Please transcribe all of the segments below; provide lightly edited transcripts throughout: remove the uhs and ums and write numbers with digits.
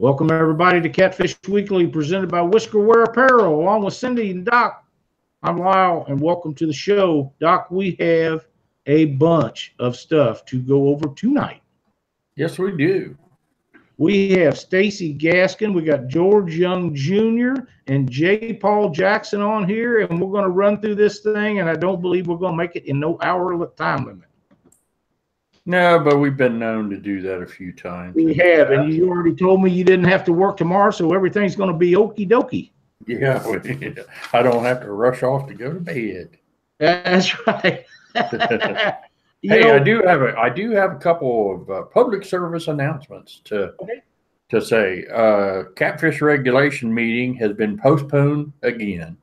Welcome everybody to Catfish Weekly, presented by Whiskerware Apparel, along with Cindy and Doc. I'm Lyle, and welcome to the show. Doc, we have a bunch of stuff to go over tonight. Yes, we do. We have Stacey Gaston, we got George Young Jr. and J. Paul Jackson on here, and we're going to run through this thing, and I don't believe we're going to make it in no hour time limit. No, but we've been known to do that a few times. We have, and you already told me you didn't have to work tomorrow, so everything's going to be okie dokie. Yeah, I don't have to rush off to go to bed. That's right. Hey, I do have a couple of public service announcements to say. Catfish regulation meeting has been postponed again.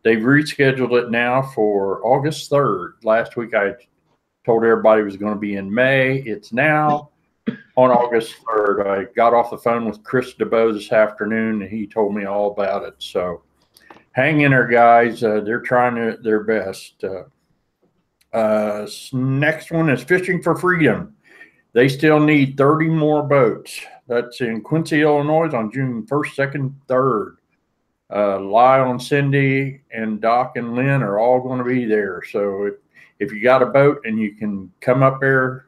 They've rescheduled it now for August 3rd. Last week I told everybody it was going to be in May. It's now on August 3rd. I got off the phone with Chris DeBow this afternoon, and he told me all about it. So hang in there, guys. They're trying their best. Next one is Fishing for Freedom. They still need 30 more boats. That's in Quincy, Illinois on June 1st, 2nd, 3rd. Lyle and Cindy and Doc and Lynn are all going to be there. So if you got a boat and you can come up there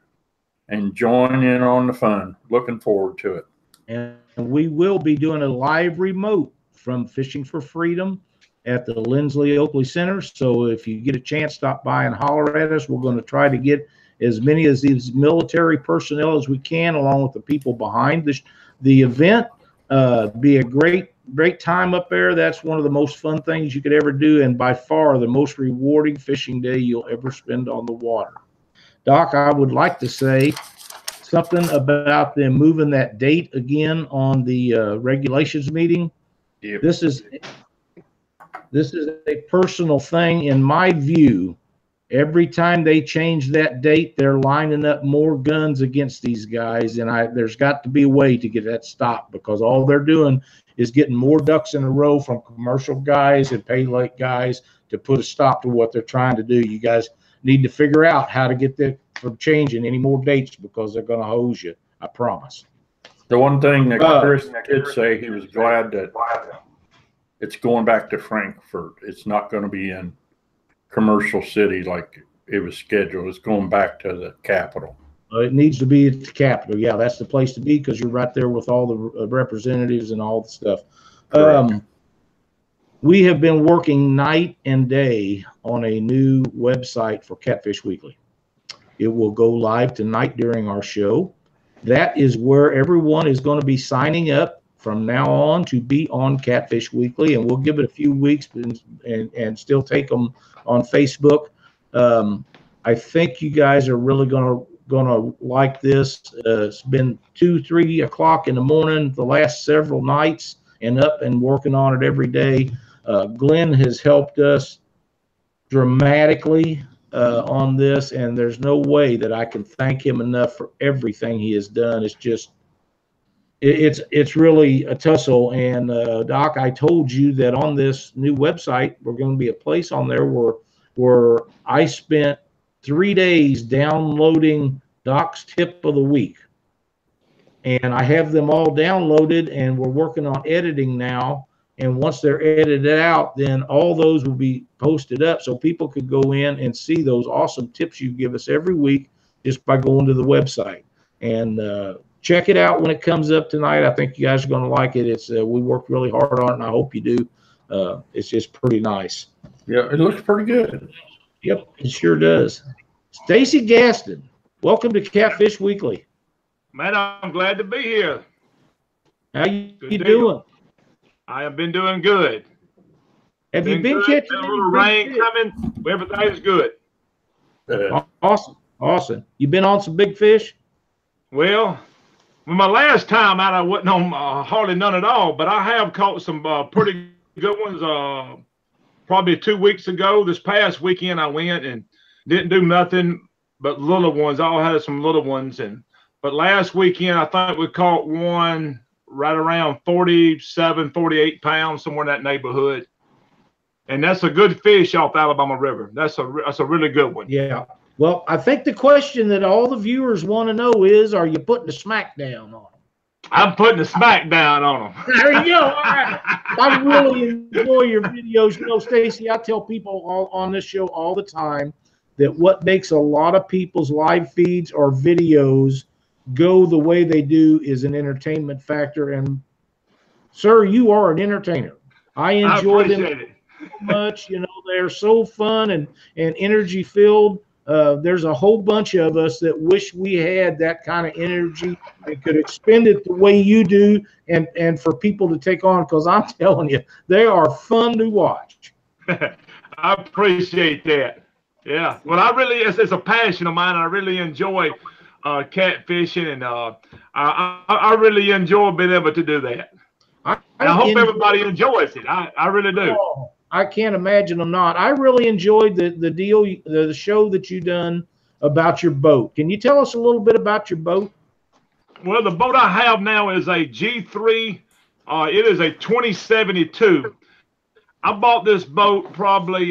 and join in on the fun, looking forward to it. And we will be doing a live remote from Fishing for Freedom at the Lindsley Oakley Center. So if you get a chance, stop by and holler at us. We're going to try to get as many of these military personnel as we can, along with the people behind the event. Be a great time up there. That's one of the most fun things you could ever do, and by far the most rewarding fishing day you'll ever spend on the water. Doc, I would like to say something about them moving that date again on the regulations meeting. Yep. This is a personal thing in my view. Every time they change that date, they're lining up more guns against these guys, and there's got to be a way to get that stopped, because all they're doing is getting more ducks in a row from commercial guys and pay lake guys to put a stop to what they're trying to do. You guys need to figure out how to get that from changing any more dates, because they're going to hose you. I promise. The one thing that Chris did say, he was glad that it's going back to Frankfurt. It's not going to be in Commercial City like it was scheduled. It's going back to the capital. It needs to be at the capital. Yeah, that's the place to be, because you're right there with all the representatives and all the stuff. We have been working night and day on a new website for Catfish Weekly. It will go live tonight during our show. That is where everyone is going to be signing up from now on to be on Catfish Weekly, and we'll give it a few weeks and still take them on Facebook. I think you guys are really gonna like this. It's been 2, 3 o'clock in the morning the last several nights, and up and working on it every day. Glenn has helped us dramatically on this, and there's no way that I can thank him enough for everything he has done. It's just it's really a tussle. And Doc, I told you that on this new website, we're going to be a place on there where I spent 3 days downloading Doc's tip of the week, and I have them all downloaded, and we're working on editing now. And once they're edited out, then all those will be posted up, so people could go in and see those awesome tips you give us every week just by going to the website. And check it out when it comes up tonight. I think you guys are going to like it. It's we worked really hard on it, and I hope you do. It's just pretty nice. Yeah, it looks pretty good. Yep, it sure does. Stacey Gaston, welcome to Catfish Weekly. Man, I'm glad to be here. How you doing? I have been doing good. Have you been catching a little rain coming? Everything's good. Awesome. You been on some big fish? Well, my last time out, I wasn't on hardly none at all, but I have caught some pretty good ones. Probably 2 weeks ago. This past weekend, I went and didn't do nothing but little ones. I all had some little ones, but last weekend, I think we caught one right around 47, 48 pounds, somewhere in that neighborhood. And that's a good fish off Alabama River. That's a really good one. Yeah. Well, I think the question that all the viewers want to know is, are you putting the smack down on them? I'm putting the smack down on them. There you go. I really enjoy your videos. You know, Stacey, I tell people on this show all the time that what makes a lot of people's live feeds or videos go the way they do is an entertainment factor. And, sir, you are an entertainer. I enjoy them so much. You know, they're so fun and energy filled. There's a whole bunch of us that wish we had that kind of energy and could expend it the way you do and for people to take on, because I'm telling you, they are fun to watch. I appreciate that. Yeah. Well, it's a passion of mine. I really enjoy catfishing, and I really enjoy being able to do that. I hope everybody enjoys it. I really do. Oh, I can't imagine them not. I really enjoyed the show that you done about your boat. Can you tell us a little bit about your boat? Well, the boat I have now is a G3. It is a 2072. I bought this boat probably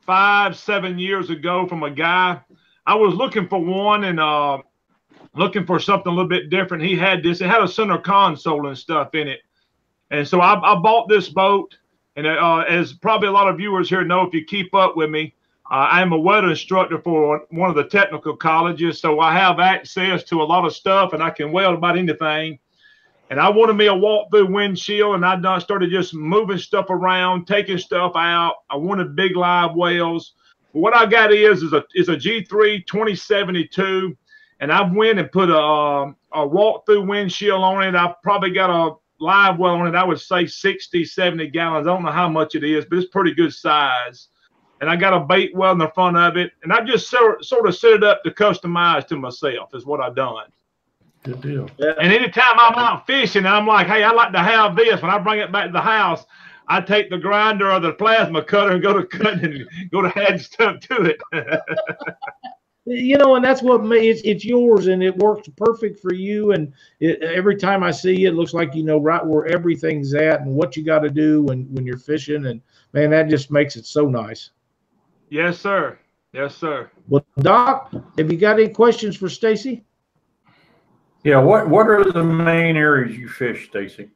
5-7 years ago from a guy. I was looking for one and looking for something a little bit different. He had this. It had a center console and stuff in it. And so I bought this boat. And as probably a lot of viewers here know, if you keep up with me, I'm a weather instructor for one of the technical colleges. So I have access to a lot of stuff, and I can weld about anything. And I wanted me a walk-through windshield, and I started just moving stuff around, taking stuff out. I wanted big live wells. What I got is a G3 2072, and I went and put a walk-through windshield on it. I probably got a live well on it. I would say 60, 70 gallons. I don't know how much it is, but it's pretty good size. And I got a bait well in the front of it, and I just sort of set it up to customize to myself is what I've done. Good deal. And anytime I'm out fishing, I'm like, hey, I'd like to have this. When I bring it back to the house, I take the grinder or the plasma cutter and go to cutting and go to add stuff to it. You know, and that's what it's yours, and it works perfect for you. And every time I see you, it looks like you know right where everything's at and what you got to do when you're fishing. And man, that just makes it so nice. Yes, sir. Yes, sir. Well, Doc, have you got any questions for Stacey? Yeah. What are the main areas you fish, Stacey?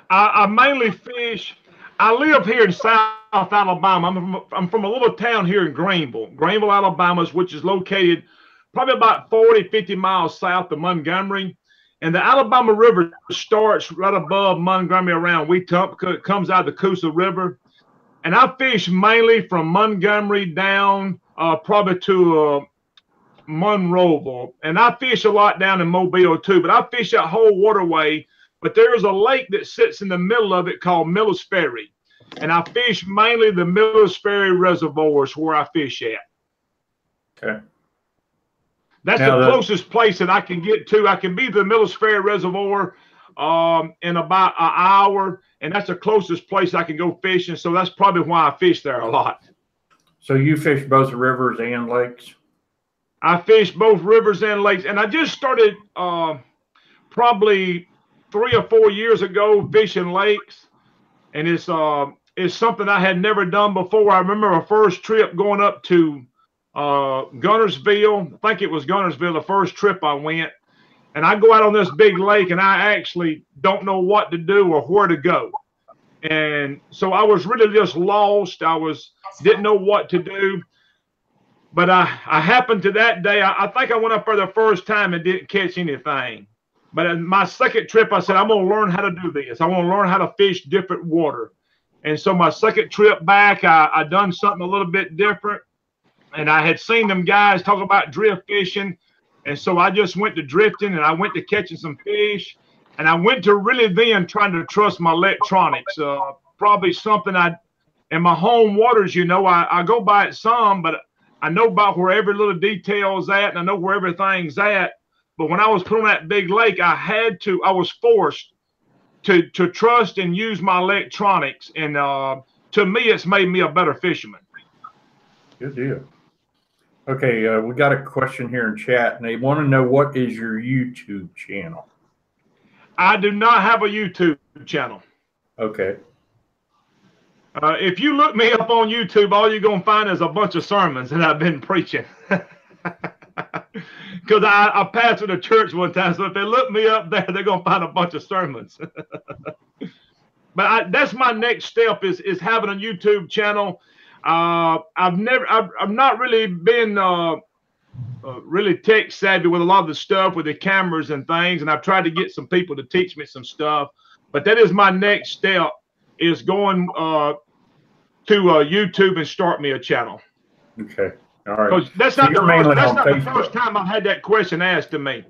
I mainly fish. I live here in South Alabama. I'm from a little town here in Greenville, Alabama, which is located probably about 40, 50 miles south of Montgomery. And the Alabama River starts right above Montgomery around Wetumpka, because it comes out of the Coosa River. And I fish mainly from Montgomery down probably to Monroeville. And I fish a lot down in Mobile too, but I fish that whole waterway. But there's a lake that sits in the middle of it called Miller's Ferry. And I fish mainly the Miller's Ferry reservoirs where I fish at. Okay. That's the closest place that I can get to. I can be to the Miller's Ferry reservoir in about an hour, and that's the closest place I can go fishing. So that's probably why I fish there a lot. So you fish both rivers and lakes? I fish both rivers and lakes. And I just started probably 3 or 4 years ago fishing lakes. And it's something I had never done before. I remember our first trip going up to Gunnersville. I think it was Gunnersville, the first trip I went. And I go out on this big lake, and I actually don't know what to do or where to go. And so I was really just lost. Didn't know what to do. But I happened to that day, I think I went up for the first time and didn't catch anything. But in my second trip, I said, I'm going to learn how to do this. I want to learn how to fish different water. And so my second trip back, I done something a little bit different. And I had seen them guys talk about drift fishing. And so I just went to drifting, and I went to catching some fish. And I went to really then trying to trust my electronics. Probably something in my home waters, you know, I go by it some, but I know about where every little detail is at, and I know where everything's at. But when I was put on that big lake, I was forced to trust and use my electronics. And to me, it's made me a better fisherman. Good deal. Okay, we got a question here in chat, and they want to know, what is your YouTube channel? I do not have a YouTube channel. Okay. If you look me up on YouTube, all you're going to find is a bunch of sermons that I've been preaching. because I pastored a church one time, so if they look me up there, they're gonna find a bunch of sermons. But that's my next step is having a YouTube channel. I've not really been really tech savvy with a lot of the stuff with the cameras and things, and I've tried to get some people to teach me some stuff. But that is my next step, is going to YouTube and start me a channel. Okay, all right. Because that's not the first time I've had that question asked to me.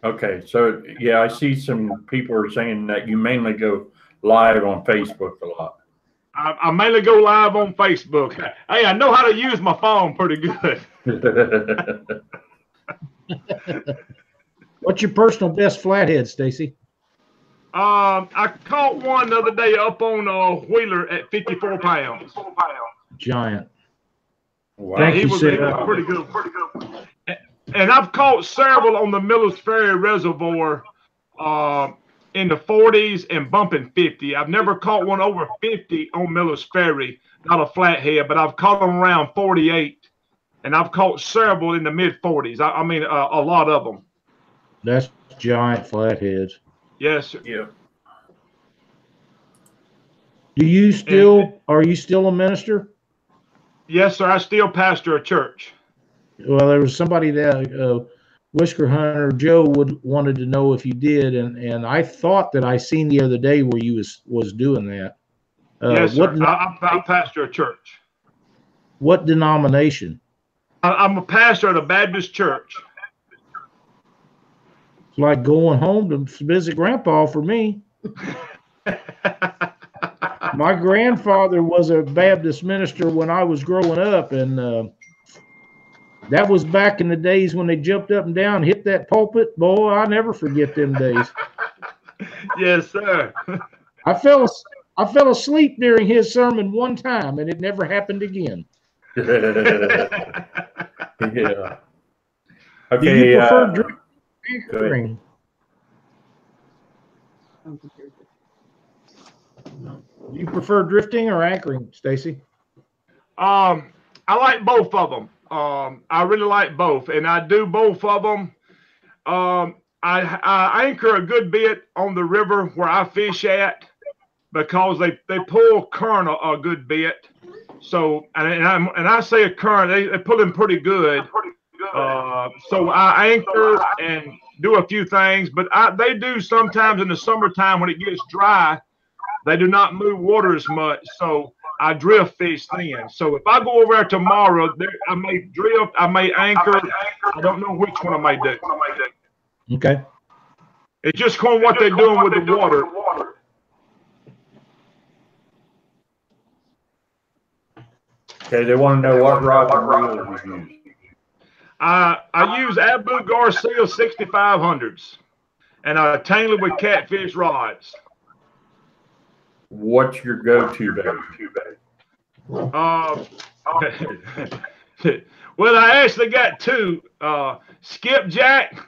Okay, so yeah, I see some people are saying that you mainly go live on Facebook a lot. I mainly go live on Facebook. Hey, I know how to use my phone pretty good. What's your personal best flathead, Stacey? I caught one the other day up on a wheeler at 54 pounds. Giant. Wow. Thank you, he was pretty good. And I've caught several on the Miller's Ferry Reservoir in the 40s and bumping 50. I've never caught one over 50 on Miller's Ferry, not a flathead, but I've caught them around 48. And I've caught several in the mid 40s. I mean, a lot of them. That's giant flatheads. Yes, sir. Yeah. Are you still a minister? Yes, sir. I still pastor a church. Well, there was somebody that Whisker Hunter Joe wanted to know if you did, and I thought that I seen the other day where you was doing that. Yes, sir. I pastor a church. What denomination? I'm a pastor at a Baptist church. It's like going home to visit Grandpa for me. My grandfather was a Baptist minister when I was growing up, and that was back in the days when they jumped up and down, hit that pulpit. Boy, I never forget them days. Yes, sir. I fell asleep during his sermon one time, and it never happened again. Yeah. Okay. Do you prefer anchoring? Do you prefer drifting or anchoring, Stacey? I like both of them. I really like both, and I do both of them. I anchor a good bit on the river where I fish at because they pull current a good bit. So and I say a current, they pull in pretty good. So I anchor and do a few things, but they do sometimes in the summertime when it gets dry. They do not move water as much, so I drift fish then. So if I go over there tomorrow, I may drift, I may anchor. I don't know which one I may do. Okay. It's just kind of what they're doing with the water. Okay, they want to know what rod and reel you use. I use Abu Garcia 6500s, and I tangle it with Catfish rods. What's your go-to bait? Well, I actually got two: skipjack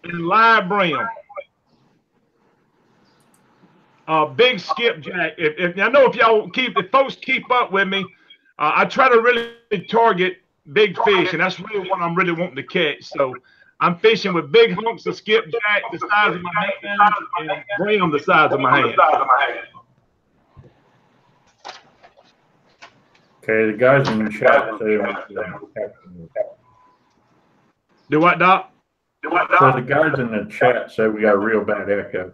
and live brim. Big skipjack. If I know if folks keep up with me, I try to really target big fish, and that's really what I'm really wanting to catch. So I'm fishing with big hunks of skipjack the size of my hand and brim the size of my hand. Okay, the guys in the chat say Do what, Doc? So the guys in the chat say we got a real bad echo.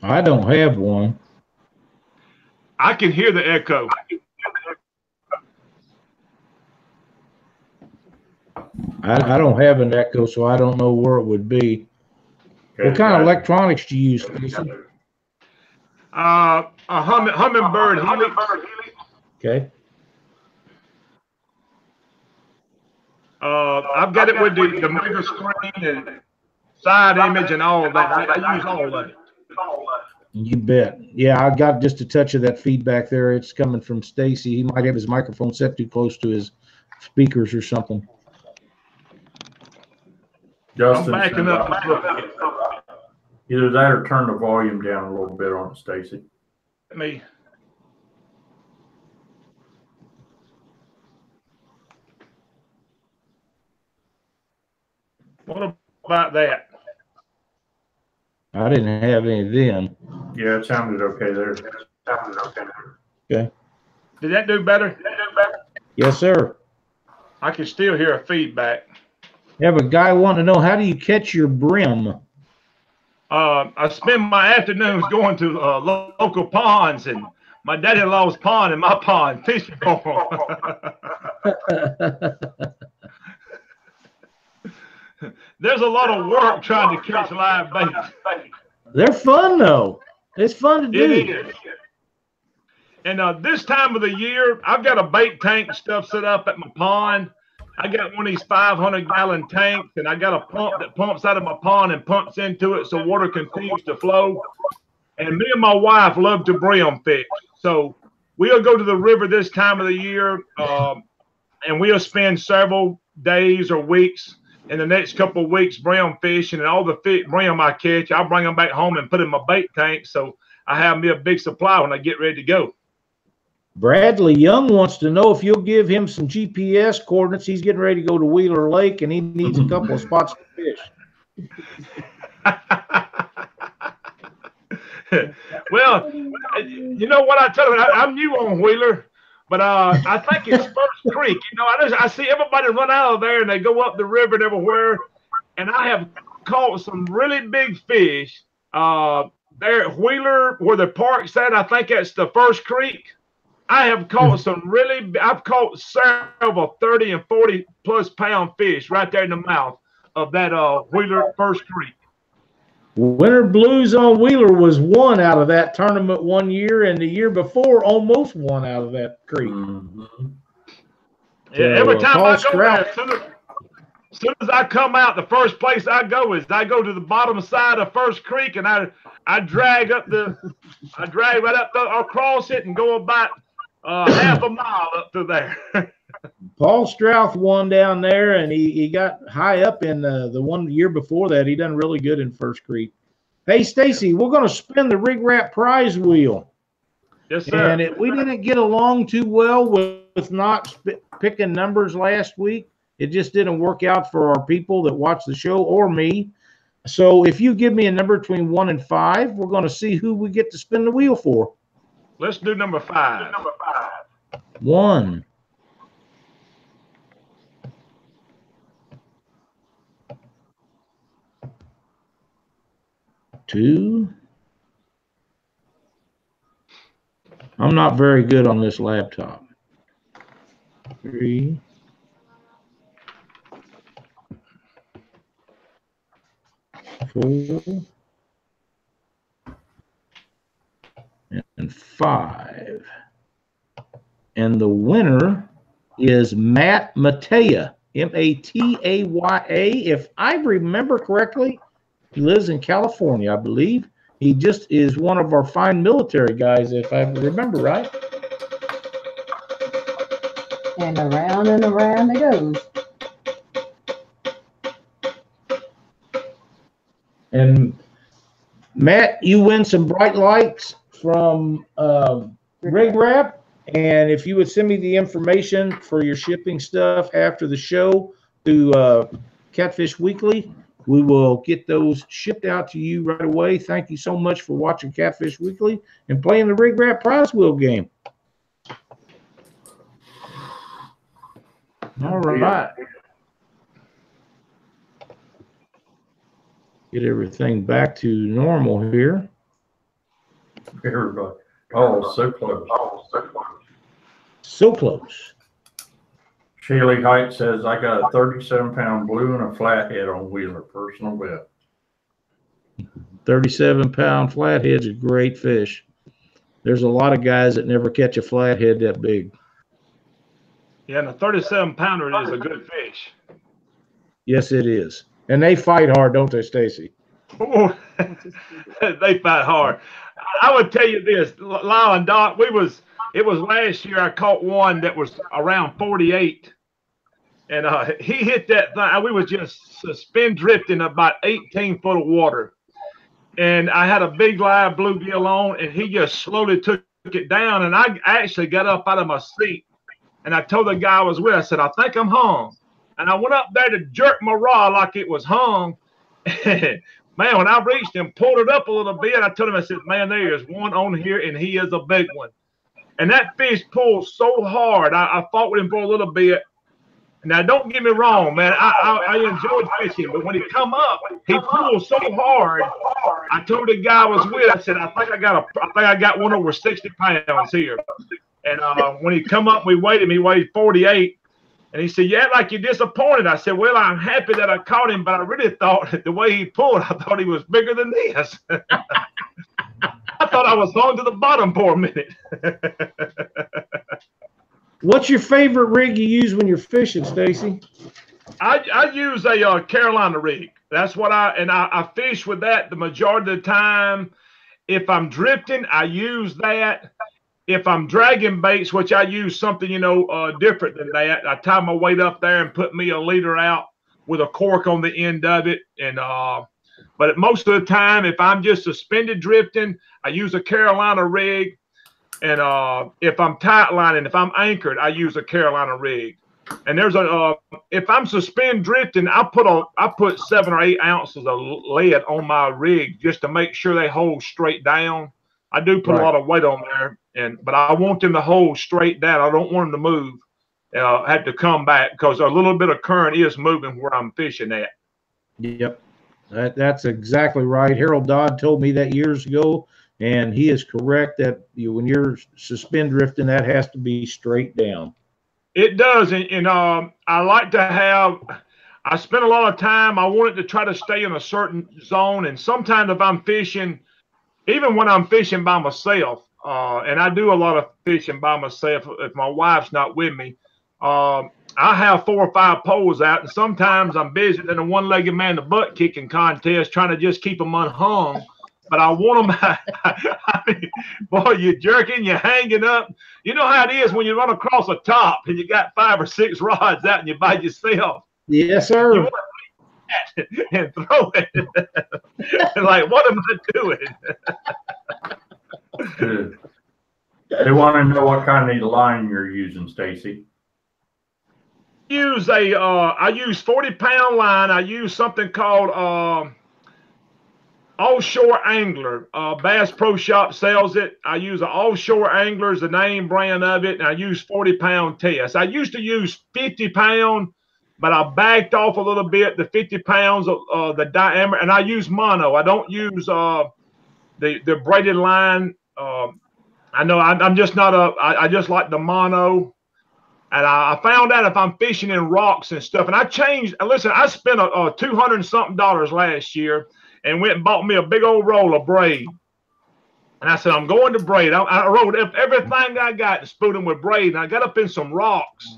I don't have one. I can hear the echo. I don't have an echo, so I don't know where it would be. Okay, what kind of electronics do you use, Stacey? A Humminbird Helix. Okay. I've got it with the mega screen and side image and all of that. I use all of it. You bet. Yeah, I got just a touch of that feedback there. It's coming from Stacey. He might have his microphone set too close to his speakers or something. Justin, I'm backing up. Either that or turn the volume down a little bit on it, Stacey. Me. What about that? I didn't have any then. Yeah, it sounded okay there. Okay. Did that do better? Yes, sir. I can still hear a feedback. You have a guy wanting to know, how do you catch your brim? I spend my afternoons going to local ponds, and my daddy-in-law's pond and my pond, fishing for them. There's a lot of work trying to catch live bait. They're fun, though. It's fun to do. It is. And this time of the year, I've got a bait tank and stuff set up at my pond. I got one of these 500-gallon tanks, and I got a pump that pumps out of my pond and pumps into it so water continues to flow. And me and my wife love to brim fish. So we'll go to the river this time of the year, and we'll spend several days or weeks in the next couple of weeks brim fishing. And all the brim I catch, I'll bring them back home and put in my bait tank so I have me a big supply when I get ready to go. Bradley Young wants to know if you'll give him some GPS coordinates. He's getting ready to go to Wheeler Lake, and he needs a couple of spots to fish. Well, you know what I tell you, I'm new on Wheeler, but I think it's First Creek. You know, I see everybody run out of there, and they go up the river and everywhere, and I have caught some really big fish there at Wheeler where the park's at. I think that's the First Creek. I have caught I've caught several 30 and 40 plus pound fish right there in the mouth of that Wheeler First Creek. Winter Blues on Wheeler was one out of that tournament one year, and the year before almost one out of that creek. Mm-hmm. Yeah, every time I go there, as soon as I come out, the first place I go to the bottom side of First Creek, and I drag right up across it and go about half a mile up to there. Paul Strouth won down there, and he got high up in the one year before that. He done really good in First Creek. Hey, Stacey, we're going to spin the RigRap Prize wheel. Yes, sir. And we didn't get along too well with not picking numbers last week. It just didn't work out for our people that watch the show or me. So if you give me a number between 1 and 5, we're going to see who we get to spin the wheel for. Let's do number 5. 1. 2. I'm not very good on this laptop. 3. 4. And 5. And the winner is Matt Mataya, M-A-T-A-Y-A. If I remember correctly, he lives in California, I believe. He just is one of our fine military guys, if I remember right. And around it goes. And Matt, you win some bright lights from RigRap. And if you would send me the information for your shipping stuff after the show to Catfish Weekly, we will get those shipped out to you right away. Thank you so much for watching Catfish Weekly and playing the RigRap Prize Wheel game. All right. Get everything back to normal here. Everybody. Oh, so close. So close. Shaley Height says, I got a 37-pound blue and a flathead on Wheeler, personal bet. 37-pound flathead's a great fish. There's a lot of guys that never catch a flathead that big. Yeah, and a 37-pounder is a good fish. Yes, it is. And they fight hard, don't they, Stacey? Oh, they fight hard. I would tell you this, Lyle and Doc, it was last year I caught one that was around 48. And he hit that thing. We was just spin drifting about 18 foot of water. And I had a big live bluegill on, and he just slowly took it down. And I actually got up out of my seat, and I told the guy I was with, I said, I think I'm hung. and I went up there to jerk my rod like it was hung. Man, when I reached and pulled it up a little bit, I told him, I said, man, there is one on here, and he is a big one. And that fish pulled so hard. I fought with him for a little bit. Now, don't get me wrong, man. I enjoyed fishing, but when he come up, he pulled so hard. I told the guy I was with, I said, I think I got one over 60 pounds here. And when he come up, we weighed him. He weighed 48. And he said, yeah, like you're disappointed. I said, well, I'm happy that I caught him, but I really thought that the way he pulled, I thought he was bigger than this. I thought I was going to the bottom for a minute. What's your favorite rig you use when you're fishing, Stacey? I use a Carolina rig. That's what I fish with that the majority of the time. If I'm drifting, I use that. If I'm dragging baits, which I use something, different than that, I tie my weight up there and put me a leader out with a cork on the end of it. And but most of the time, if I'm just suspended drifting, I use a Carolina rig. And if I'm tight lining, if I'm anchored, I use a Carolina rig. And there's if I'm suspend drifting, I put 7 or 8 ounces of lead on my rig just to make sure they hold straight down. I do put a lot of weight on there, but I want them to hold straight down. I don't want them to move. Have to come back because a little bit of current is moving where I'm fishing at. Yep, that's exactly right. Harold Dodd told me that years ago, and he is correct that when you're suspend drifting, that has to be straight down. It does, and I like to have. I spend a lot of time. I want it to try to stay in a certain zone, and sometimes if I'm fishing. Even when I'm fishing by myself, and I do a lot of fishing by myself if my wife's not with me, I have 4 or 5 poles out, and sometimes I'm busy than a one-legged man to butt kicking contest trying to just keep them unhung. But I want them. I mean, boy, you're jerking, you're hanging up. You know how it is when you run across a top and you got 5 or 6 rods out and you're by yourself. Yes, sir. You and throw it. Like, what am I doing? They want to know what kind of line you're using, Stacey. I use 40-pound line. I use something called Offshore Angler. Bass Pro Shop sells it. I use an Offshore Angler is the name brand of it, and I use 40-pound test. I used to use 50-pound. But I backed off a little bit, the 50 pounds of the diameter, and I use mono. I don't use the braided line. I know I'm just not I just like the mono. And I found out if I'm fishing in rocks and stuff, and I changed. Listen, I spent $200-something last year and went and bought me a big old roll of braid. And I said, I'm going to braid. I rolled everything I got and spooned them with braid, and I got up in some rocks.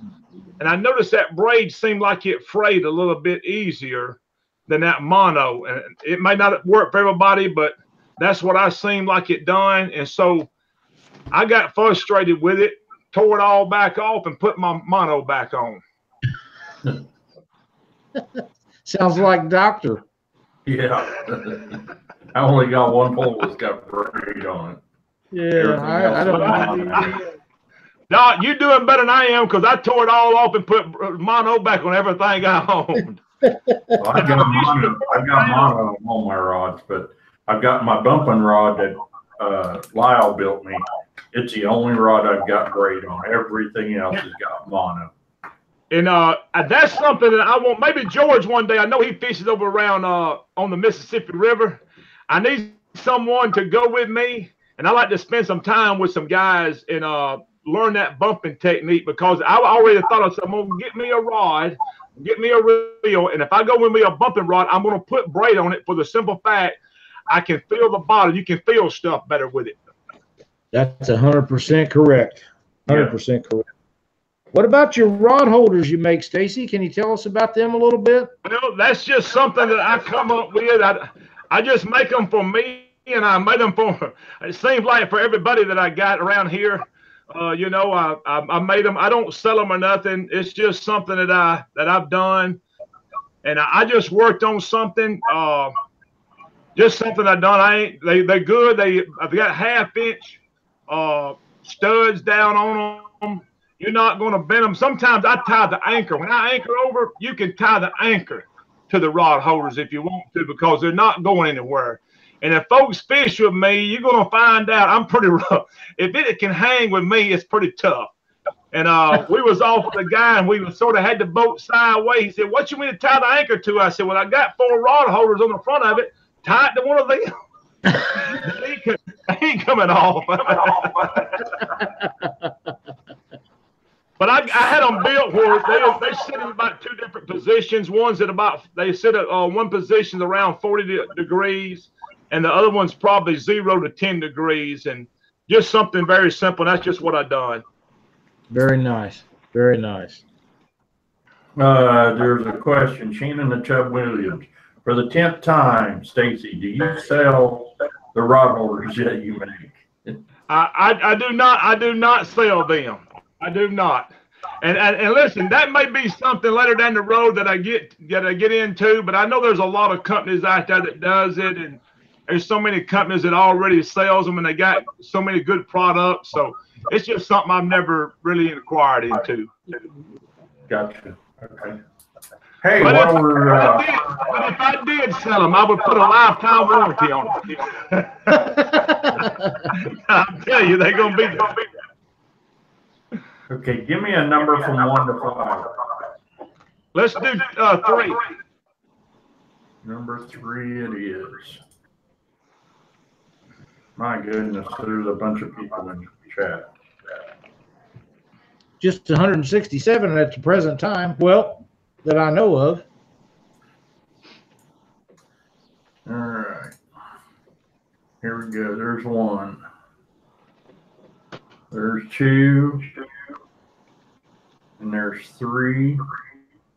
And I noticed that braid seemed like it frayed a little bit easier than that mono. And it may not work for everybody, but that's what I seemed like it done. And so I got frustrated with it, tore it all back off, and put my mono back on. Sounds like Doctor. Yeah. I only got one pole that's got braid on it. Yeah, I don't know. Doc, you're doing better than I am because I tore it all off and put mono back on everything I owned. Well, I've got mono on my rods, but I've got my bumping rod that Lyle built me. It's the only rod I've got braid on. Everything else has got mono. And that's something that I want. Maybe George one day. I know he fishes over around on the Mississippi River. I need someone to go with me, and I like to spend some time with some guys and learn that bumping technique because I already thought I said, I'm going to get me a rod, get me a reel, and if I go with me a bumping rod, I'm going to put braid on it for the simple fact I can feel the bottom. You can feel stuff better with it. That's 100% correct. 100% correct. What about your rod holders you make, Stacey? Can you tell us about them a little bit? Well, that's just something that I come up with. I just make them for me, and I made them for, it seems like for everybody that I got around here. I made them. I don't sell them or nothing. It's just something that I've done, and I just worked on something. Just something I've done. They're good. I've got 1/2-inch studs down on them. You're not going to bend them. Sometimes I tie the anchor. When I anchor over, you can tie the anchor to the rod holders if you want to, because they're not going anywhere. And if folks fish with me, you're going to find out I'm pretty rough. If it can hang with me, it's pretty tough. And we was off with a guy, and we sort of had the boat sideways. He said, "What you mean to tie the anchor to?" I said, "Well, I got 4 rod holders on the front of it. Tie it to one of them." They ain't coming off. But I had them built where they sit in about 2 different positions. One's at they sit at one position around 40 degrees, and the other one's probably 0 to 10 degrees, and just something very simple. That's just what I done. Very nice. Very nice. There's a question. Shannon and Chubb Williams. For the 10th time, Stacey, do you sell the rod holders that you make? I do not. I do not sell them. I do not. And listen, that may be something later down the road that I get into. But I know there's a lot of companies out there that does it, and there's so many companies that already sells them, and they got so many good products. So it's just something I've never really inquired into. Gotcha. Okay. Hey, but if I did sell them, I would put a lifetime warranty on them. I'll tell you, they're gonna be. Okay, give me a number from 1 to 5. Let's do 3. Number 3 it is. My goodness, there's a bunch of people in the chat. Just 167 at the present time. Well, that I know of. All right. Here we go. There's 1. There's 2. And there's 3.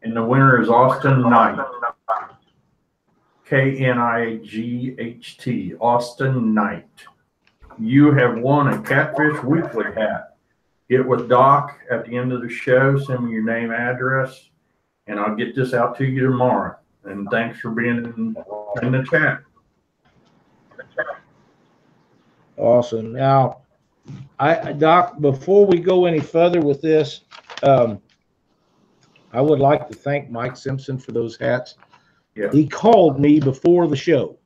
And the winner is Austin Knight. Knight. Austin Knight. You have won a Catfish Weekly hat. Get with Doc at the end of the show. Send me your name, address, and I'll get this out to you tomorrow. And thanks for being in the chat. Awesome. Now, Doc, before we go any further with this, I would like to thank Mike Simpson for those hats. Yeah. He called me before the show,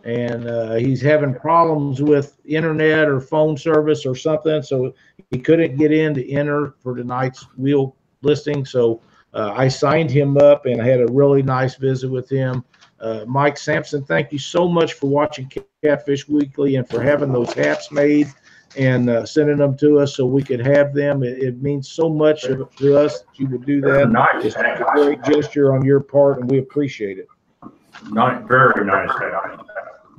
and he's having problems with internet or phone service or something, so he couldn't get in to enter for tonight's wheel listing. So I signed him up and had a really nice visit with him. Mike Sampson, thank you so much for watching Catfish Weekly and for having those hats made and sending them to us so we could have them. It means so much to us that you would do that. Nice. It's a great gesture on your part, and we appreciate it. Very nice hat.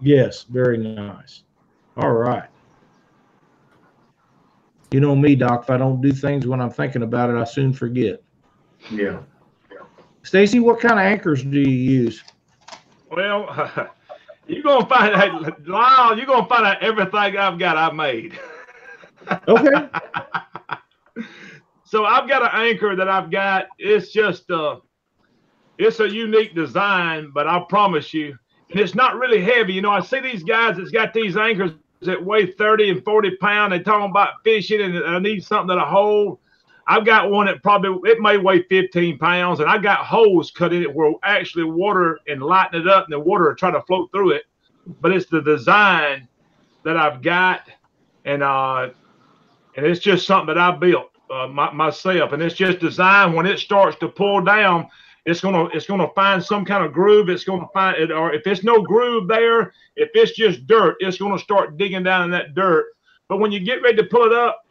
Yes, very nice. All right. You know me, Doc. If I don't do things when I'm thinking about it, I soon forget. Yeah. Stacey, what kind of anchors do you use? Well, you're gonna find out, Lyle. You're gonna find out everything I've got. I made. Okay. So I've got an anchor that I've got. It's just it's a unique design, but I promise you, and it's not really heavy. You know, I see these guys that's got these anchors that weigh 30 and 40 pounds. They're talking about fishing, and I need something that'll hold. I've got one that it may weigh 15 pounds, and I got holes cut in it where actually water and lighten it up, and the water will try to float through it. But it's the design that I've got, and it's just something that I built myself, and it's just designed. When it starts to pull down, it's gonna find some kind of groove. It's gonna find it, or if there's no groove there, if it's just dirt, it's gonna start digging down in that dirt. But when you get ready to pull it up,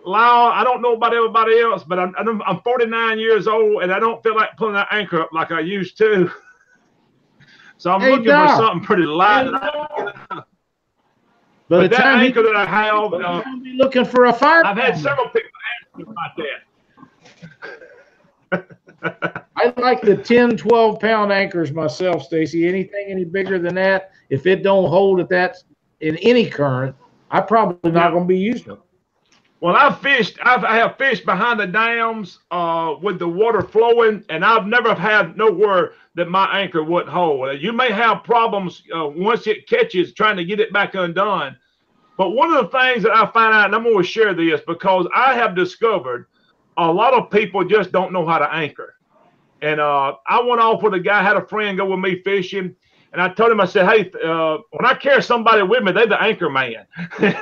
Lyle, I don't know about everybody else, but I'm 49 years old, and I don't feel like pulling that anchor up like I used to. So I'm looking for something pretty light. But that anchor that I have, I'll be looking for a fire. I've had several people ask me about that. I like the 10, 12-pound anchors myself, Stacey. Anything any bigger than that, if it don't hold at that in any current, I'm probably not going to be using it. Well, I have fished behind the dams with the water flowing, and I've never had nowhere that my anchor wouldn't hold. You may have problems once it catches trying to get it back undone. But one of the things that I find out, and I'm going to share this because I have discovered a lot of people just don't know how to anchor. And I went off with a guy, had a friend go with me fishing. And I told him, I said, hey, when I carry somebody with me, they're the anchor man. Hey,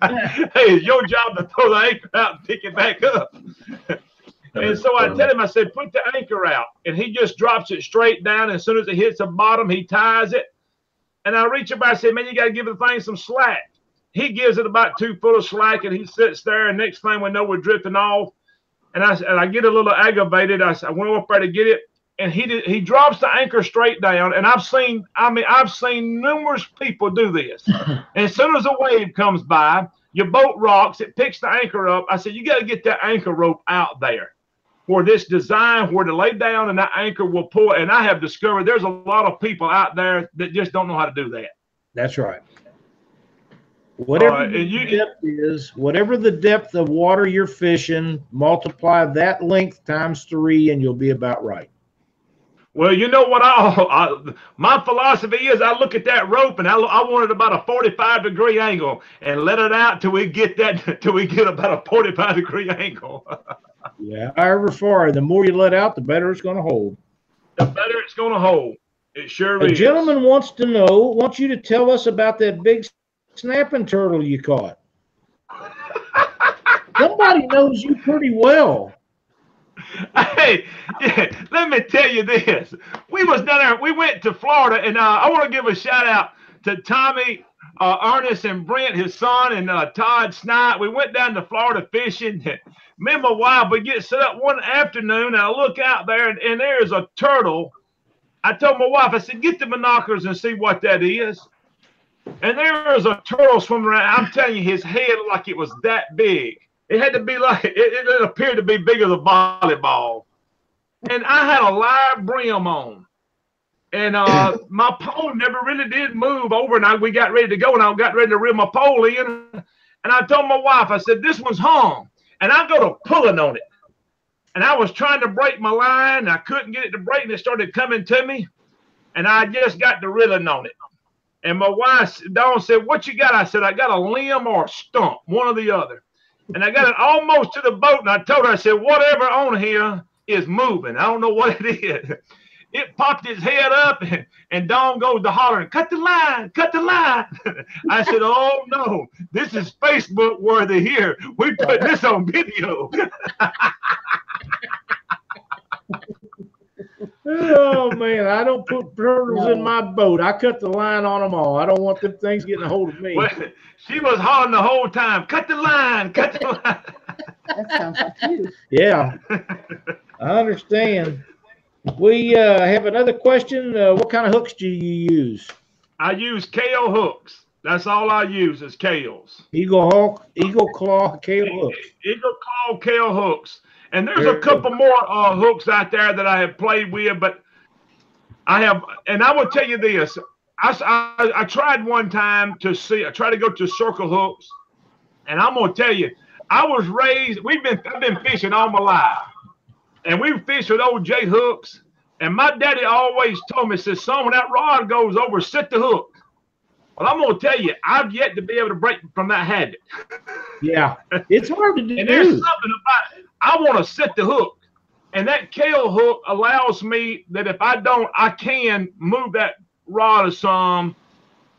it's your job to throw the anchor out and pick it back up. And so I tell him, I said, put the anchor out. And he just drops it straight down. And as soon as it hits the bottom, he ties it. And I reach up, I said, man, you got to give the thing some slack. He gives it about 2 foot of slack, and he sits there. And next thing we know, we're drifting off. And I get a little aggravated. I went up there to get it. And he drops the anchor straight down, and I've seen numerous people do this. And as soon as a wave comes by, your boat rocks, it picks the anchor up. I said, you got to get that anchor rope out there for this design where to lay down and that anchor will pull. And I have discovered there's a lot of people out there that just don't know how to do that. That's right. Whatever depth is, whatever the depth of water you're fishing, multiply that length times 3, and you'll be about right. Well, you know what? My philosophy is I look at that rope and I want it about a 45-degree angle and let it out till we get about a 45-degree angle. Yeah, however far, the more you let out, the better it's going to hold. The better it's going to hold. It sure is. A gentleman wants you to tell us about that big snapping turtle you caught. Somebody knows you pretty well. Hey, yeah, let me tell you this. We was down there. We went to Florida, and I want to give a shout out to Tommy, Ernest, and Brent, his son, and Todd Snipe. We went down to Florida fishing. Me and my wife, we get set up one afternoon, and I look out there, and there's a turtle. I told my wife, I said, get the binoculars and see what that is. And there was a turtle swimming around. I'm telling you, his head looked like it was that big. It had to be like, it appeared to be bigger than a volleyball. And I had a live brim on. And my pole never really did move over. And we got ready to go, and I got ready to reel my pole in. And I told my wife, I said, this one's hung. And I go to pulling on it. And I was trying to break my line. And I couldn't get it to break, and it started coming to me. And I just got to reeling on it. And my wife, Dawn, said, what you got? I said, I got a limb or a stump, one or the other. And I got it almost to the boat, and I told her, I said, whatever on here is moving. I don't know what it is. It popped its head up, and Dawn goes to hollering, cut the line, cut the line. I said, oh, no, this is Facebook worthy here. We put this on video. Oh, man, I don't put turtles in my boat. I cut the line on them all. I don't want them things getting a hold of me. Well, she was hollering the whole time, cut the line, cut the line. That sounds like you. Yeah, I understand. We have another question. What kind of hooks do you use? I use kale hooks. That's all I use is kales. Eagle claw kale hooks. Eagle claw kale hooks. And there's a couple more hooks out there that I have played with, but I have, and I will tell you this. I tried one time I tried to go to circle hooks, and I'm going to tell you, I was raised, I've been fishing all my life, and we fished with old J hooks, and my daddy always told me, says, son, when that rod goes over, set the hook. Well, I'm going to tell you, I've yet to be able to break from that habit. Yeah, it's hard to do. And there's something about it. I want to set the hook. And that kale hook allows me that if I don't, I can move that rod some,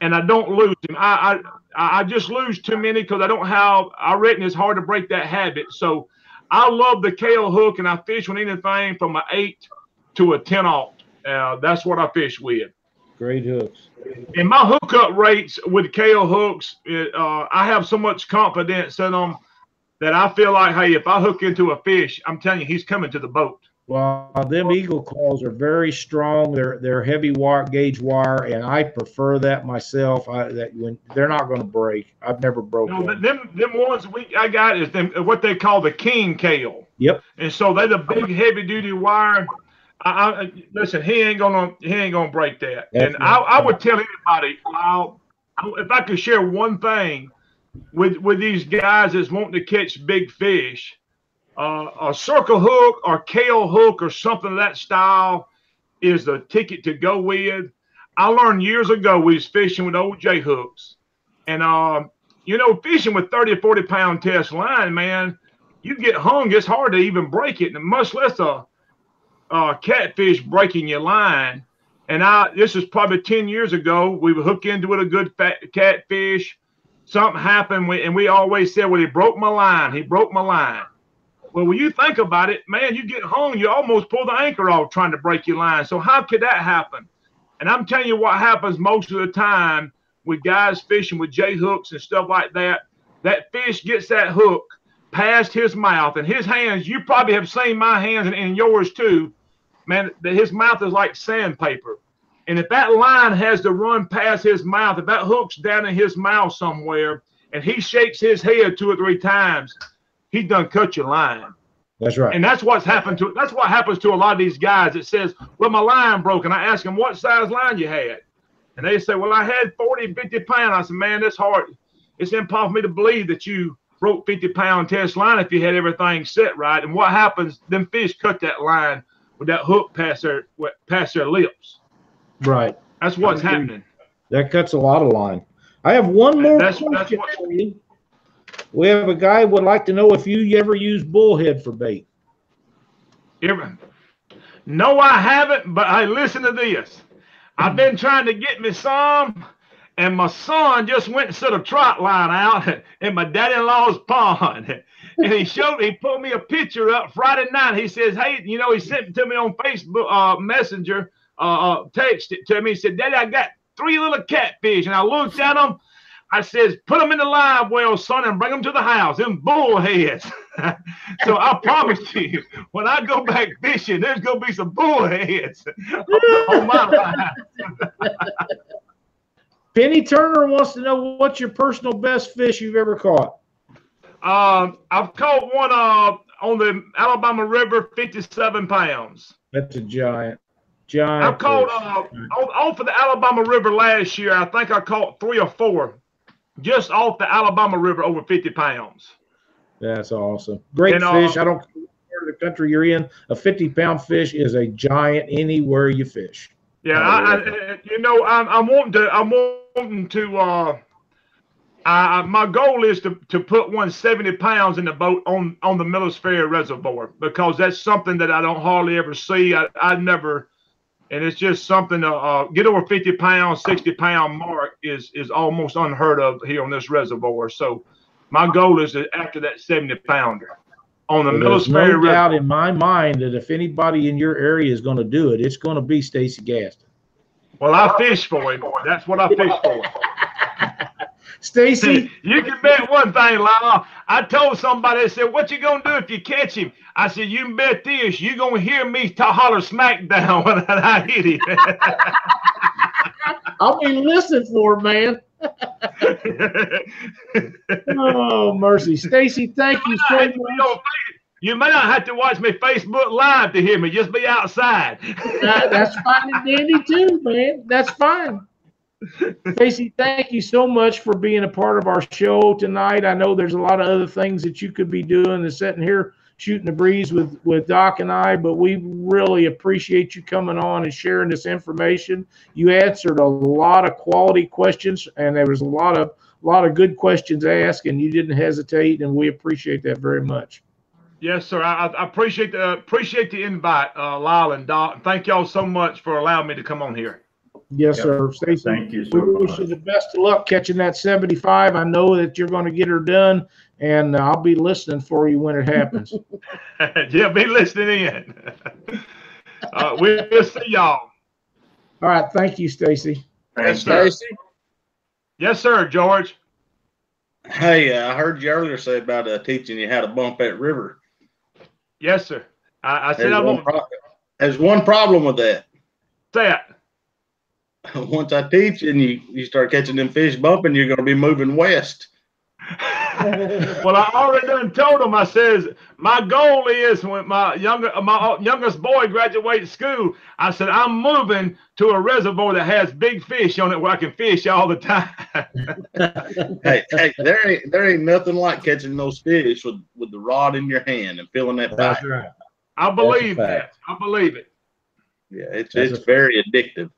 and I don't lose him. I just lose too many because I reckon it's hard to break that habit. So I love the kale hook, and I fish with anything from an 8 to a 10-aught. That's what I fish with. Great hooks. And my hookup rates with kale hooks, I have so much confidence in them that I feel like, hey, if I hook into a fish, I'm telling you, he's coming to the boat. Well, them eagle claws are very strong. They're heavy wire, gauge wire, and I prefer that myself. When they're not going to break. I've never broken. No, them ones I got is what they call the king kale. Yep. And so they're the big heavy duty wire. Listen, he ain't gonna break that. That's and I would tell anybody, if I could share one thing with these guys that's wanting to catch big fish, a circle hook or kale hook or something of that style is the ticket to go with. I learned years ago we was fishing with old J hooks, and fishing with 30 or 40 pound test line, man, you get hung, it's hard to even break it, and much less a catfish breaking your line. And this is probably 10 years ago. We would hook into it a good fat catfish. Something happened, and we always said, well, he broke my line. He broke my line. Well, when you think about it, man, you get hung, you almost pull the anchor off trying to break your line. So how could that happen? And I'm telling you what happens most of the time with guys fishing with J hooks and stuff like that. That fish gets that hook past his mouth, and his hands, you probably have seen my hands and yours too. Man, his mouth is like sandpaper. And if that line has to run past his mouth, if that hook's down in his mouth somewhere, and he shakes his head 2 or 3 times, he done cut your line. That's right. And that's what happens to a lot of these guys. It says, well, my line broke. And I ask them, what size line you had? And they say, well, I had 40, 50 pound. I said, man, that's hard. It's impossible for me to believe that you broke 50-pound test line if you had everything set right. And what happens, them fish cut that line with that hook past their lips. Right. That's what's happening. That cuts a lot of line. I have one more question for you. We have a guy who would like to know if you ever use bullhead for bait. No, I haven't, but I listen to this. I've been trying to get me some, and my son just went and set a trot line out in my daddy-in-law's pond. And he pulled me a picture up Friday night. He says, hey, you know, he sent it to me on Facebook Messenger, text it to me. He said, Daddy, I got 3 little catfish. And I looked at them. I says, put them in the live well, son, and bring them to the house. Them bullheads. So I promise you, when I go back fishing, there's going to be some bullheads on my line. Penny Turner wants to know what's your personal best fish you've ever caught. I've caught one on the Alabama River, 57 pounds. That's a giant. I've caught off of the Alabama River last year. I think I caught 3 or 4 just off the Alabama River over 50 pounds. That's awesome. Great fish. I don't care where the country you're in. A 50-pound fish is a giant anywhere you fish. Yeah, I'm wanting to. My goal is to put 170 pounds in the boat on the Miller's Ferry Reservoir, because that's something that I don't hardly ever see. I never, and it's just something to get over 50 pounds, 60-pound mark is almost unheard of here on this reservoir. So my goal is after that 70-pounder on the Miller's Ferry Reservoir. There's no doubt in my mind that if anybody in your area is going to do it, it's going to be Stacey Gaston. Well, I fish for him. That's what I fish for. Stacey, you can bet one thing, Lyle. I told somebody, they said, what you going to do if you catch him? I said, you can bet this. You're going to hear me holler smackdown when I hit him. I'll be listening for him, man. Oh, mercy. Stacey, thank you so much. You may not have to watch me Facebook Live to hear me. Just be outside. That's fine and dandy too, man. That's fine. Stacey, thank you so much for being a part of our show tonight. I know there's a lot of other things that you could be doing than sitting here shooting the breeze with Doc and I, but we really appreciate you coming on and sharing this information. You answered a lot of quality questions, and there was a lot of good questions asked, and you didn't hesitate, and we appreciate that very much. Yes, sir. I appreciate the invite, Lyle and Doc. Thank y'all so much for allowing me to come on here. Yes, sir. Stacey, thank you so much. We wish you the best of luck catching that 75. I know that you're going to get her done, and I'll be listening for you when it happens. Yeah, be listening in. We'll see y'all. All right. Thank you, Stacey. Yes, sir. Yes, sir, George. Hey, I heard you earlier say about teaching you how to bump that river. Yes, sir. I said there's one problem with that. That. Once I teach and you start catching them fish bumping, you're going to be moving west. Well, I already done told him. I says my goal is when my youngest boy graduates school, I said I'm moving to a reservoir that has big fish on it where I can fish all the time. hey, there ain't nothing like catching those fish with the rod in your hand and feeling that bite. That's right. I believe that. I believe it. Yeah, it's very addictive.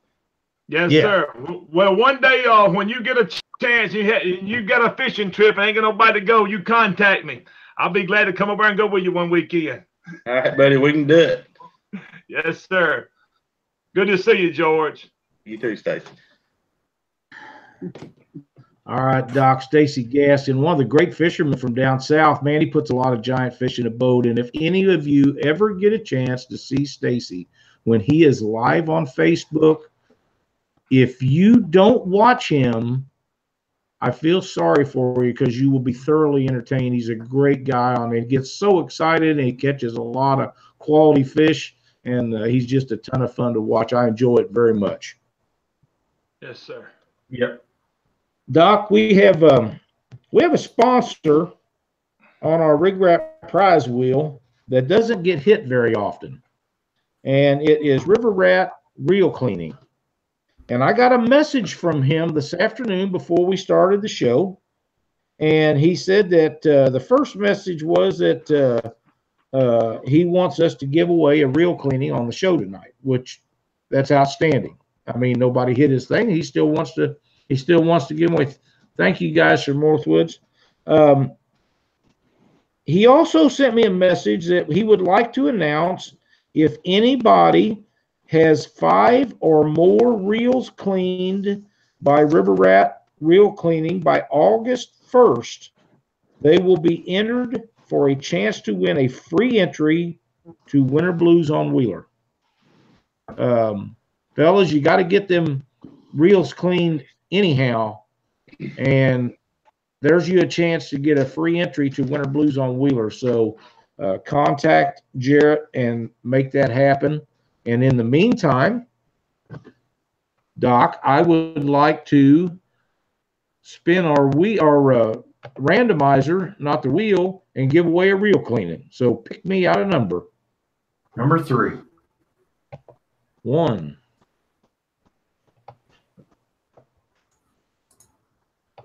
Yes, sir. Well, one day, when you get a chance, you got a fishing trip, ain't got nobody to go, you contact me. I'll be glad to come over and go with you one weekend. All right, buddy, we can do it. Yes, sir. Good to see you, George. You too, Stacey. All right, Doc. Stacey Gaston, one of the great fishermen from down south. Man, he puts a lot of giant fish in a boat. And if any of you ever get a chance to see Stacey when he is live on Facebook, if you don't watch him, I feel sorry for you because you will be thoroughly entertained. He's a great guy on it. He gets so excited and he catches a lot of quality fish, and he's just a ton of fun to watch. I enjoy it very much. Yes, sir. Yep. Doc, we have a sponsor on our RigRap Prize wheel that doesn't get hit very often, and it is River Rat Reel Cleaning. And I got a message from him this afternoon before we started the show, and he said that the first message was that he wants us to give away a reel cleaning on the show tonight, which that's outstanding. I mean, nobody hit his thing. He still wants to give away. Thank you guys from Northwoods. He also sent me a message that he would like to announce if anybody has 5 or more reels cleaned by River Rat Reel Cleaning by August 1st, they will be entered for a chance to win a free entry to Winter Blues on Wheeler. Fellas, you got to get them reels cleaned anyhow, and there's you a chance to get a free entry to Winter Blues on Wheeler. So contact Jarrett and make that happen. And in the meantime, Doc, I would like to spin our randomizer, not the wheel, and give away a reel cleaning. So pick me out a number. Number 3. 1,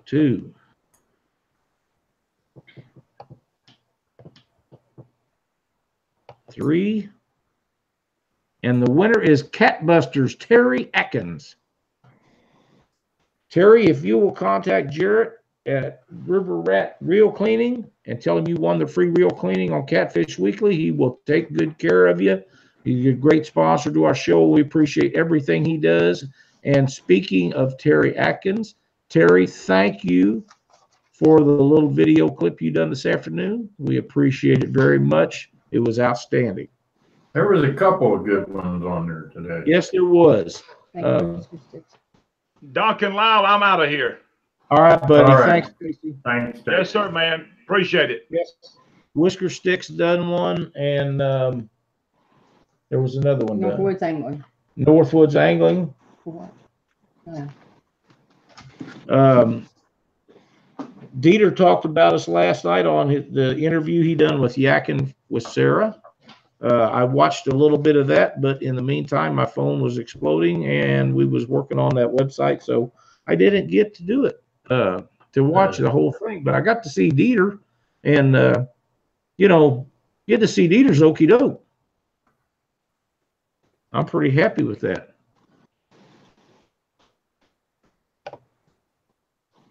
2, 3, and the winner is Catbusters Terry Atkins. Terry, if you will contact Jarrett at River Rat Reel Cleaning and tell him you won the free reel cleaning on Catfish Weekly, he will take good care of you. He's a great sponsor to our show. We appreciate everything he does. And speaking of Terry Atkins, Terry, thank you for the little video clip you done this afternoon. We appreciate it very much. It was outstanding. There was a couple of good ones on there today. Yes, there was. Doc and Lyle, I'm out of here. All right, buddy. All right. Thanks, Stacey. Thanks, Stacey. Yes, sir, man. Appreciate it. Yes. Whisker Sticks done one, and there was another one done. Northwoods Angling. Northwoods Angling. Dieter talked about us last night on the interview he done with Yakin with Sarah. I watched a little bit of that, but in the meantime, my phone was exploding and we was working on that website, so I didn't get to do it, to watch the whole thing. But I got to see Dieter, and get to see Dieter's okie doke. I'm pretty happy with that.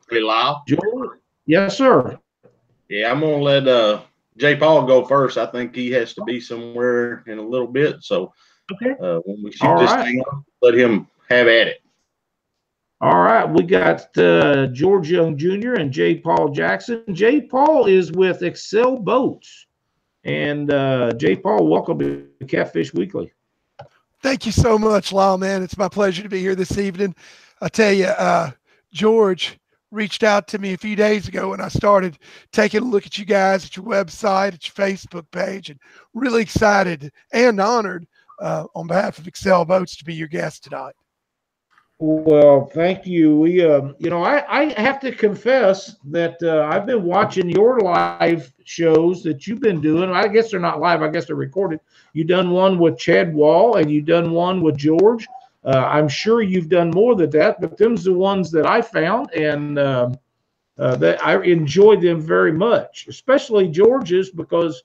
Hey, Lyle? George? Yes, sir. Yeah, I'm going to let J. Paul go first. I think he has to be somewhere in a little bit. So Okay. When we shoot this thing up, let him have at it. All right. We got George Young Jr. and J. Paul Jackson. J. Paul is with Excel Boats. And J. Paul, welcome to Catfish Weekly. Thank you so much, Lyle, man. It's my pleasure to be here this evening. I tell you, George reached out to me a few days ago when I started taking a look at you guys, at your website, at your Facebook page, and really excited and honored on behalf of Excel Boats to be your guest tonight. Well, thank you. We, I have to confess that I've been watching your live shows that you've been doing. I guess they're not live. I guess they're recorded. You done one with Chad Wall and you done one with George. I'm sure you've done more than that, but them's the ones that I found, and that I enjoyed them very much, especially George's, because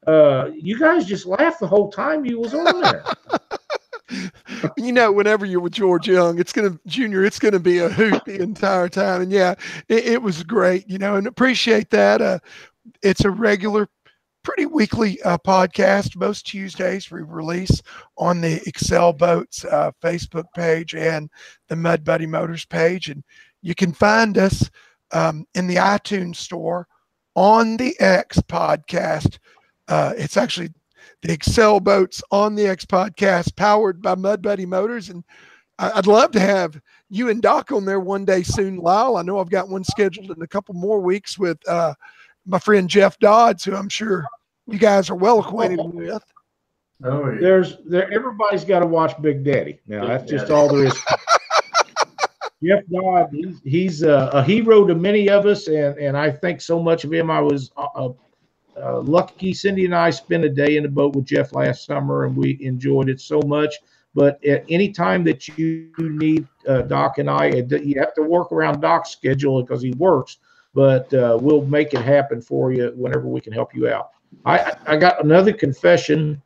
you guys just laughed the whole time you was on there. Whenever you're with George Young, it's going to be a hoot the entire time. And yeah, it was great, and appreciate that. it's a regular, pretty weekly podcast. Most Tuesdays we release on the Excel Boats Facebook page and the Mud Buddy Motors page. And you can find us in the iTunes store on the X podcast. It's actually the Excel Boats on the X podcast, powered by Mud Buddy Motors. And I'd love to have you and Doc on there one day soon, Lyle. I know I've got one scheduled in a couple more weeks with my friend Jeff Dodds, who I'm sure you guys are well acquainted with. Oh, yeah. Everybody's got to watch Big Daddy. Now, that's just all there is. Jeff Dodd, he's a hero to many of us, and I think so much of him. I was lucky. Cindy and I spent a day in the boat with Jeff last summer, and we enjoyed it so much. But at any time that you need Doc and I, you have to work around Doc's schedule because he works, but we'll make it happen for you whenever we can help you out. I got another confession.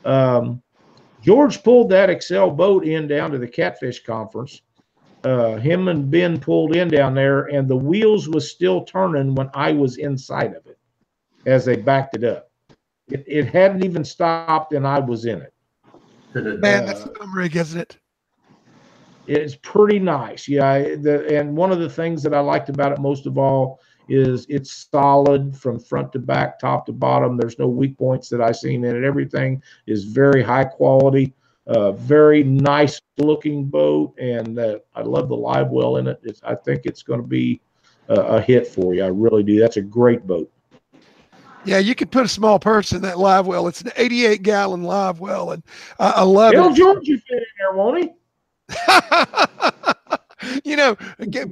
George pulled that Excel boat in down to the Catfish conference. Him and Ben pulled in down there, and the wheels was still turning when I was inside of it as they backed it up. It hadn't even stopped, and I was in it. Man, that's a dumb rig, isn't it? It's pretty nice. Yeah. And one of the things that I liked about it most of all is it's solid from front to back, top to bottom. There's no weak points that I've seen in it. Everything is very high quality, very nice looking boat. And I love the live well in it. I think it's going to be a hit for you. I really do. That's a great boat. Yeah, you could put a small person in that live well. It's an 88-gallon live well, and I love it. George, you fit in there, won't he? You know,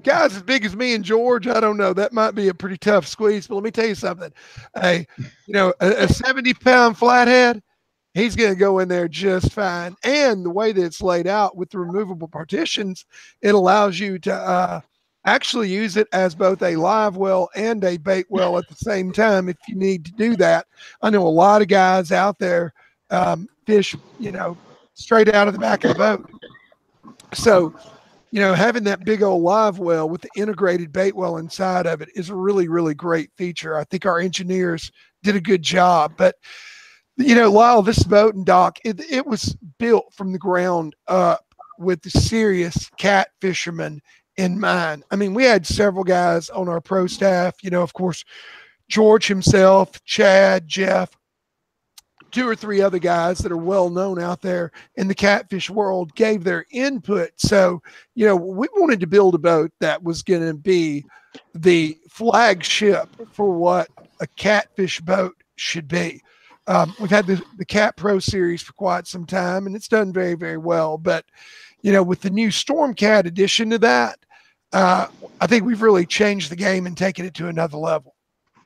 guys as big as me and George, I don't know. That might be a pretty tough squeeze. But let me tell you something. Hey, you know, a 70-pound flathead, he's going to go in there just fine. And the way that it's laid out with the removable partitions, it allows you to actually use it as both a live well and a bait well at the same time if you need to do that. I know a lot of guys out there fish, you know, straight out of the back of the boat. So, you know, having that big old live well with the integrated bait well inside of it is a really, really great feature. I think our engineers did a good job. But, you know, Lyle, this boat and Doc, it was built from the ground up with the serious cat fishermen in mind. I mean, we had several guys on our pro staff, you know, of course, George himself, Chad, Jeff, 2 or 3 other guys that are well known out there in the catfish world gave their input. So, you know, we wanted to build a boat that was going to be the flagship for what a catfish boat should be. We've had the Cat Pro series for quite some time, and it's done very, very well. But, you know, with the new Stormcat addition to that, I think we've really changed the game and taken it to another level.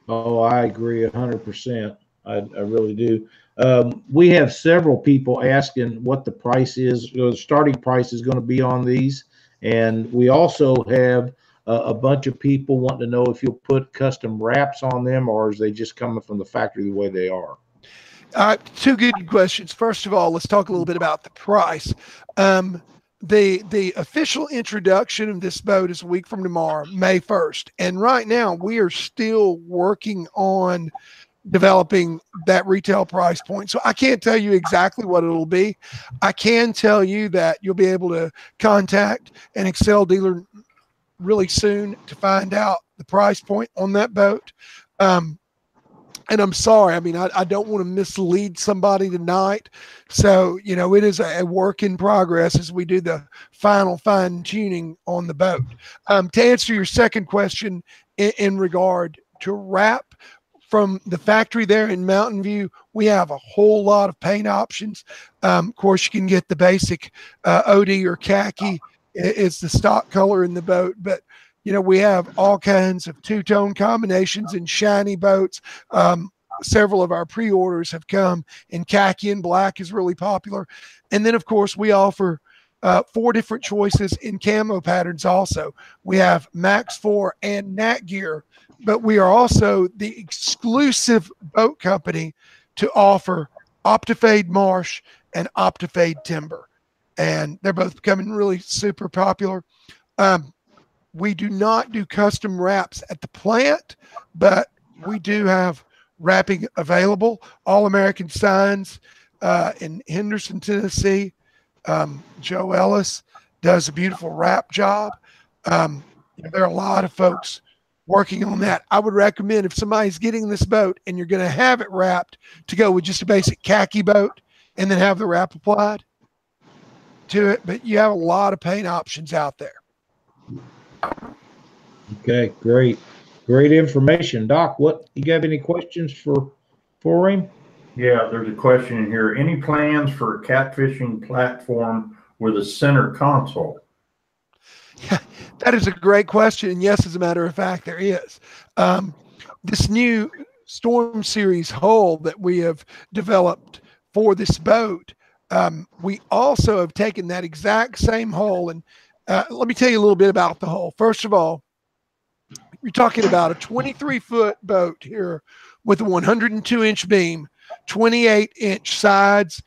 Oh, I agree 100%. I really do. We have several people asking what the price is, the starting price is going to be on these. And we also have a bunch of people wanting to know if you'll put custom wraps on them, or is they just coming from the factory the way they are? 2 good questions. First of all, let's talk a little bit about the price. The official introduction of this boat is a week from tomorrow, May 1st. And right now we are still working on developing that retail price point. So I can't tell you exactly what it'll be. I can tell you that you'll be able to contact an Excel dealer really soon to find out the price point on that boat. And I'm sorry, I mean, I don't want to mislead somebody tonight. So, you know, it is a work in progress as we do the final fine tuning on the boat. To answer your second question in regard to wrap, from the factory there in Mountain View, we have a whole lot of paint options. Of course, you can get the basic OD or khaki. It's the stock color in the boat, but you know, we have all kinds of 2-tone combinations in shiny boats. Several of our pre-orders have come in khaki and black is really popular. And then, of course, we offer 4 different choices in camo patterns also. We have Max 4 and Nat Gear, but we are also the exclusive boat company to offer Optifade Marsh and Optifade Timber. And they're both becoming really super popular. We do not do custom wraps at the plant, but we do have wrapping available. All American Signs in Henderson, Tennessee. Joe Ellis does a beautiful wrap job. There are a lot of folks working on that. I would recommend, if somebody's getting this boat and you're going to have it wrapped, to go with just a basic khaki boat and then have the wrap applied to it. But you have a lot of paint options out there. Okay, great. Great information. Doc, you have any questions for him? Yeah, there's a question in here. Any plans for a catfishing platform with a center console? Yeah, that is a great question. And yes, as a matter of fact, there is. This new Storm Series hull that we have developed for this boat, we also have taken that exact same hull. And let me tell you a little bit about the hull. First of all, you're talking about a 23-foot boat here with a 102-inch beam, 28-inch sides,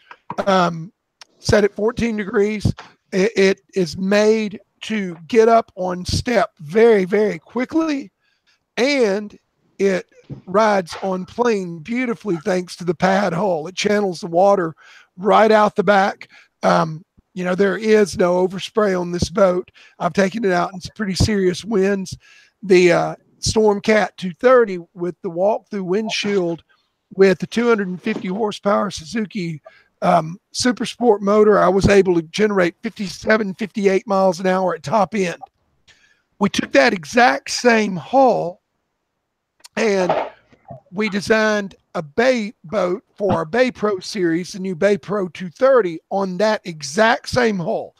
set at 14 degrees. It is made to get up on step very, very quickly, and it rides on plane beautifully thanks to the pad hull. It channels the water right out the back. There is no overspray on this boat. I've taken it out in some pretty serious winds. The Stormcat 230 with the walk-through windshield with the 250 horsepower Suzuki Super Sport motor, I was able to generate 57, 58 miles an hour at top end. We took that exact same hull and we designed a Bay boat for our Bay Pro series, the new Bay Pro 230, on that exact same hull.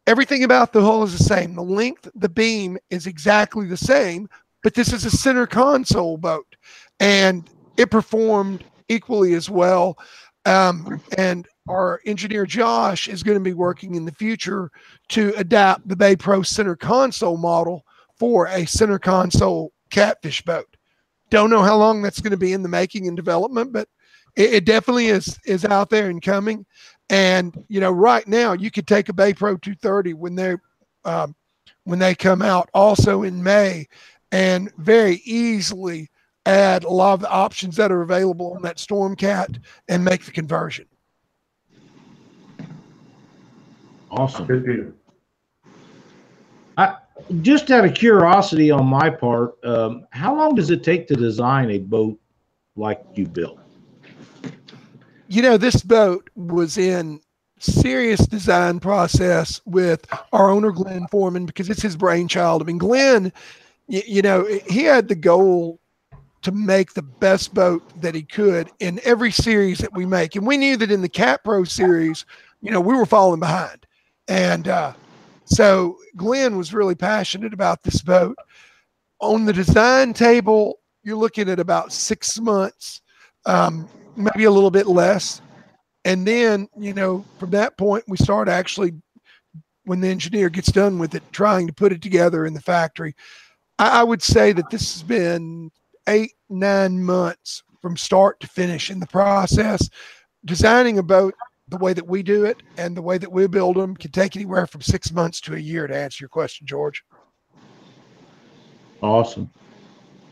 Everything about the hull is the same. The length, the beam is exactly the same, but this is a center console boat, and it performed equally as well. And our engineer Josh is going to be working in the future to adapt the Bay Pro center console model for a center console catfish boat. Don't know how long that's going to be in the making and development, but it definitely is out there and coming. And right now you could take a Bay Pro 230 when they come out also in May, and very easily add a lot of the options that are available on that Stormcat and make the conversion. Awesome. Good deal. Just out of curiosity on my part, how long does it take to design a boat like you built? This boat was in serious design process with our owner, Glenn Foreman, because it's his brainchild. I mean, Glenn, he had the goal to make the best boat that he could in every series that we make. And we knew that in the Cat Pro series, we were falling behind. And so Glenn was really passionate about this boat. On the design table, you're looking at about 6 months, maybe a little bit less. And then, from that point, we start actually, when the engineer gets done with it, trying to put it together in the factory. I would say that this has been 8-9 months from start to finish in the process. Designing a boat the way that we do it and the way that we build them can take anywhere from 6 months to a year, to answer your question, George. Awesome.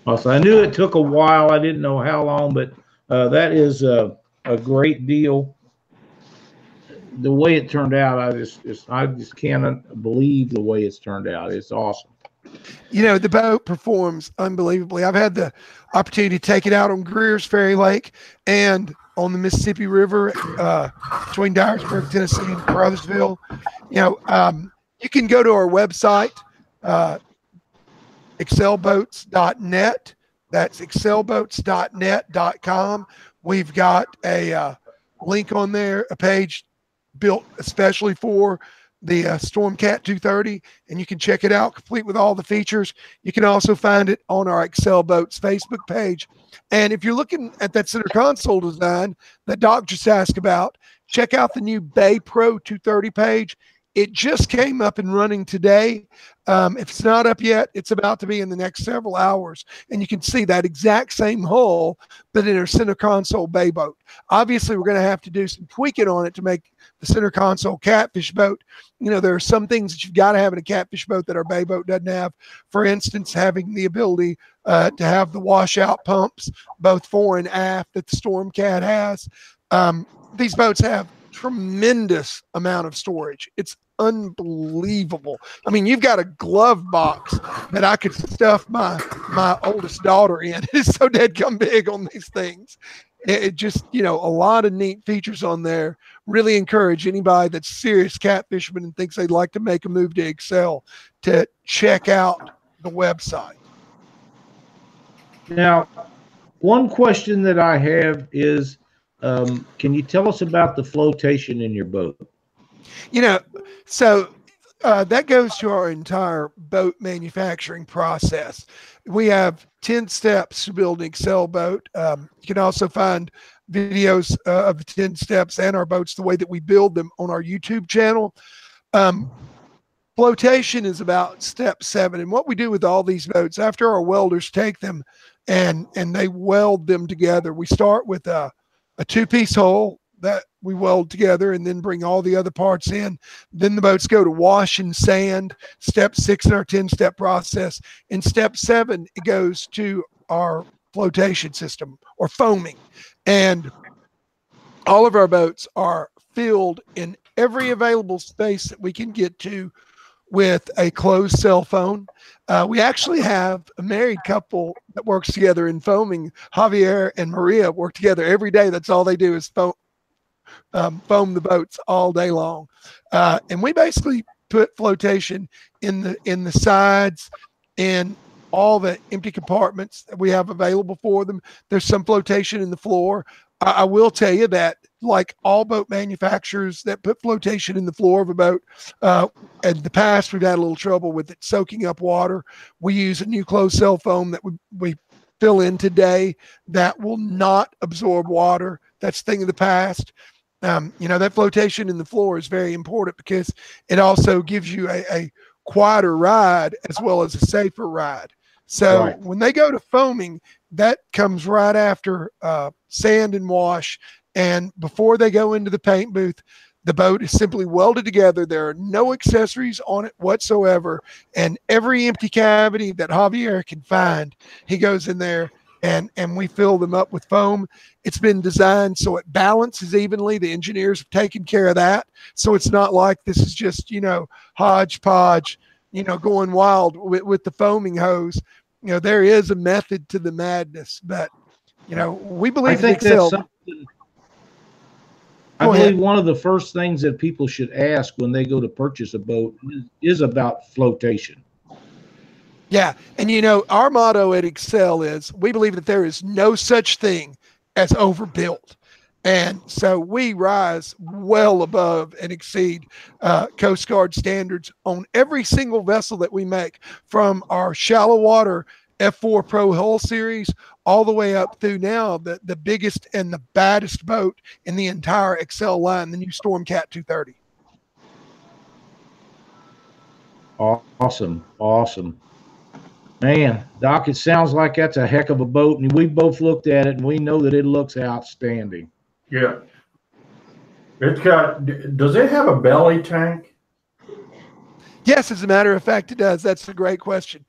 I knew it took a while. I didn't know how long, but that is a great deal. The way it turned out, I just can't believe the way it's turned out. It's awesome. The boat performs unbelievably. I've had the opportunity to take it out on Greer's Ferry Lake and on the Mississippi River between Dyersburg, Tennessee, and Caruthersville. You can go to our website, excelboats.net. That's excelboats.net.com. We've got a link on there, a page built especially for the Stormcat 230, and you can check it out complete with all the features. You can also find it on our Excel Boats Facebook page. And if you're looking at that center console design that Doc just asked about, check out the new Bay Pro 230 page. It just came up and running today. If it's not up yet, it's about to be in the next several hours. And you can see that exact same hull, but in our center console bay boat. Obviously, we're going to have to do some tweaking on it to make the center console catfish boat. You know, there are some things that you've got to have in a catfish boat that our bay boat doesn't have. For instance, having the ability to have the washout pumps, both fore and aft, that the Stormcat has. These boats have tremendous amount of storage. It's unbelievable. I mean, you've got a glove box that I could stuff my oldest daughter in. It's so dead-gum big on these things. It just, you know, a lot of neat features on there. Really encourage anybody that's serious catfisherman and thinks they'd like to make a move to Excel to check out the website. Now, one question that I have is, can you tell us about the flotation in your boat? You know, so that goes to our entire boat manufacturing process. We have 10 steps to build an Excel boat. You can also find videos of the 10 steps and our boats, the way that we build them, on our YouTube channel. Flotation is about step 7. And what we do with all these boats, after our welders take them and they weld them together, we start with a 2-piece hull that we weld together and then bring all the other parts in. Then the boats go to wash and sand, step 6 in our 10-step process. In step 7, it goes to our flotation system, or foaming. And all of our boats are filled in every available space that we can get to with a closed cell phone. We actually have a married couple that works together in foaming. Javier and Maria work together every day. That's all they do is foam the boats all day long. And we basically put flotation in the sides and all the empty compartments that we have available for them. There's some flotation in the floor. I will tell you that, like all boat manufacturers that put flotation in the floor of a boat, in the past we've had a little trouble with it soaking up water. We use a new closed cell foam that we fill in today that will not absorb water. That's a thing of the past. You know, that flotation in the floor is very important because it also gives you a quieter ride as well as a safer ride. So right. When they go to foaming, that comes right after sand and wash. And before they go into the paint booth, the boat is simply welded together. There are no accessories on it whatsoever. And every empty cavity that Javier can find, he goes in there and we fill them up with foam. It's been designed so it balances evenly. The engineers have taken care of that. So it's not like this is just, you know, hodgepodge, you know, going wild with the foaming hose. You know, there is a method to the madness, but, you know, we believe I think Excel. that's something. I believe one of the first things that people should ask when they go to purchase a boat is about flotation. Yeah. And, you know, our motto at Excel is we believe that there is no such thing as overbuilt. And so we rise well above and exceed Coast Guard standards on every single vessel that we make, from our shallow water F4 Pro hull series all the way up through now the biggest and the baddest boat in the entire Excel line, the new Stormcat 230. Awesome. Awesome. Man, Doc, it sounds like that's a heck of a boat. And we both looked at it and we know that it looks outstanding. Yeah. It's got, does it have a belly tank? Yes, as a matter of fact, it does. That's a great question.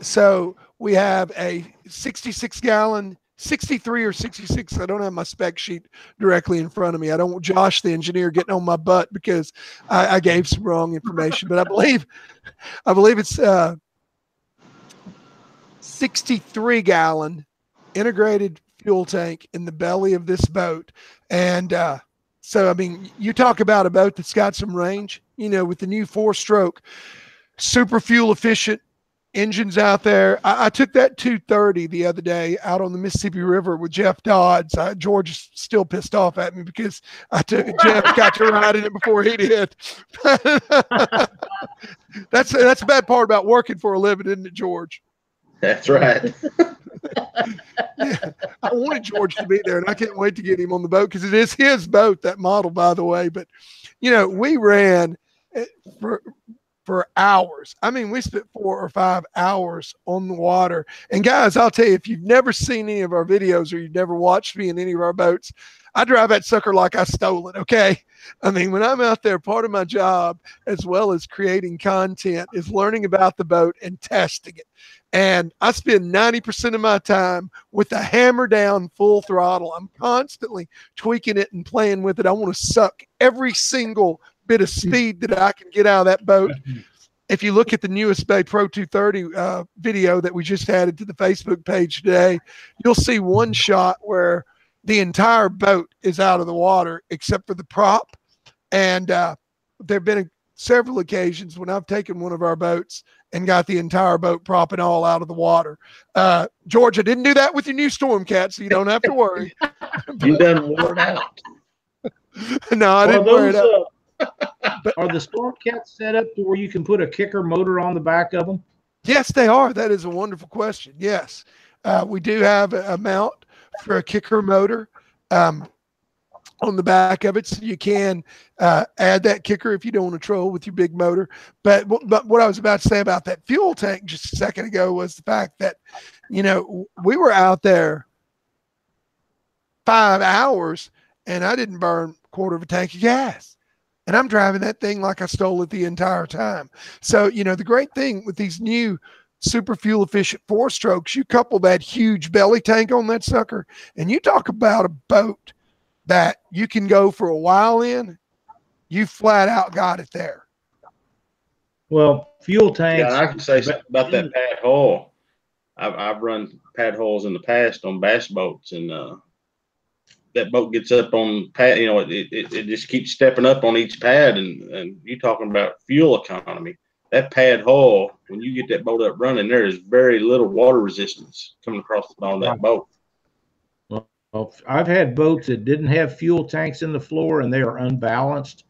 So we have a 66-gallon, 63 or 66. I don't have my spec sheet directly in front of me. I don't want Josh, the engineer, getting on my butt because I gave some wrong information. But I believe it's 63-gallon integrated fuel tank in the belly of this boat. And so, I mean, you talk about a boat that's got some range, you know, with the new 4-stroke, super fuel efficient engines out there. I took that 230 the other day out on the Mississippi River with Jeff Dodds. George is still pissed off at me because Jeff got to ride in it before he did. That's the bad part about working for a living, isn't it, George? That's right. Yeah, I wanted George to be there, and I can't wait to get him on the boat because it is his boat, that model, by the way. But, you know, we ran for hours. I mean, we spent 4 or 5 hours on the water. And guys, I'll tell you, if you've never seen any of our videos or you've never watched me in any of our boats, I drive that sucker like I stole it. Okay. I mean, when I'm out there, part of my job, as well as creating content, is learning about the boat and testing it. And I spend 90% of my time with the hammer down full throttle. I'm constantly tweaking it and playing with it. I want to suck every single bit of speed that I can get out of that boat. If you look at the newest Bay Pro 230 video that we just added to the Facebook page today, you'll see one shot where the entire boat is out of the water except for the prop. And there have been several occasions when I've taken one of our boats and got the entire boat prop and all out of the water. George, I didn't do that with your new Stormcat, so you don't have to worry. You done wore it out. No, I didn't wear it out. Are the Stormcats set up to where you can put a kicker motor on the back of them? Yes, they are. That is a wonderful question. Yes, we do have a mount for a kicker motor on the back of it, so you can add that kicker if you don't want to troll with your big motor. But what I was about to say about that fuel tank just a second ago was the fact that, you know, we were out there 5 hours and I didn't burn a quarter of a tank of gas. And I'm driving that thing like I stole it the entire time. So, you know, the great thing with these new super fuel efficient 4-strokes, you couple that huge belly tank on that sucker, and you talk about a boat that you can go for a while in, you flat out got it there. Well, fuel tanks. Yeah, I can say something about that pad hull. I've run pad hulls in the past on bass boats, and that boat gets up on pad, you know, it just keeps stepping up on each pad, and you're talking about fuel economy. That pad hull, when you get that boat up running, there is very little water resistance coming across the bottom of that boat. Well, I've had boats that didn't have fuel tanks in the floor and they are unbalanced.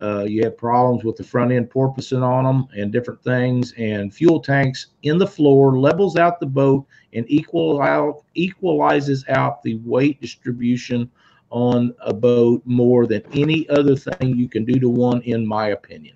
You have problems with the front end porpoising on them and different things, and fuel tanks in the floor levels out the boat and equalizes out the weight distribution on a boat more than any other thing you can do to one, in my opinion.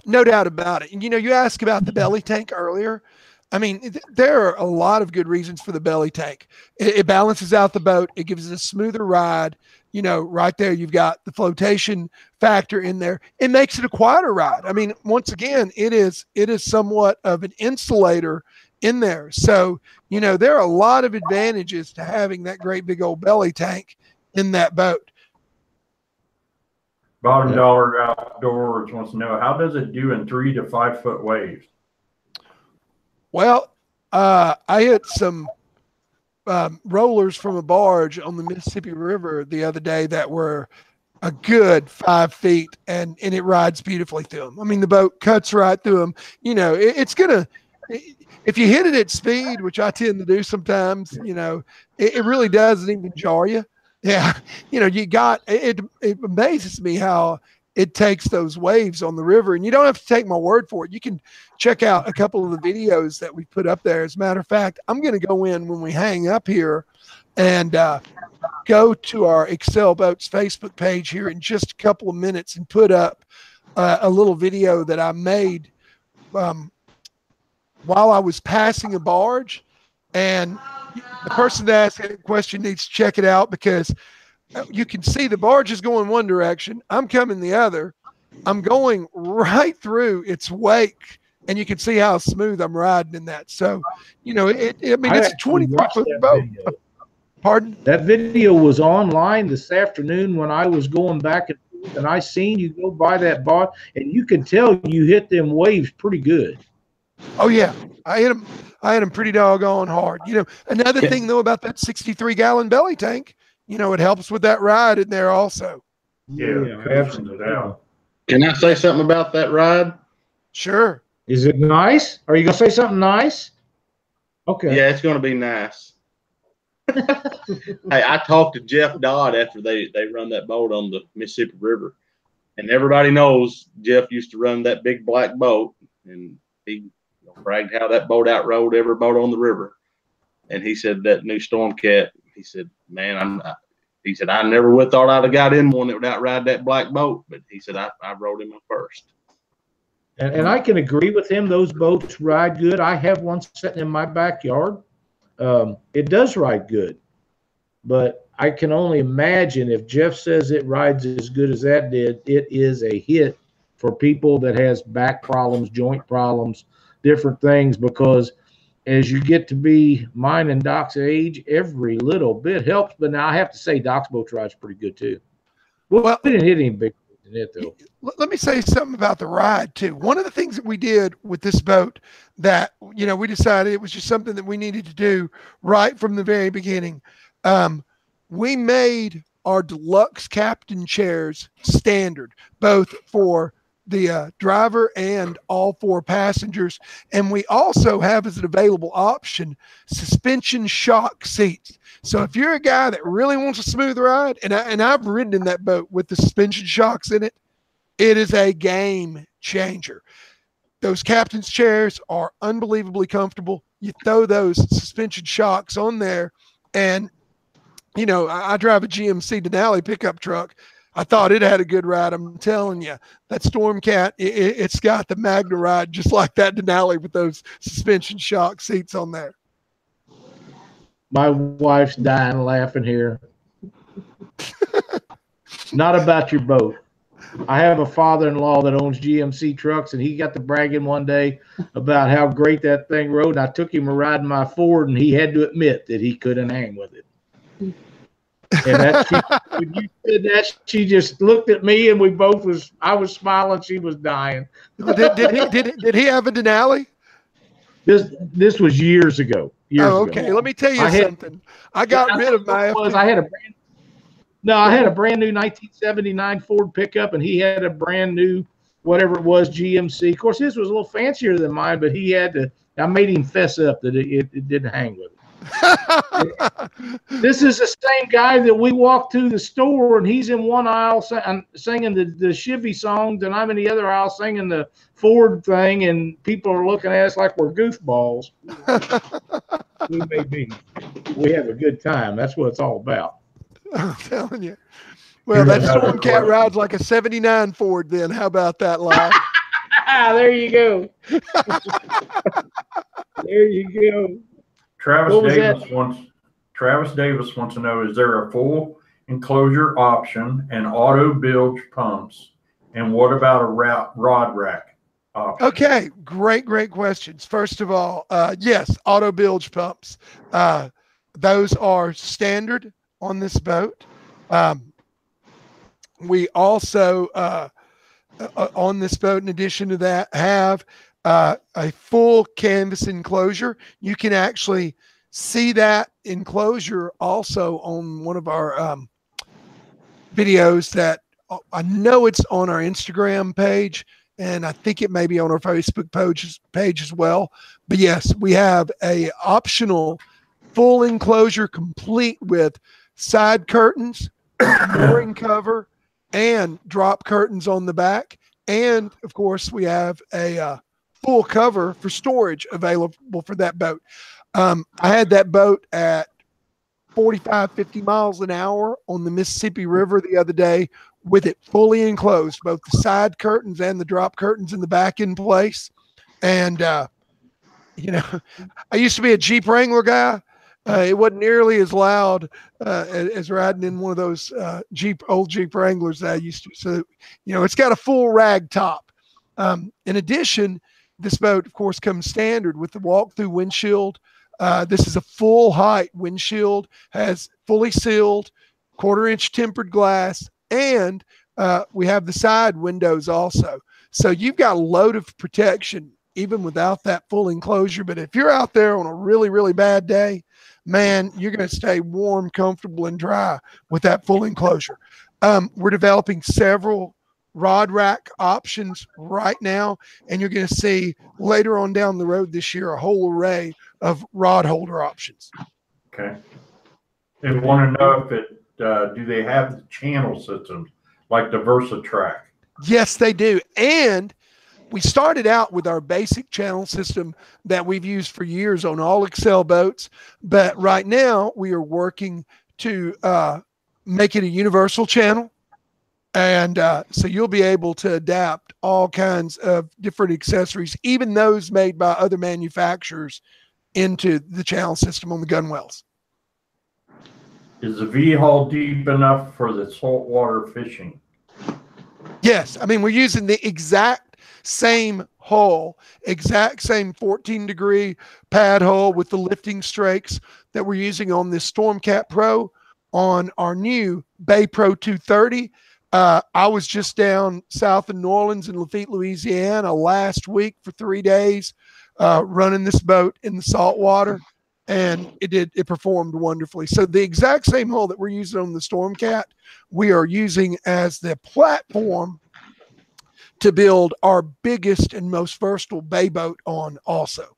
No doubt about it. And, you know, you asked about the belly tank earlier. I mean, there are a lot of good reasons for the belly tank. It balances out the boat. It gives it a smoother ride. You know, right there, you've got the flotation factor in there. It makes it a quieter ride. I mean, once again, it is somewhat of an insulator in there. So, you know, there are a lot of advantages to having that great big old belly tank in that boat. Bottom Dollar Outdoors wants to know, how does it do in 3 to 5 foot waves? Well, I hit some rollers from a barge on the Mississippi River the other day that were a good 5 feet, and it rides beautifully through them. I mean, the boat cuts right through them. You know, it's gonna, if you hit it at speed, which I tend to do sometimes, you know, it really doesn't even jar you. Yeah, you know, it amazes me how it takes those waves on the river, and you don't have to take my word for it. You can check out a couple of the videos that we put up there. As a matter of fact, I'm going to go in when we hang up here and go to our Excel Boats Facebook page here in just a couple of minutes and put up a little video that I made while I was passing a barge. And the person that asked that question needs to check it out, because you can see the barge is going one direction. I'm coming the other. I'm going right through its wake, and you can see how smooth I'm riding in that. So, you know, I mean, it's a 25-foot boat. Video. Pardon? That video was online this afternoon when I was going back and forth, and I seen you go by that barge, and you can tell you hit them waves pretty good. Oh yeah, I hit them pretty doggone hard. You know, another thing though about that 63-gallon belly tank, you know, it helps with that ride in there also. Yeah, absolutely. Can I say something about that ride? Sure. Is it nice? Are you gonna say something nice? Okay. Yeah, it's gonna be nice. Hey, I talked to Jeff Dodd after they run that boat on the Mississippi River, and everybody knows Jeff used to run that big black boat, and he bragged how that boat outrode every boat on the river. And he said that new Stormcat, he said, man, he said, I never would thought I'd have got in one that would outride that black boat. But he said, I rode him first. And I can agree with him. Those boats ride good. I have one sitting in my backyard. It does ride good. But I can only imagine if Jeff says it rides as good as that did, it is a hit for people that has back problems, joint problems, different things, because as you get to be mine and Doc's age, every little bit helps. But now I have to say Doc's boat rides pretty good too. Well, we didn't hit any big in it though. Let me say something about the ride too. One of the things that we did with this boat that, we decided it was just something that we needed to do right from the very beginning. We made our deluxe captain chairs standard, both for the driver and all 4 passengers. And we also have as an available option suspension shock seats. So if you're a guy that really wants a smooth ride, and I've ridden in that boat with the suspension shocks in it, it is a game changer. Those captain's chairs are unbelievably comfortable. You throw those suspension shocks on there, and I drive a GMC Denali pickup truck. I thought it had a good ride. I'm telling you, that Stormcat, it's got the Magna ride just like that Denali with those suspension shock seats on there. My wife's dying laughing here. Not about your boat. I have a father-in-law that owns GMC trucks, and he got to bragging one day about how great that thing rode. And I took him a ride in my Ford, and he had to admit that he couldn't hang with it. And when you said that, she just looked at me, and I was smiling, she was dying. Did he have a Denali? This was years ago. Okay. Let me tell you something. I got rid of my. I had a brand new 1979 Ford pickup, and he had a brand new whatever it was GMC. Of course, his was a little fancier than mine, but I made him fess up that it didn't hang with it. This is the same guy that we walked to the store, and he's in one aisle singing the Chevy songs, and I'm in the other aisle singing the Ford thing, and people are looking at us like we're goofballs. We may be. We have a good time. That's what it's all about. I'm telling you. Well, that Stormcat rides like a 79 Ford then. How about that, Lyle? There you go. There you go. Travis Davis wants to know, is there a full enclosure option and auto bilge pumps? And what about a rod rack option? Okay, great questions. First of all, yes, auto bilge pumps. Those are standard on this boat. We also, on this boat, in addition to that, have a full canvas enclosure. You can actually see that enclosure also on one of our videos that I know it's on our Instagram page, and I think it may be on our Facebook page as well. But yes, we have a optional full enclosure complete with side curtains, mooring cover, and drop curtains on the back. And of course, we have a full cover for storage available for that boat. I had that boat at 45, 50 miles an hour on the Mississippi River the other day with it fully enclosed, both the side curtains and the drop curtains in the back in place. And, I used to be a Jeep Wrangler guy. It wasn't nearly as loud as riding in one of those old Jeep Wranglers that I used to. So, it's got a full rag top. In addition, this boat, of course, comes standard with the walk-through windshield. This is a full height windshield, has fully sealed, 1/4-inch tempered glass, and we have the side windows also. So you've got a load of protection even without that full enclosure. But if you're out there on a really, really bad day, man, you're going to stay warm, comfortable, and dry with that full enclosure. We're developing several rod rack options right now, and you're going to see later on down the road this year a whole array of rod holder options. Okay. They want to know if do they have the channel systems like the VersaTrack? Yes, they do. And we started out with our basic channel system that we've used for years on all Excel boats, but right now we are working to make it a universal channel. And so you'll be able to adapt all kinds of different accessories, even those made by other manufacturers, into the channel system on the gun wells. Is the V-hull deep enough for the saltwater fishing? Yes. I mean, we're using the exact same hull, exact same 14-degree pad hull with the lifting strakes that we're using on this Stormcat Pro on our new Bay Pro 230. I was just down south of New Orleans in Lafitte, Louisiana last week for 3 days, running this boat in the saltwater, and it performed wonderfully. So the exact same hull that we're using on the Stormcat, we are using as the platform to build our biggest and most versatile bay boat on also.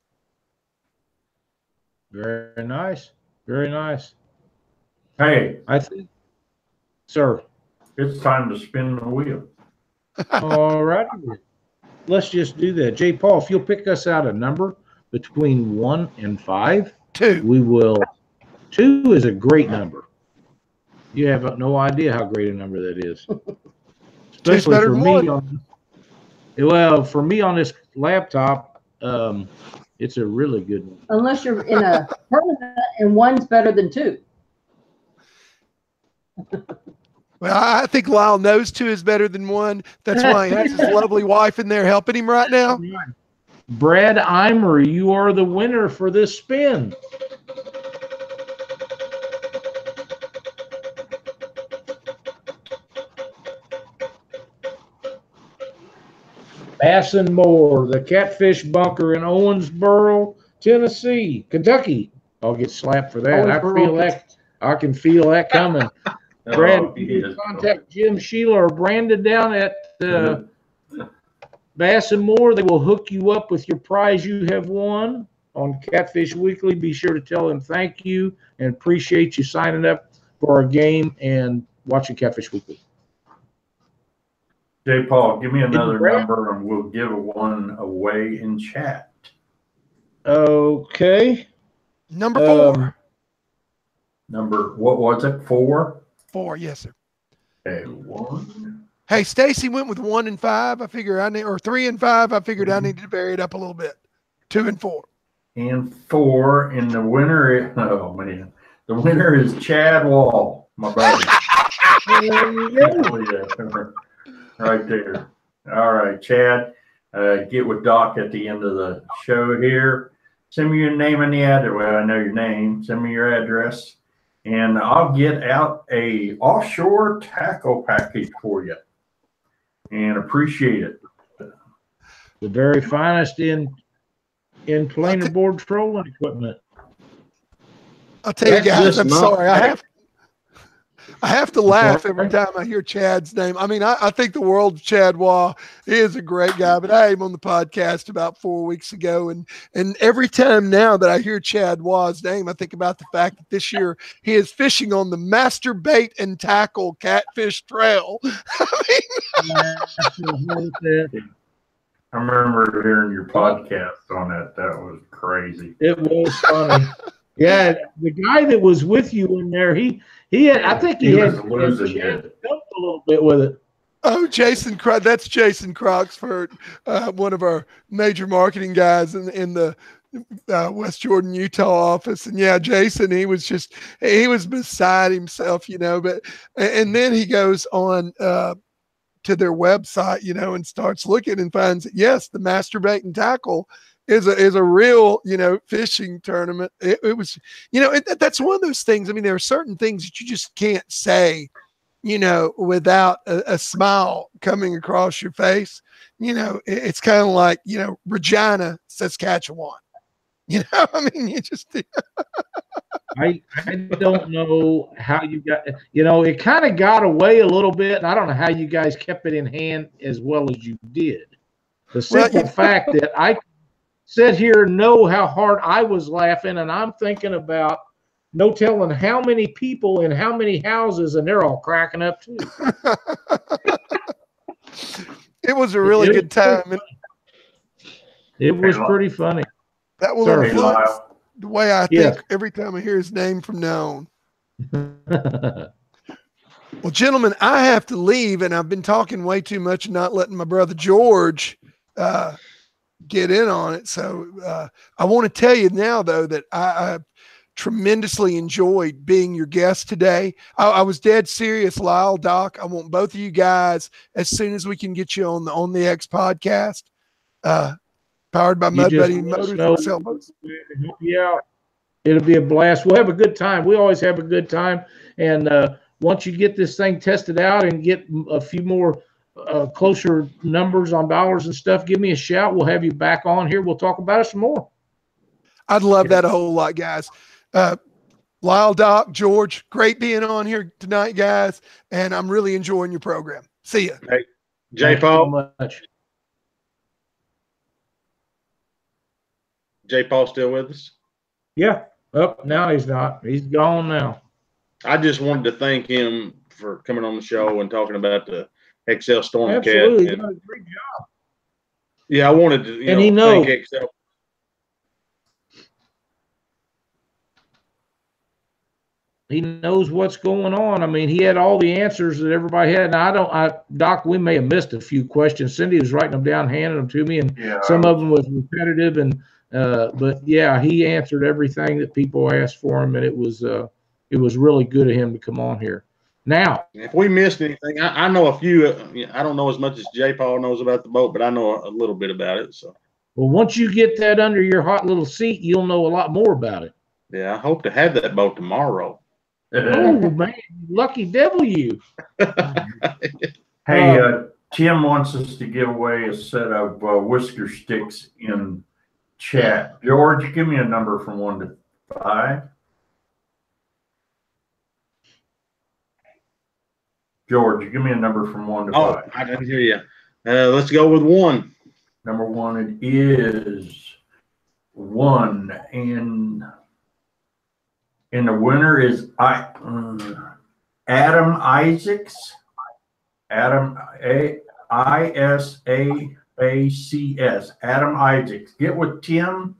Very nice. Very nice. Hey, I think, sir. It's time to spin the wheel. All right. Let's just do that. J. Paul, if you'll pick us out a number between 1 and 5. 2. We will. 2 is a great number. You have no idea how great a number that is. Especially for me. Well, for me on this laptop, it's a really good one. Unless you're in a tournament and 1's better than 2. Well, I think Lyle knows 2 is better than 1. That's why he has his lovely wife in there helping him right now. Brad Eimer, you are the winner for this spin. Bass and More, the Catfish Bunker in Owensboro, Tennessee, Kentucky. I'll get slapped for that. I feel that. I can feel that coming. Brad, contact Jim Sheila or Brandon down at Bass and More. They will hook you up with your prize you have won on Catfish Weekly. Be sure to tell them thank you and appreciate you signing up for our game and watching Catfish Weekly. J. Paul, give me another number and we'll give one away in chat. Okay. Number 4. Number, what was it? 4? 4, yes, sir. Okay, 1. Hey, Stacey went with 1 and 5. I figure I need, or 3 and 5. I figured I needed to vary it up a little bit. 2 and 4. And 4, and the winner is, oh man, the winner is Chad Wall, my buddy. Right there. All right, Chad, get with Doc at the end of the show here. Send me your name and the address. Well, I know your name. Send me your address. And I'll get out a offshore tackle package for you, and appreciate it. The very finest in planer board trolling equipment. I'll tell you guys, I'm sorry. I have to laugh every time I hear Chad's name. I mean, I think the world of Chad Waugh. He is a great guy, but I had him on the podcast about 4 weeks ago. And every time now that I hear Chad Waugh's name, I think about the fact that this year he is fishing on the Master Bait and Tackle Catfish Trail. I remember hearing your podcast on that. That was crazy. It was funny. Yeah, the guy that was with you in there, he had, I think he had losing a little bit with it. Oh, Jason, that's Jason Croxford, one of our major marketing guys in the West Jordan, Utah office. And yeah, Jason, he was beside himself, but, and then he goes on to their website, and starts looking and finds that, yes, the Master Bait and Tackle is a real, fishing tournament. It was, that's one of those things. I mean, there are certain things that you just can't say, without a smile coming across your face. It's kind of like, Regina Saskatchewan. I mean, you just. I don't know how you got, it kind of got away a little bit, and I don't know how you guys kept it in hand as well as you did. The simple fact that I sit here and know how hard I was laughing, and I'm thinking about no telling how many people in how many houses, and they're all cracking up too. It was a really good time. It was pretty funny. That will influence the way I think every time I hear his name from now on. Well, gentlemen, I have to leave, and I've been talking way too much and not letting my brother George get in on it. So I want to tell you now, though, that I tremendously enjoyed being your guest today. I was dead serious, Lyle, Doc. I want both of you guys, as soon as we can get you on the X podcast, powered by Mud Buddy Motors and Sailboats. Yeah, it'll be a blast. We'll have a good time. We always have a good time. And once you get this thing tested out and get a few more closer numbers on dollars and stuff, give me a shout. We'll have you back on here. We'll talk about it some more. I'd love that a whole lot, guys. Lyle, Doc, George, great being on here tonight, guys. And I'm really enjoying your program. See ya. Hey, J. Paul. So much. J. Paul still with us? Yeah. Oh, now he's not. He's gone now. I just wanted to thank him for coming on the show and talking about the XL Storm Absolutely. Cat. He done a great job. Yeah, I wanted to he knows. thank XL. He knows what's going on. I mean, he had all the answers that everybody had. And Doc, we may have missed a few questions. Cindy was writing them down, handing them to me, and some of them was repetitive. And but yeah, he answered everything that people asked for him, and it was really good of him to come on here. Now, if we missed anything, I know a few. I don't know as much as J. Paul knows about the boat, but I know a little bit about it. So, well, once you get that under your hot little seat, you'll know a lot more about it. Yeah, I hope to have that boat tomorrow. Oh man, lucky devil you! Hey, Tim wants us to give away a set of whisker sticks in chat. George, give me a number from 1 to 5. George, give me a number from 1 to 5. Oh, I didn't hear you. Let's go with 1. Number 1, it is 1, and the winner is Adam Isaacs. Adam ISAACS. Adam Isaacs. Get with Tim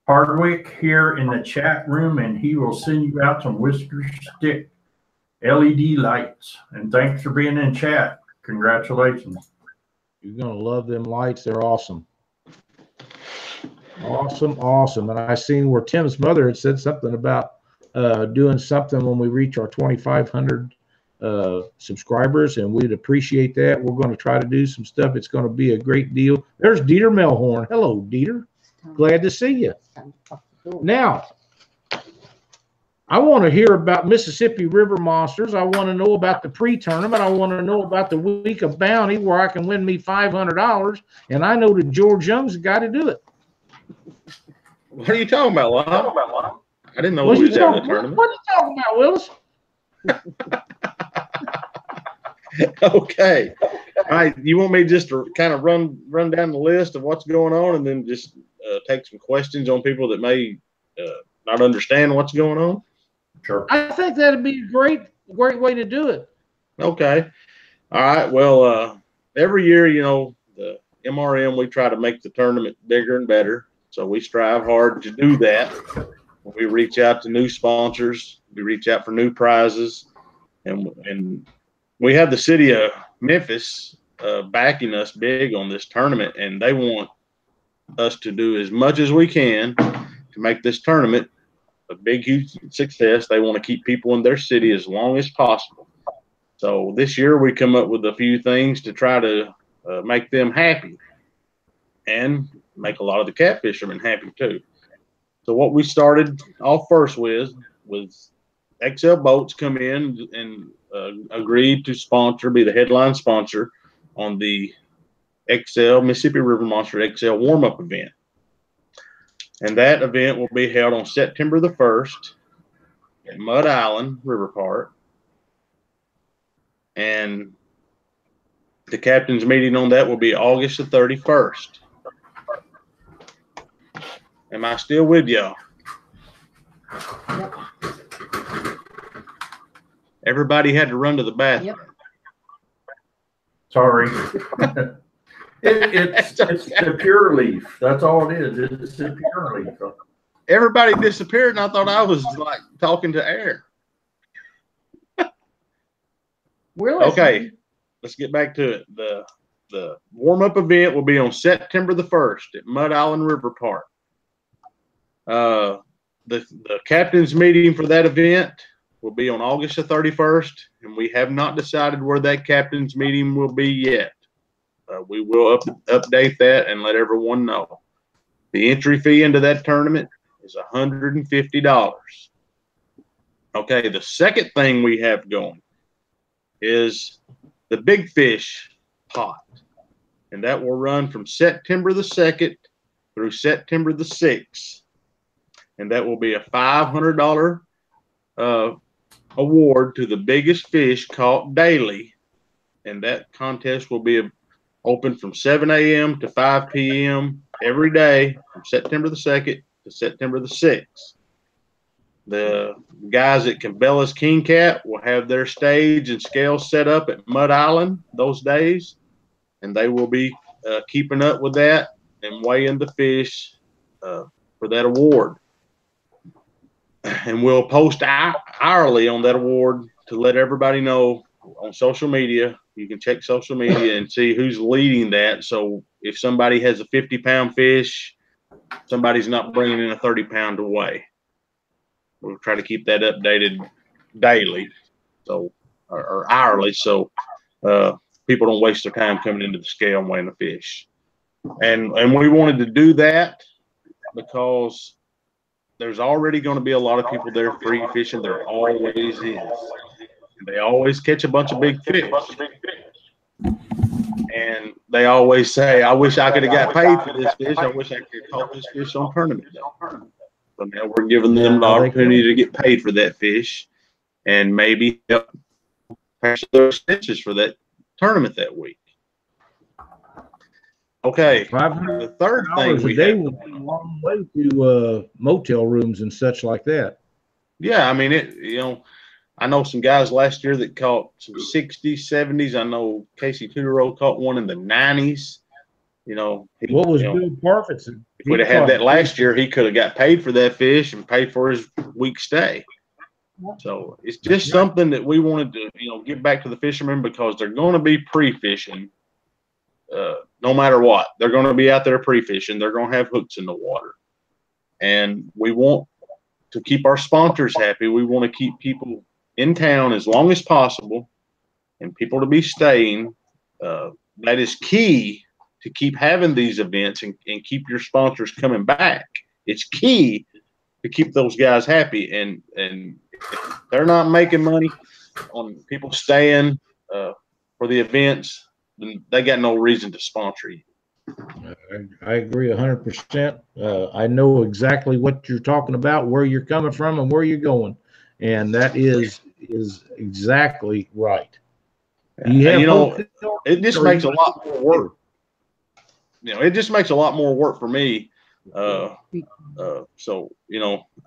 Hardwick here in the chat room, and he will send you out some whisker stick LED lights. And thanks for being in chat. Congratulations. You're gonna love them lights. They're awesome. Awesome. And I seen where Tim's mother had said something about doing something when we reach our 2,500 subscribers, and we'd appreciate that. We're going to try to do some stuff. It's going to be a great deal. There's Dieter Melhorn. Hello, Dieter. Glad to see you. Now, I want to hear about Mississippi River Monsters. I want to know about the pre-tournament. I want to know about the week of bounty where I can win me $500, and I know that George Young's the guy to do it. What are you talking about, Lon? I didn't know we was having a tournament. What are you talking about, Willis? Okay. All right. You want me just to kind of run down the list of what's going on, and then just take some questions on people that may not understand what's going on? Sure. I think that'd be a great way to do it. Okay. All right. Well, every year, the MRM, we try to make the tournament bigger and better. So we strive hard to do that. We reach out to new sponsors. We reach out for new prizes, and we have the city of Memphis backing us big on this tournament, and they want us to do as much as we can to make this tournament a big, huge success. They want to keep people in their city as long as possible. So this year we come up with a few things to try to make them happy and make a lot of the catfishermen happy too. So what we started off first with was XL Boats come in and agreed to be the headline sponsor on the XL Mississippi River Monster XL warm-up event. And that event will be held on September the 1st at Mud Island River Park. And the captain's meeting on that will be August the 31st. Am I still with y'all? Everybody had to run to the bathroom. Yep. Sorry. It's the pure leaf. That's all it is. It's the pure leaf. Everybody disappeared, and I thought I was like talking to air. We're listening. Okay, let's get back to it. The warm-up event will be on September the 1st at Mud Island River Park. The captain's meeting for that event will be on August the 31st, and we have not decided where that captain's meeting will be yet. We will update that and let everyone know. The entry fee into that tournament is $150. Okay, the second thing we have going is the Big Fish pot, and that will run from September the 2nd through September the 6th, and that will be a $500 award to the biggest fish caught daily, and that contest will be open from 7 a.m. to 5 p.m. every day from September the 2nd to September the 6th. The guys at Cabela's King Cat will have their stage and scales set up at Mud Island those days, and they will be keeping up with that and weighing the fish for that award. And we'll post hourly on that award to let everybody know on social media. You can check social media and see who's leading that. So if somebody has a 50-pound fish, somebody's not bringing in a 30-pound to weigh. We'll try to keep that updated daily, so or hourly, so people don't waste their time coming into the scale and weighing the fish. And we wanted to do that because there's already going to be a lot of people there free fishing. There always is. And they always catch a bunch of big fish. And they always say, I wish I could have got paid for this fish. I wish I could have caught this fish on tournament day. So now we're giving them the opportunity to get paid for that fish and maybe help pay their expenses for that tournament that week. Okay. The third thing we have would be a long way to motel rooms and such like that. Yeah, I mean I know some guys last year that caught some 60s, 70s. I know Casey Tudorow caught one in the 90s. What was Bill Parfit's? If we'd have had that last year, he could have got paid for that fish and paid for his week stay. So it's just something that we wanted to, give back to the fishermen, because they're going to be pre-fishing no matter what. They're going to be out there pre-fishing. They're going to have hooks in the water. And we want to keep our sponsors happy. We want to keep people in town as long as possible and people to be staying. That is key to keep having these events and keep your sponsors coming back. It's key to keep those guys happy. And if they're not making money on people staying for the events, then they got no reason to sponsor you. I agree 100%. I know exactly what you're talking about, where you're coming from and where you're going. And that is exactly right. It just makes a lot more work. It just makes a lot more work for me. So,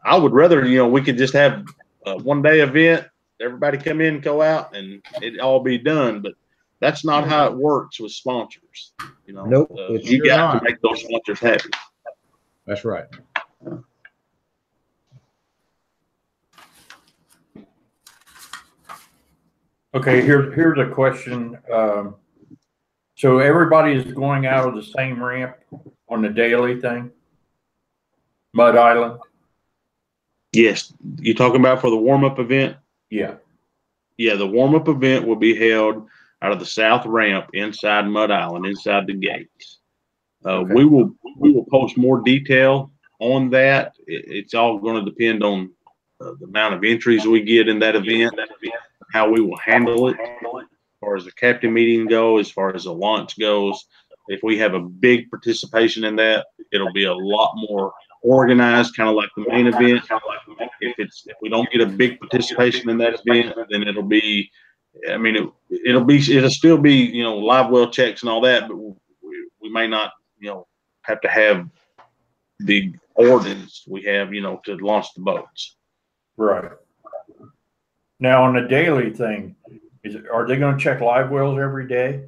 I would rather, we could just have a one-day event, everybody come in, go out, and it all be done. But that's not how it works with sponsors. Nope, you got to make those sponsors happy. That's right. Okay, here's a question. So everybody is going out of the same ramp on the daily thing? Mud Island? Yes. You talking about for the warm-up event? Yeah. Yeah, the warm-up event will be held out of the south ramp inside Mud Island, inside the gates. Okay. We will post more detail on that. It's all going to depend on the amount of entries we get in that event, how we will handle it. As far as the captain meeting goes, as far as the launch goes, if we have a big participation in that, it'll be a lot more organized, kind of like the main event. If we don't get a big participation in that event, then it'll be, it'll still be, live well checks and all that, but we may not, have to have the ordinance we have, to launch the boats. Right. Now on the daily thing, are they going to check live wells every day?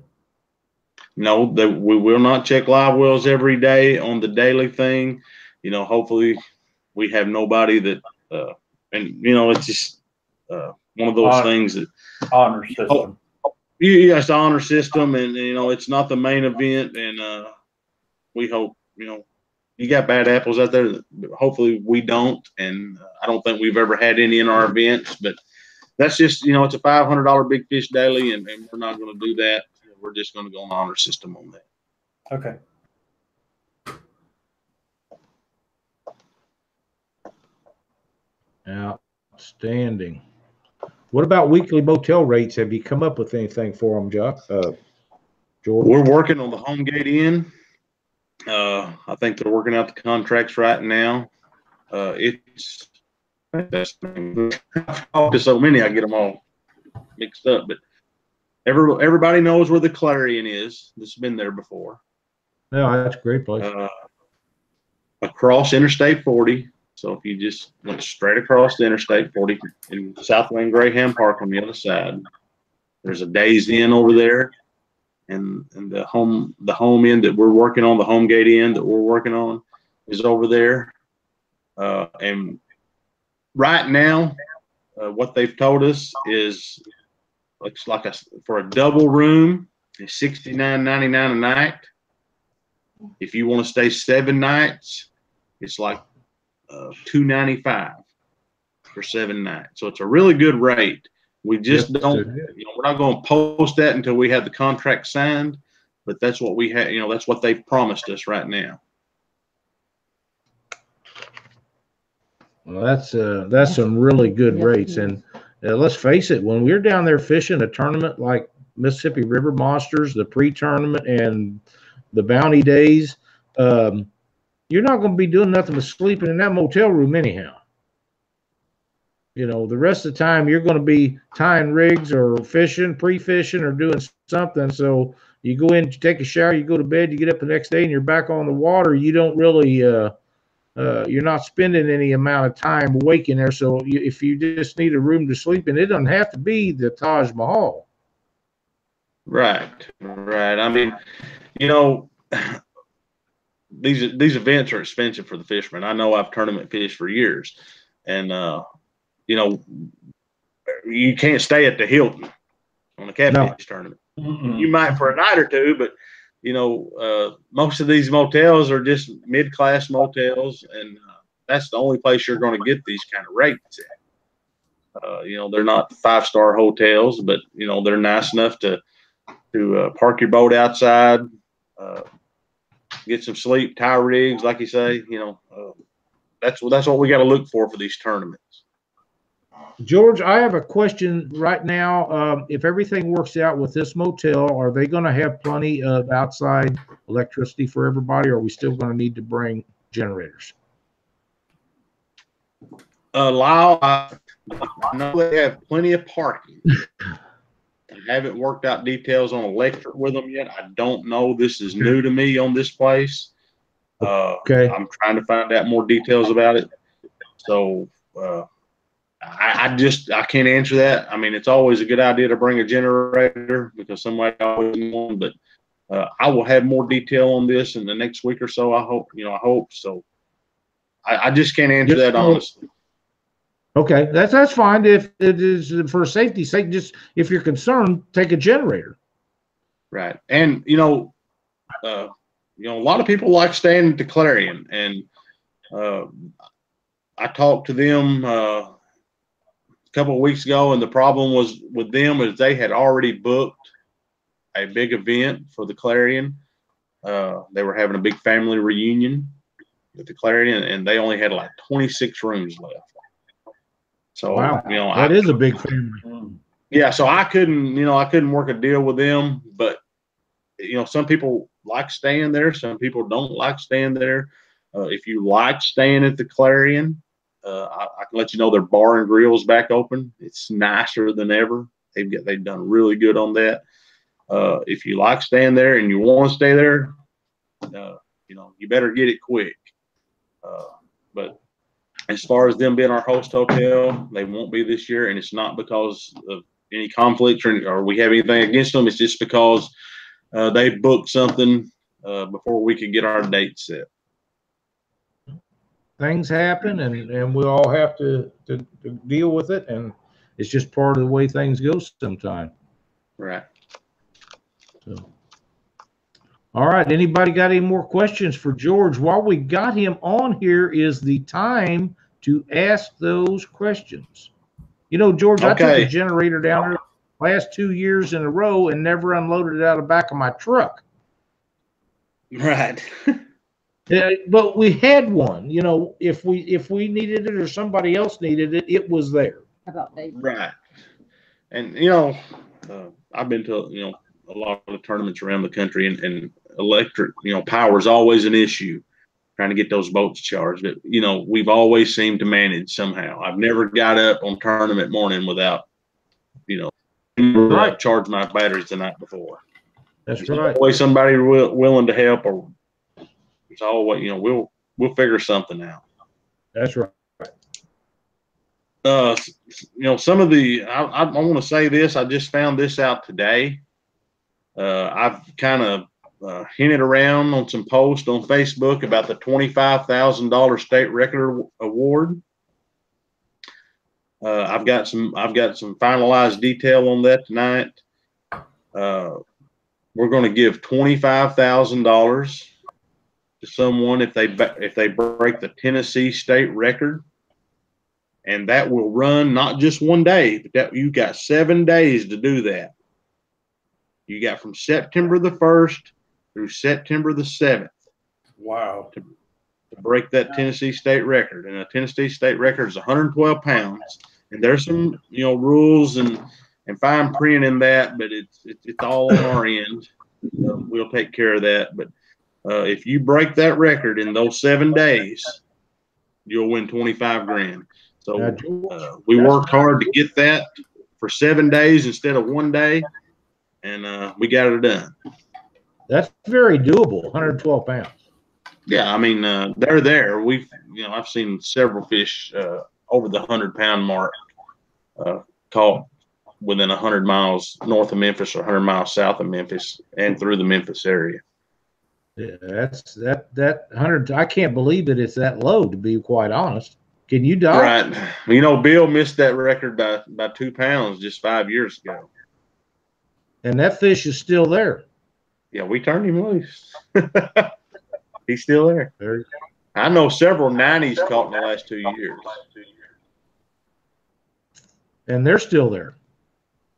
No, we will not check live wells every day on the daily thing. Hopefully we have nobody that, it's just one of those things that honor system. Yeah, it's the honor system, and you know it's not the main event, and we hope you got bad apples out there. Hopefully we don't, and I don't think we've ever had any in our events, but that's just it's a $500 big fish daily, and we're not going to do that. We're just going to go on the honor system on that. Okay. Outstanding. What about weekly motel rates? Have you come up with anything for them, George? We're working on the home gate in. I think they're working out the contracts right now. It's I've talked to so many, I get them all mixed up. But everybody knows where the Clarion is. This has been there before. No, that's a great place. Across Interstate 40. So if you just went straight across the Interstate 40 in Southland Graham Park on the other side, there's a Days Inn over there, and the home end that we're working on, the home gate end that we're working on, is over there. And right now, what they've told us is looks like for a double room is $69.99 a night. If you want to stay 7 nights, it's like $295 for 7 nights. So it's a really good rate. We just don't, we're not going to post that until we have the contract signed, but that's what we have, that's what they've promised us right now. Well, that's some really good rates. And let's face it, when we're down there fishing a tournament like Mississippi River Monsters, the pre-tournament and the bounty days, you're not going to be doing nothing but sleeping in that motel room anyhow. The rest of the time you're going to be tying rigs or fishing, pre-fishing, or doing something. So you go in, you take a shower, you go to bed, you get up the next day, and you're back on the water. You don't really, you're not spending any amount of time awake in there. So if you just need a room to sleep in, it doesn't have to be the Taj Mahal. Right. I mean, these events are expensive for the fishermen. I know I've tournament fished for years, and you can't stay at the Hilton on a catfish tournament. You might for a night or two, but most of these motels are just mid-class motels, and that's the only place you're going to get these kind of rates at. They're not 5-star hotels, but they're nice enough to park your boat outside, get some sleep, tie rigs, like you say. That's what we got to look for these tournaments. George, I have a question right now. If everything works out with this motel, are they going to have plenty of outside electricity for everybody, or are we still going to need to bring generators? Lyle, I know they have plenty of parking. I haven't worked out details on electric with them yet. I don't know. This is new to me on this place. Okay. I'm trying to find out more details about it. So I can't answer that. I mean, it's always a good idea to bring a generator because somebody always needs one, but I will have more detail on this in the next week or so. I hope so. I just can't answer that honestly. Okay, that's fine. If it is for safety's sake, just if you're concerned, take a generator. Right, and a lot of people like staying at the Clarion, and I talked to them a couple of weeks ago, and the problem was with them is they had already booked a big event for the Clarion. They were having a big family reunion at the Clarion, and they only had like 26 rooms left. So wow, that is a big family. Yeah, so I couldn't work a deal with them, but some people like staying there, some people don't like staying there. If you like staying at the Clarion, I can let you know their bar and grill's back open. It's nicer than ever. They've done really good on that. If you like staying there and you want to stay there, you better get it quick. But as far as them being our host hotel, they won't be this year, and it's not because of any conflicts or we have anything against them. It's just because they booked something before we could get our date set. Things happen, and we all have to deal with it, and it's just part of the way things go sometimes. Right. So, all right. Anybody got any more questions for George? While we got him on here is the time to ask those questions. You know, George, I took a generator down there last 2 years in a row and never unloaded it out of the back of my truck. Right. But we had one. You know, if we needed it or somebody else needed it, it was there. How about Dave? Right. And you know, I've been to a lot of tournaments around the country, and electric power is always an issue. Trying to get those boats charged. We've always seemed to manage somehow. I've never got up on tournament morning without charge my batteries the night before. That's There's right. always somebody willing to help, or it's always we'll figure something out. That's right. Some of the I want to say this. I just found this out today. I've kind of hinted around on some posts on Facebook about the $25,000 state record award. I've got some finalized detail on that tonight. We're going to give $25,000 to someone if they break the Tennessee state record, and that will run not just one day, but that you got 7 days to do that. You got from September the 1st through September the 7th. Wow. To break that Tennessee state record. And a Tennessee state record is 112 pounds. And there's some, rules and fine print in that, but it's all on our end. We'll take care of that. But if you break that record in those 7 days, you'll win 25 grand. So we worked hard to get that for 7 days instead of 1 day, and we got it done. That's very doable. 112 pounds. Yeah, I mean they're there. I've seen several fish over the 100-pound mark caught within 100 miles north of Memphis or 100 miles south of Memphis and through the Memphis area. Yeah, that's that 100. I can't believe that it's that low, to be quite honest. Can you die? Right. Bill missed that record by 2 pounds just 5 years ago. And that fish is still there. Yeah, we turned him loose. He's still there. There you go. I know several 90s caught in the last 2 years. And they're still there.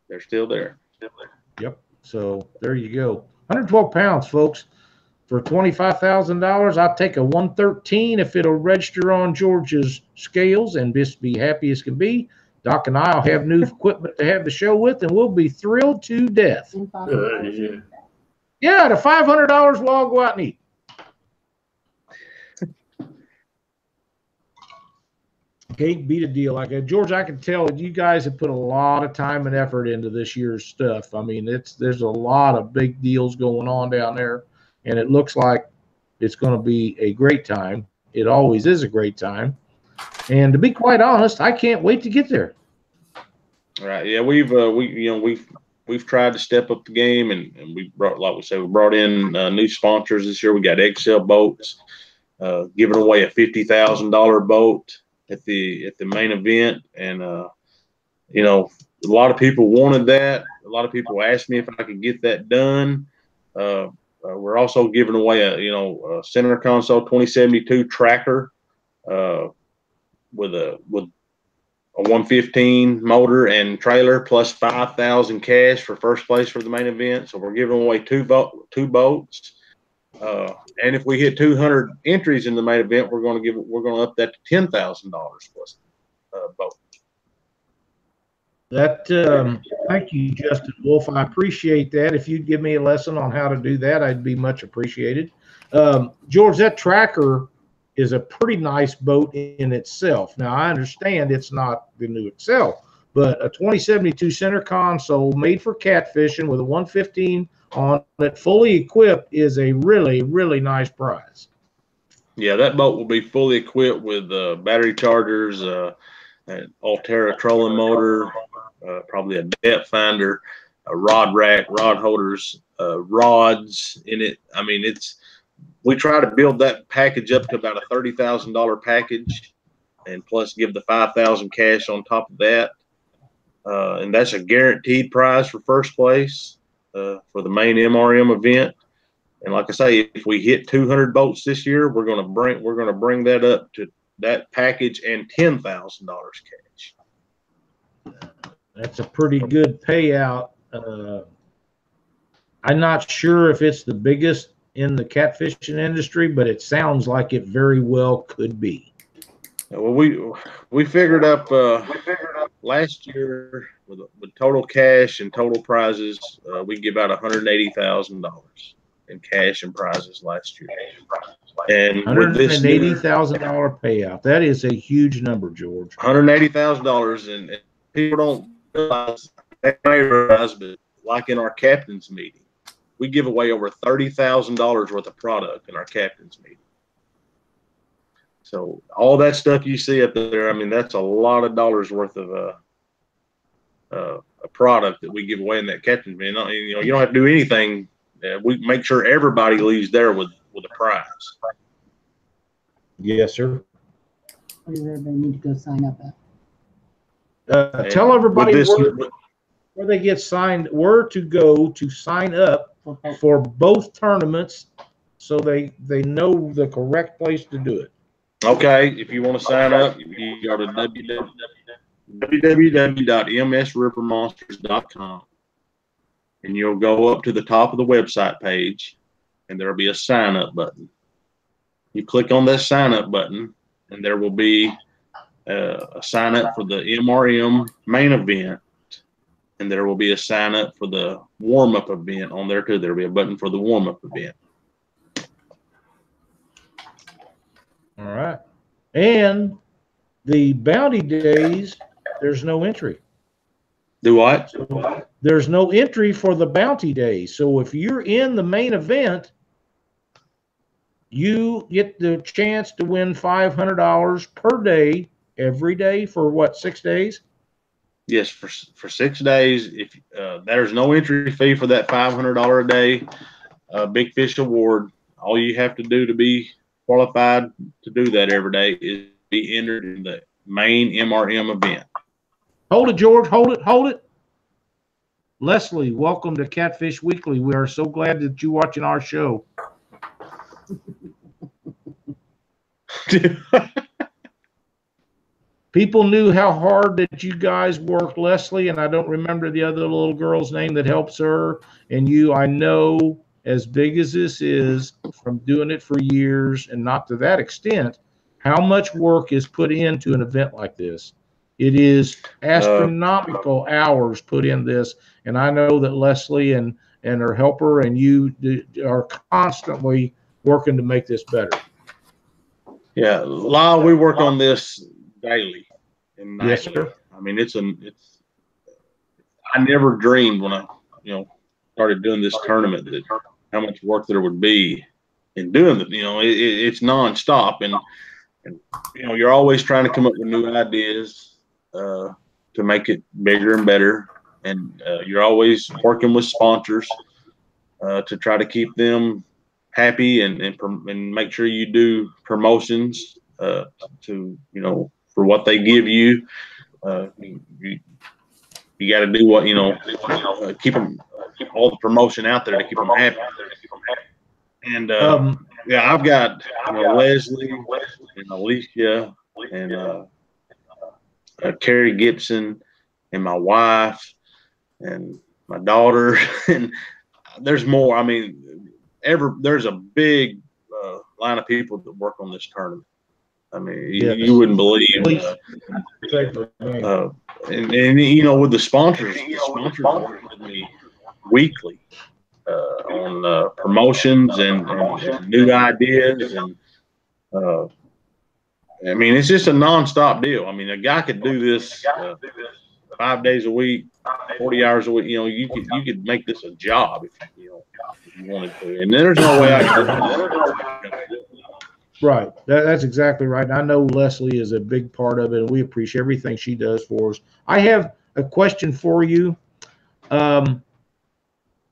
They're still there. Yep. So there you go. 112 pounds, folks. For $25,000, I'll take a 113 if it'll register on George's scales, and just be happy as can be. Doc and I'll have new equipment to have the show with, and we'll be thrilled to death. Yeah, the $500 we'll all go out and eat. Can't beat a deal like that. George, I can tell you guys have put a lot of time and effort into this year's stuff. I mean, there's a lot of big deals going on down there, and it looks like it's going to be a great time. It always is a great time. And to be quite honest, I can't wait to get there. All right. Yeah, we've tried to step up the game, and we brought, like we said, we brought in new sponsors this year. We got Excel Boats, giving away a $50,000 boat at the main event, and a lot of people wanted that. A lot of people asked me if I could get that done. We're also giving away a center console 2072 tracker with a 115 motor and trailer, plus 5,000 cash for first place for the main event. So we're giving away two boats. And if we hit 200 entries in the main event, we're going to up that to $10,000 plus boat. Thank you, Justin Wolf. I appreciate that. If you'd give me a lesson on how to do that, I'd be much appreciated. George, that tracker is a pretty nice boat in itself. Now, I understand it's not the new Excel, but a 2072 center console made for catfishing with a 115 on it, fully equipped, is a really, really nice prize. Yeah, that boat will be fully equipped with battery chargers, an Altera trolling motor, probably a depth finder, a rod rack, rod holders, rods in it. I mean, we try to build that package up to about a $30,000 package, and plus give the 5,000 cash on top of that. And that's a guaranteed prize for first place. for the main MRM event. And like I say, if we hit 200 boats this year, we're gonna bring that up to that package and $10,000 cash. That's a pretty good payout. I'm not sure if it's the biggest in the catfishing industry, but it sounds like it very well could be. Well, we figured up last year with total cash and total prizes, we give out $180,000 in cash and prizes last year. And $180,000 payout. That is a huge number, George. $180,000, and people don't realize, but like in our captain's meeting, we give away over $30,000 worth of product in our captain's meeting. So all that stuff you see up there, I mean, that's a lot of dollars worth of a product that we give away in that captain's meeting. You know, you don't have to do anything. We make sure everybody leaves there with a prize. Yes, sir. Where does everybody need to go sign up at? Tell everybody where they get signed, where to go to sign up for both tournaments, so they know the correct place to do it. Okay, if you want to sign up, you go to www.msrivermonsters.com, and you'll go up to the top of the website page, and there'll be a sign up button. You click on that sign up button, and there will be a sign up for the MRM main event, and there will be a sign up for the warm up event on there too. There'll be a button for the warm up event. All right. And the bounty days, there's no entry. Do what? There's no entry for the bounty days. So if you're in the main event, you get the chance to win $500 per day, every day for what, 6 days? Yes, for 6 days. If there's no entry fee for that $500 a day Big Fish Award, all you have to do to be qualified to do that every day is be entered in the main MRM event. Hold it, George. Hold it. Hold it. Leslie, welcome to Catfish Weekly. We are so glad that you're watching our show. People knew how hard that you guys worked, Leslie, and I don't remember the other little girl's name that helps her. And you, I know, as big as this is, from doing it for years, and not to that extent, how much work is put into an event like this. It is astronomical hours put in this, and I know that Leslie and her helper and you are constantly working to make this better. Yeah, Lyle, we work on this daily and nightly. Yes, sir. I mean, I never dreamed when I, started doing this tournament that how much work there would be in doing it. It's nonstop, and you're always trying to come up with new ideas to make it bigger and better, and you're always working with sponsors to try to keep them happy and make sure you do promotions to for what they give you. You got to do what keep all the promotion out there to keep them happy. And yeah, I've got Leslie and Alicia and Carrie Gibson and my wife and my daughter, and there's more. I mean, there's a big line of people that work on this tournament. I mean, yes. You wouldn't believe. And with the sponsors work with me weekly on promotions and new ideas, and I mean, it's just a nonstop deal. I mean, a guy could do this 5 days a week, 40 hours a week. You could make this a job if you wanted to. And there's no way I could do it. Right. That's exactly right. And I know Leslie is a big part of it, and we appreciate everything she does for us. I have a question for you. Can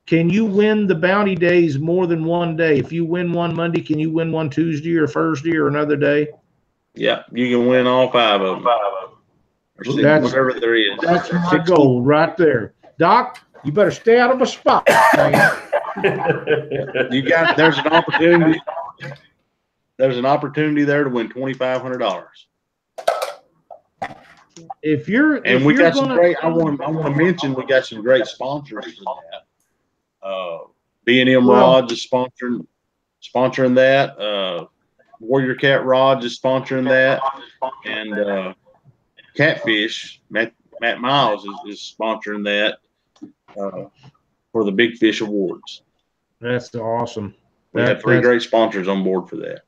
you win the bounty days more than one day? If you win one Monday, can you win one Tuesday or Thursday or another day? Yeah, you can win all 5 of them. Or 6, whatever there is. That's my goal right there. Doc, You better stay out of a spot, man. There's an opportunity. There's an opportunity there to win $2,500. If you're and we got some great. I want to mention we got some great sponsors for that. B&M Rods is sponsoring that. Warrior Cat Rods is sponsoring that, and Catfish Matt Miles is sponsoring that for the Big Fish Awards. That's awesome. We have three great sponsors on board for that.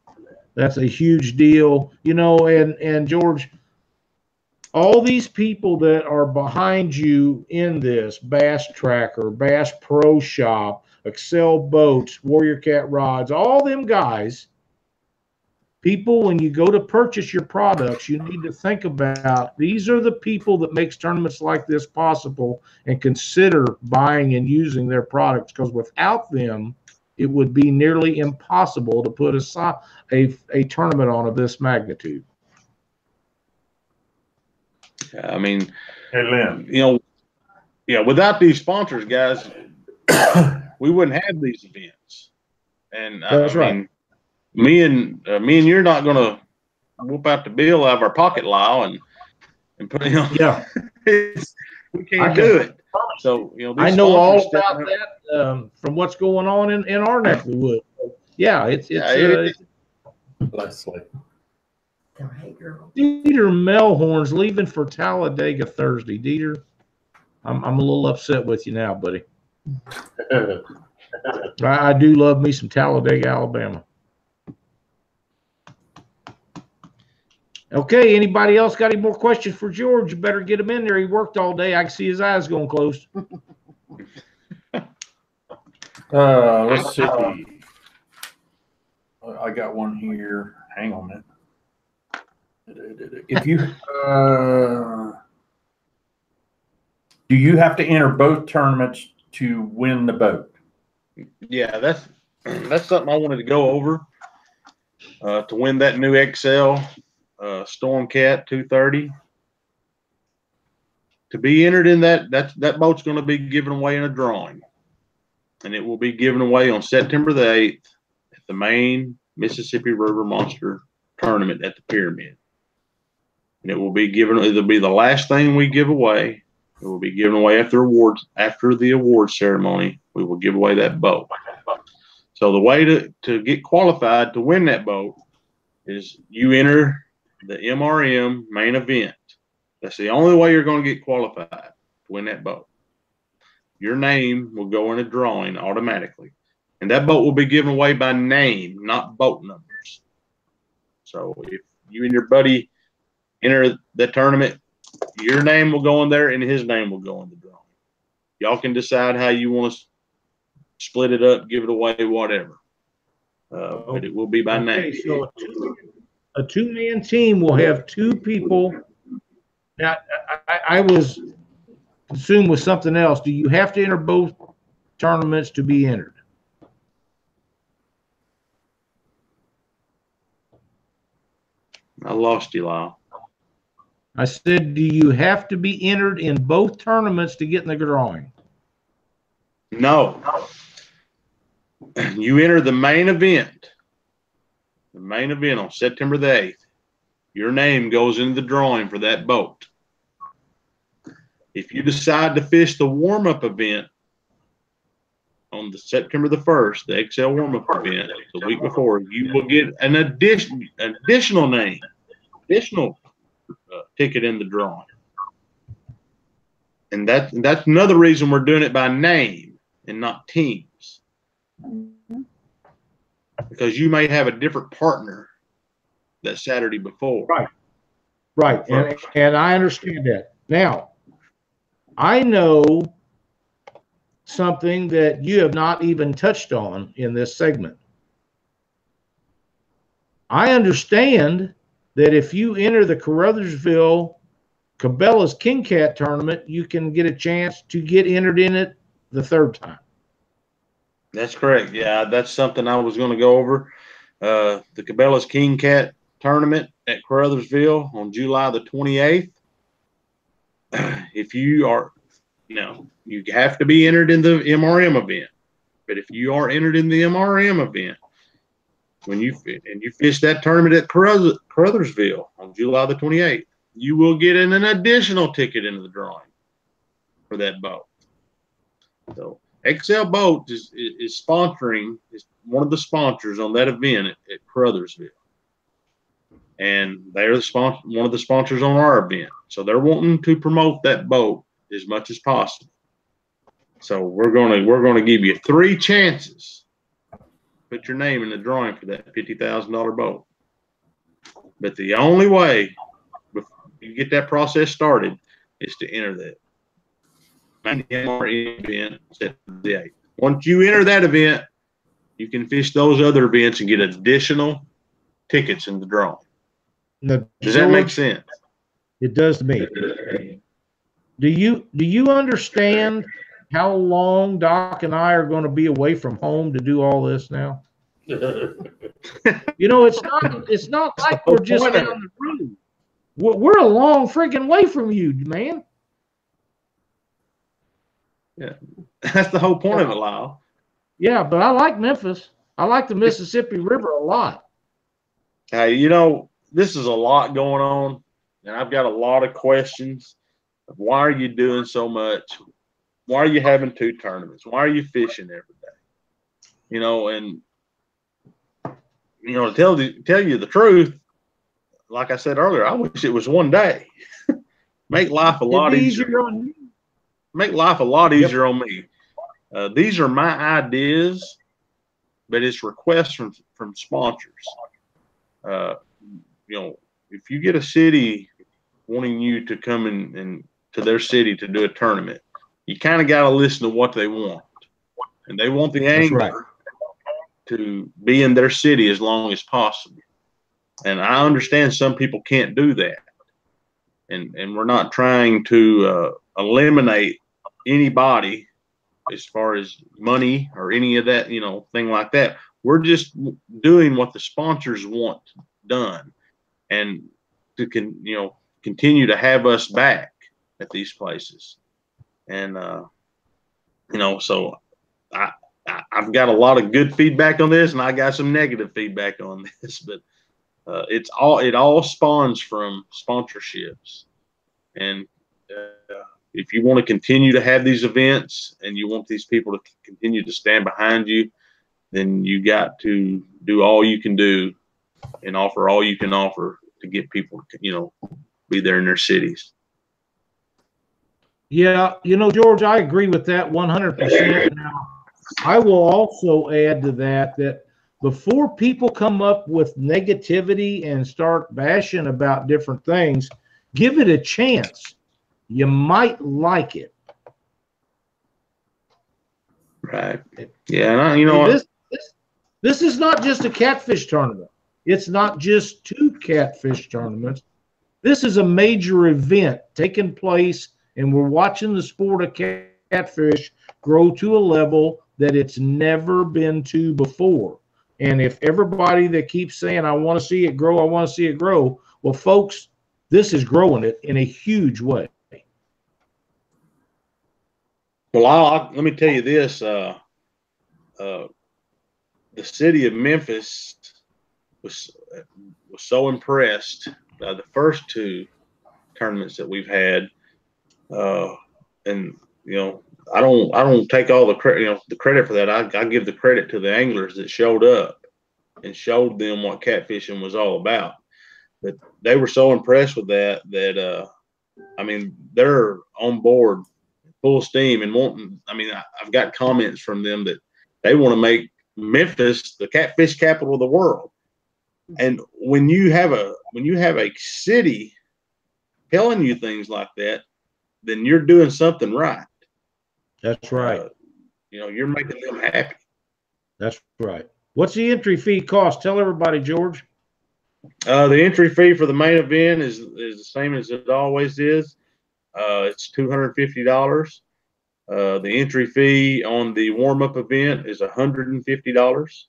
That's a huge deal, you know. And George, all these people that are behind you in this, Bass Tracker, Bass Pro Shop, Excel Boats, Warrior Cat Rods, all them guys, people, when you go to purchase your products, you need to think about these are the people that makes tournaments like this possible, and consider buying and using their products, because without them, it would be nearly impossible to put a tournament on of this magnitude. I mean, hey, Lynn, you know, without these sponsors, guys, we wouldn't have these events. And that's right. Me and you're not going to whoop out the bill out of our pocket, Lyle, and put, you know, yeah, we can't do it. So, you know, I know all about that from what's going on in our neck of the woods. Yeah, it's Leslie. Dieter Melhorn's leaving for Talladega Thursday. Dieter, I'm a little upset with you now, buddy. I do love me some Talladega, Alabama. Okay, anybody else got any more questions for George? You better get him in there. He worked all day. I can see his eyes going closed. Let's see. I got one here. Hang on a minute. If you do you have to enter both tournaments to win the boat? Yeah, that's something I wanted to go over to win that new XL Stormcat 230. To be entered in that boat's going to be given away in a drawing, and it will be given away on September the 8th at the main Mississippi River Monster Tournament at the Pyramid. And it will be given. It'll be the last thing we give away. It will be given away after the award ceremony. We will give away that boat. So the way to get qualified to win that boat is you enter the MRM main event. That's the only way you're going to get qualified to win that boat. Your name will go in a drawing automatically, and that boat will be given away by name, not boat numbers. So if you and your buddy enter the tournament, your name will go in there and his name will go in the drawing. Y'all can decide how you want to split it up, give it away, whatever. But it will be by name. So a two-man team will have two people. Now, I was consumed with something else. Do you have to enter both tournaments to be entered? I lost you, Lyle. I said, do you have to be entered in both tournaments to get in the drawing? No. You enter the main event. The main event on September the 8th. Your name goes into the drawing for that boat. If you decide to fish the warm-up event on the September the 1st, the XL warm-up event, the week before, you will get an additional name, additional ticket in the drawing. And that's another reason we're doing it by name and not teams. Because you may have a different partner that Saturday before. Right. And I understand that. Now, I know something that you have not even touched on in this segment. I understand that if you enter the Caruthersville Cabela's King Cat tournament, you can get a chance to get entered in it the third time. That's correct. Yeah, that's something I was going to go over. The Cabela's King Cat tournament at Caruthersville on July the 28th. If you are Now, you have to be entered in the MRM event. But if you are entered in the MRM event, when you fish that tournament at Caruthersville on July the 28th, you will get an additional ticket into the drawing for that boat. So XL Boat is sponsoring, is one of the sponsors on that event at Caruthersville. And they're one of the sponsors on our event. So they're wanting to promote that boat as much as possible. So we're gonna give you 3 chances. Put your name in the drawing for that $50,000 boat. But the only way you get that process started is to enter that event. Once you enter that event, you can fish those other events and get additional tickets in the drawing. Now, does that make sense? It does to me. Do you understand how long Doc and I are going to be away from home to do all this now? You know, it's not like we're just down the road. We're a long freaking way from you, man. Yeah, that's the whole point of it, Lyle. Yeah, but I like Memphis. I like the Mississippi River a lot. Hey, you know, this is a lot going on, and I've got a lot of questions. Why are you doing so much? Why are you having 2 tournaments? Why are you fishing every day? You know, and you know, to tell you the truth, like I said earlier, I wish it was one day. Make life a lot easier on you. Make life a lot easier on me. These are my ideas, but it's requests from sponsors. You know, if you get a city wanting you to come in to their city to do a tournament, you kind of got to listen to what they want. And they want the angler to be in their city as long as possible. And I understand some people can't do that. And we're not trying to eliminate anybody as far as money or any of that, you know, thing like that. We're just doing what the sponsors want done, and to continue to have us back at these places. And you know, so I've got a lot of good feedback on this, and I got some negative feedback on this, but it all spawns from sponsorships. And if you want to continue to have these events and you want these people to continue to stand behind you, then you got to do all you can do and offer all you can offer to get people to, you know, be there in their cities. Yeah, you know, George, I agree with that 100%. Now, I will also add to that before people come up with negativity and start bashing about different things, give it a chance. You might like it. Right. Yeah. And you know, this is not just a catfish tournament. It's not just 2 catfish tournaments. This is a major event taking place, and we're watching the sport of catfish grow to a level that it's never been to before. And if everybody that keeps saying, I want to see it grow, I want to see it grow, well, folks, this is growing it in a huge way. Well, let me tell you this. The city of Memphis was so impressed by the first 2 tournaments that we've had. And, you know, I don't take all the credit, you know, the credit for that. I give the credit to the anglers that showed up and showed them what catfishing was all about. But they were so impressed with that I mean, they're on board full steam and wanting. I mean, I've got comments from them that they want to make Memphis the catfish capital of the world. And when you have a city telling you things like that, then you're doing something right. That's right. You know, you're making them happy. That's right. What's the entry fee cost? Tell everybody, George. The entry fee for the main event is the same as it always is. It's $250. The entry fee on the warm-up event is $150.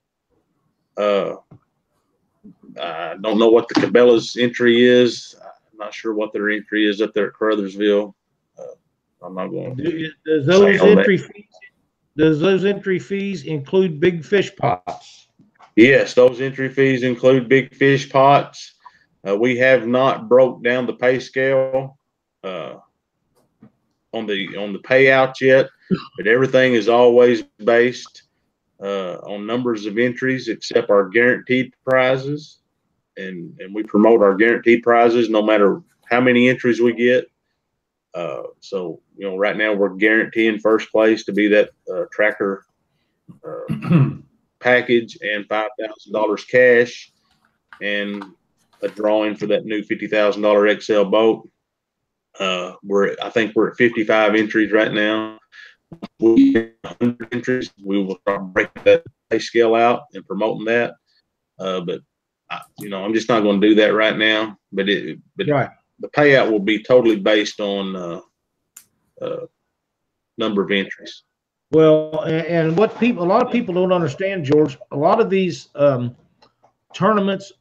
I don't know what the Cabela's entry is. I'm not sure what their entry is up there at Caruthersville. I'm not going. Does those entry fees include big fish pots? Yes, those entry fees include big fish pots. We have not broke down the pay scale on the payouts yet, but everything is always based on numbers of entries except our guaranteed prizes, and we promote our guaranteed prizes no matter how many entries we get. So right now we're guaranteeing first place to be that tractor package and $5,000 cash and a drawing for that new $50,000 XL boat. I think we're at 55 entries right now. We get 100 entries. We will start breaking that pay scale out and promoting that. But I'm just not going to do that right now. But right. The payout will be totally based on number of entries. Well, and a lot of people don't understand, George, a lot of these tournaments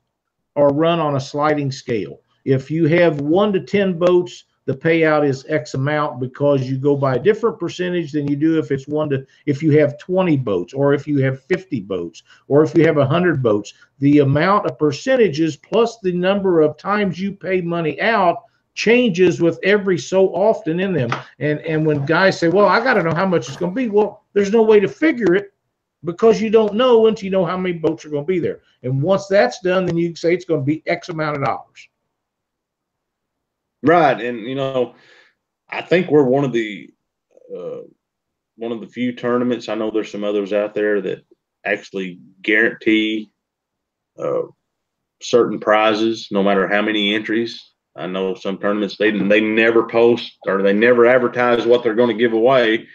are run on a sliding scale. If you have 1 to 10 boats, the payout is X amount because you go by a different percentage than you do if you have 20 boats, or if you have 50 boats, or if you have 100 boats. The amount of percentages plus the number of times you pay money out changes with every so often in them. And when guys say, well, I got to know how much it's going to be. Well, there's no way to figure it because you don't know until you know how many boats are going to be there. And once that's done, then you can say it's going to be X amount of dollars. Right. And, I think we're one of the few tournaments. I know there's some others out there that actually guarantee certain prizes, no matter how many entries. I know some tournaments, they never post or they never advertise what they're going to give away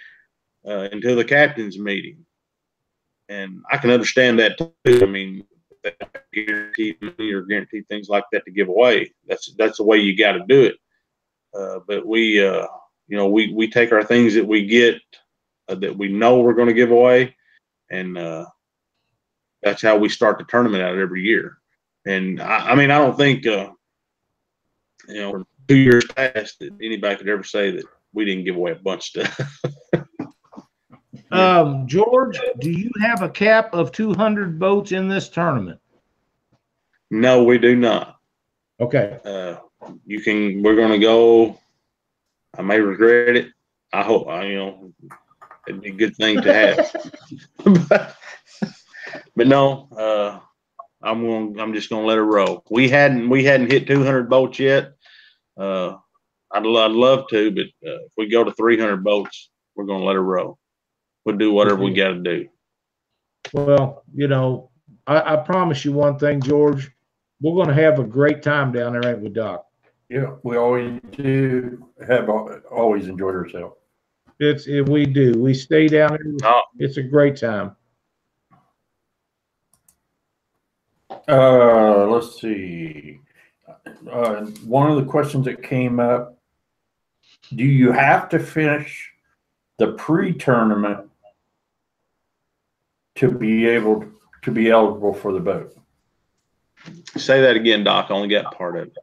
until the captain's meeting. And I can understand that too. I mean, guaranteed money or guaranteed things like that to give away. That's the way you got to do it. But we take our things that we get that we know we're going to give away, and that's how we start the tournament out every year. And I mean, I don't think for 2 years past that anybody could ever say that we didn't give away a bunch of stuff. George, do you have a cap of 200 boats in this tournament? No, we do not. Okay. We're going to go. I may regret it. I hope, it'd be a good thing to have. but no, I'm just going to let it roll. We hadn't hit 200 boats yet. I'd love to, but if we go to 300 boats, we're going to let it roll. We'll do whatever we got to do. Well, I promise you one thing, George. We're going to have a great time down there, ain't we, Doc? Yeah, we always do. Always enjoyed ourselves. We do. We stay down there. It's a great time. Let's see. One of the questions that came up: do you have to finish the pre-tournament to be eligible for the boat? Say that again, Doc. I only got part of it.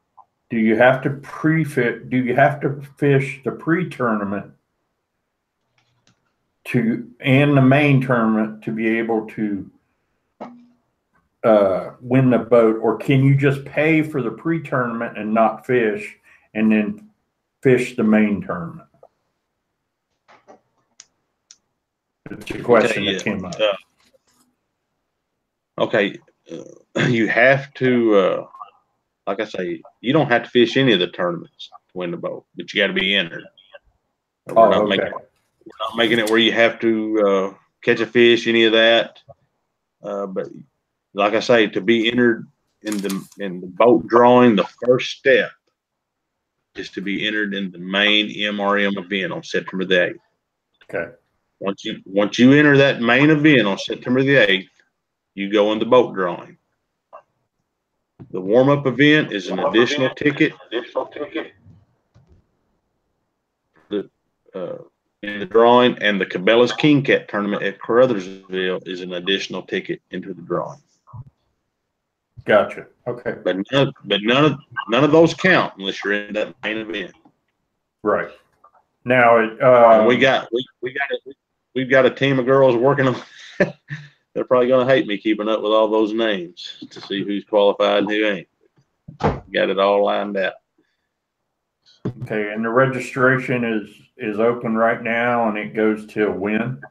Do you have to fish the pre-tournament and the main tournament to be able to win the boat, or can you just pay for the pre-tournament and not fish, and then fish the main tournament? It's a question that came up. You have to, like I say, you don't have to fish any of the tournaments to win the boat, but you got to be entered. We're not making it where you have to catch a fish, any of that. But like I say, to be entered in the boat drawing, the first step is to be entered in the main MRM event on September the 8th. Okay. Once you enter that main event on September the 8th, you go in the boat drawing. The warm-up event is an additional ticket. In the drawing, and the Cabela's King Cat tournament at Caruthersville is an additional ticket into the drawing. Gotcha. Okay. But none of those count unless you're in that main event. Right. Now, we've got a team of girls working on. They're probably going to hate me keeping up with all those names to see who's qualified and who ain't. Got it all lined out. Okay, and the registration is open right now, and it goes till when?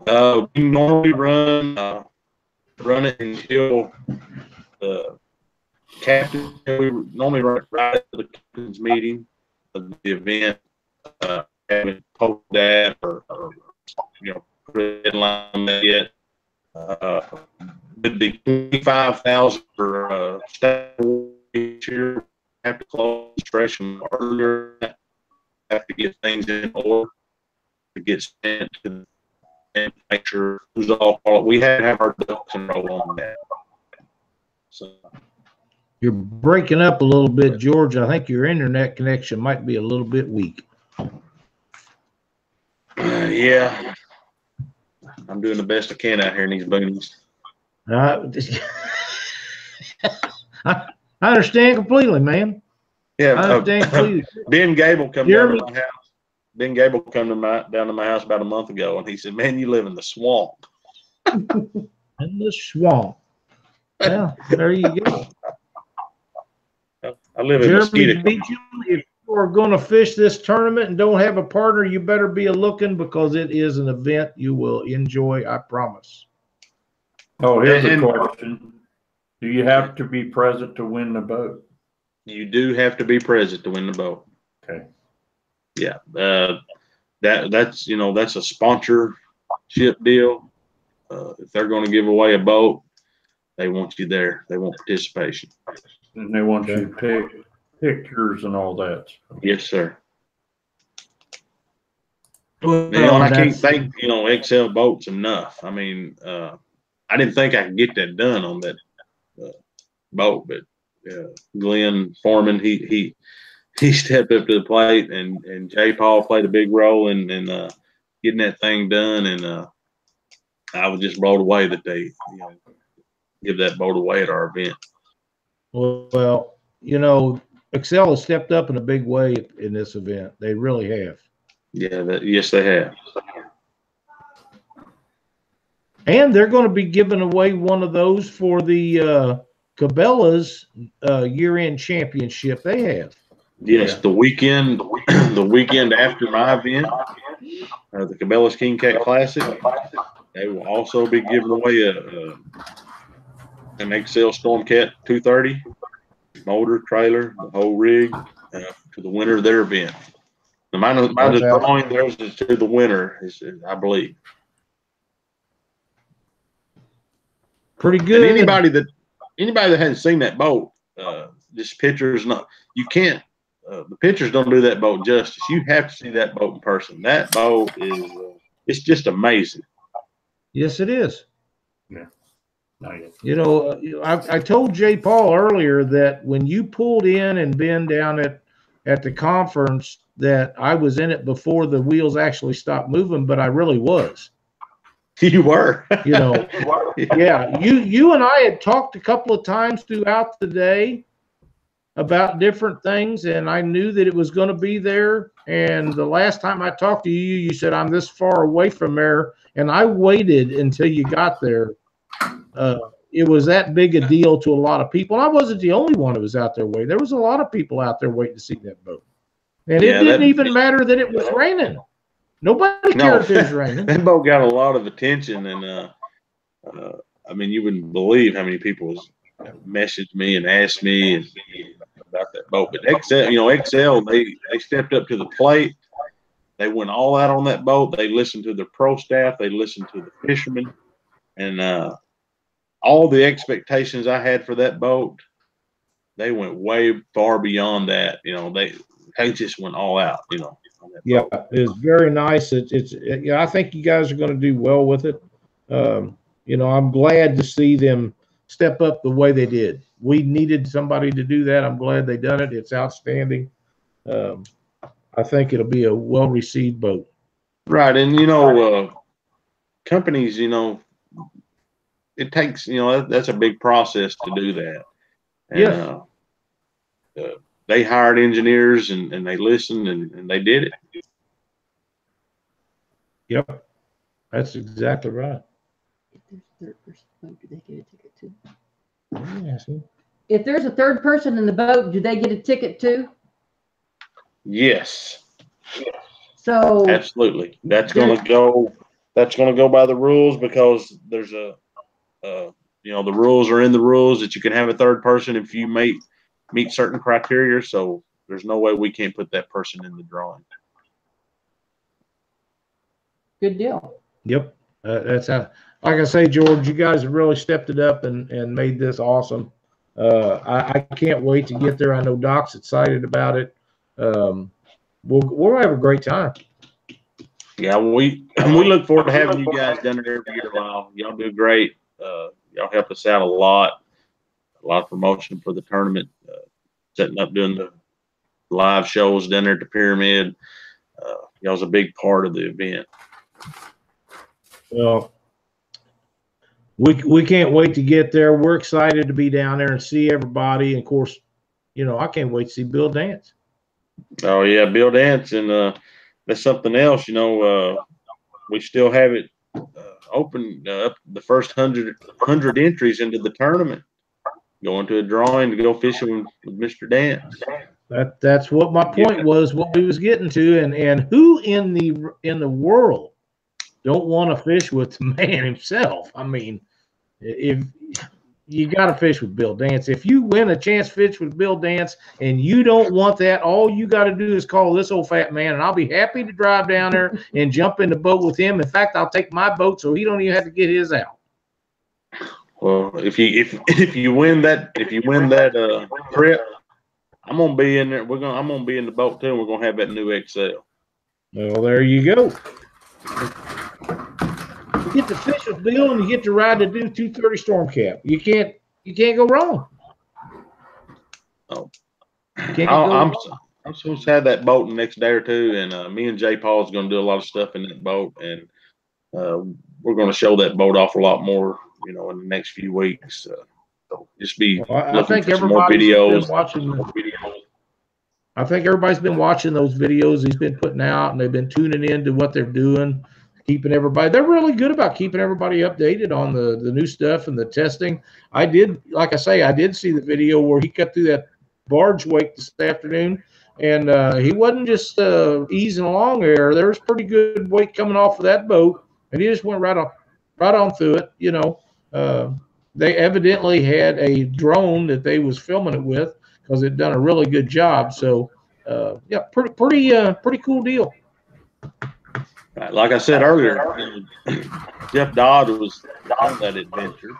We normally run it until the captain. We normally run it right at the captain's meeting of the event. Haven't posted that or put a deadline yet. With the 25,000 for staff each year, have to close registration earlier. Have to get things in order to get sent to and make sure who's all. We had to have our ducks in a row on that. So you're breaking up a little bit, George. I think your internet connection might be a little bit weak. Yeah, I'm doing the best I can out here in these boonies. I understand completely, man. Yeah, I understand completely. Ben Gable come down to my house. Ben Gable come down to my house about a month ago, and he said, "Man, you live in the swamp." In the swamp. Yeah, there you go. I live in Mosquito. If you are going to fish this tournament and don't have a partner, you better be looking, because it is an event you will enjoy, I promise. Oh, here's a question. Do you have to be present to win the boat? You do have to be present to win the boat. Okay. Yeah. That's a sponsorship deal. If they're going to give away a boat, they want you there. They want participation. And they want you to pick pictures and all that. Yes, sir. Well, and I can't thank XL Boats enough. I mean, I didn't think I could get that done on that boat, but Glenn Foreman, he stepped up to the plate, and J. Paul played a big role in getting that thing done, and I was just blown away that they give that boat away at our event. Well, Excel has stepped up in a big way in this event. They really have. Yeah, yes, they have. And they're going to be giving away one of those for the Cabela's year-end championship they have. Yes, the weekend after my event, the Cabela's King Cat Classic, they will also be giving away an XL Stormcat 230 motor, trailer, the whole rig to the winner of their event. Mine is drawing theirs is to the winner, I believe. Pretty good. And anybody that hasn't seen that boat, this picture is not. You can't. The pictures don't do that boat justice. You have to see that boat in person. That boat is. It's just amazing. Yes, it is. Yeah. I told J. Paul earlier that when you pulled in and been down at the conference, that I was in it before the wheels actually stopped moving, but I really was. You were. Yeah. You and I had talked a couple of times throughout the day about different things, and I knew that it was going to be there. And the last time I talked to you, you said, I'm this far away from there, and I waited until you got there. It was that big a deal to a lot of people. And I wasn't the only one who was out there waiting. There was a lot of people out there waiting to see that boat. And it didn't even matter that it was raining. Nobody cared if it was raining. That boat got a lot of attention, and I mean, you wouldn't believe how many people messaged me and asked me about that boat. But XL, they stepped up to the plate. They went all out on that boat. They listened to the pro staff. They listened to the fishermen, and all the expectations I had for that boat, they went way far beyond that. They just went all out. Yeah, it's very nice. I think you guys are going to do well with it. I'm glad to see them step up the way they did. We needed somebody to do that. I'm glad they done it. It's outstanding. I think it'll be a well-received boat. Right, and companies, it takes, that's a big process to do that. And, yes. they hired engineers and they listened and they did it. Yep, that's exactly right. If there's a third person in the boat, do they get a ticket too? Yeah, see? If there's a third person in the boat, do they get a ticket too? Yes. So Absolutely. That's going to go by the rules, because there's the rules are in the rules that you can have a third person if you meet certain criteria. So there's no way we can't put that person in the drawing. good deal. Yep. That's how, like I say, George, you guys have really stepped it up and made this awesome. I can't wait to get there. I know Doc's excited about it. We'll have a great time. Yeah, we look forward to having you guys down there every year. Lyle, y'all do great. Y'all help us out a lot of promotion for the tournament, setting up, doing the live shows down there at the Pyramid. Y'all's a big part of the event. Well, we can't wait to get there. We're excited to be down there and see everybody. And of course, I can't wait to see Bill dance. Oh yeah, Bill dance, and that's something else. We still have it open up the first 100 entries into the tournament, going to a drawing to go fishing with Mr. Dance. That's what my point was, what we was getting to, and who in the world don't want to fish with the man himself? I mean, if you got to fish with Bill Dance. If you win a chance to fish with Bill Dance and you don't want that, all you got to do is call this old fat man, and I'll be happy to drive down there and jump in the boat with him. In fact, I'll take my boat so he don't even have to get his out. Well, if you win that trip, I'm gonna be in there. I'm gonna be in the boat too. And we're gonna have that new XL. Well, there you go. You get to fish with Bill, and you get to ride the new 230 Storm Cap. You can't go wrong. Oh, I'm supposed to have that boat the next day or two, and me and Jay Paul's going to do a lot of stuff in that boat, and we're going to show that boat off a lot more, in the next few weeks. So just be looking for some more videos. I think everybody's been watching those videos he's been putting out, and they've been tuning in to what they're doing. Keeping everybody, they're really good about keeping everybody updated on the new stuff and the testing. Like I say, I did see the video where he cut through that barge wake this afternoon, and he wasn't just easing along there. There was pretty good weight coming off of that boat, and he just went right on through it. They evidently had a drone that they was filming it with, because it done a really good job. So yeah, pretty cool deal. Like I said earlier, Jeff Dodd was on that adventure,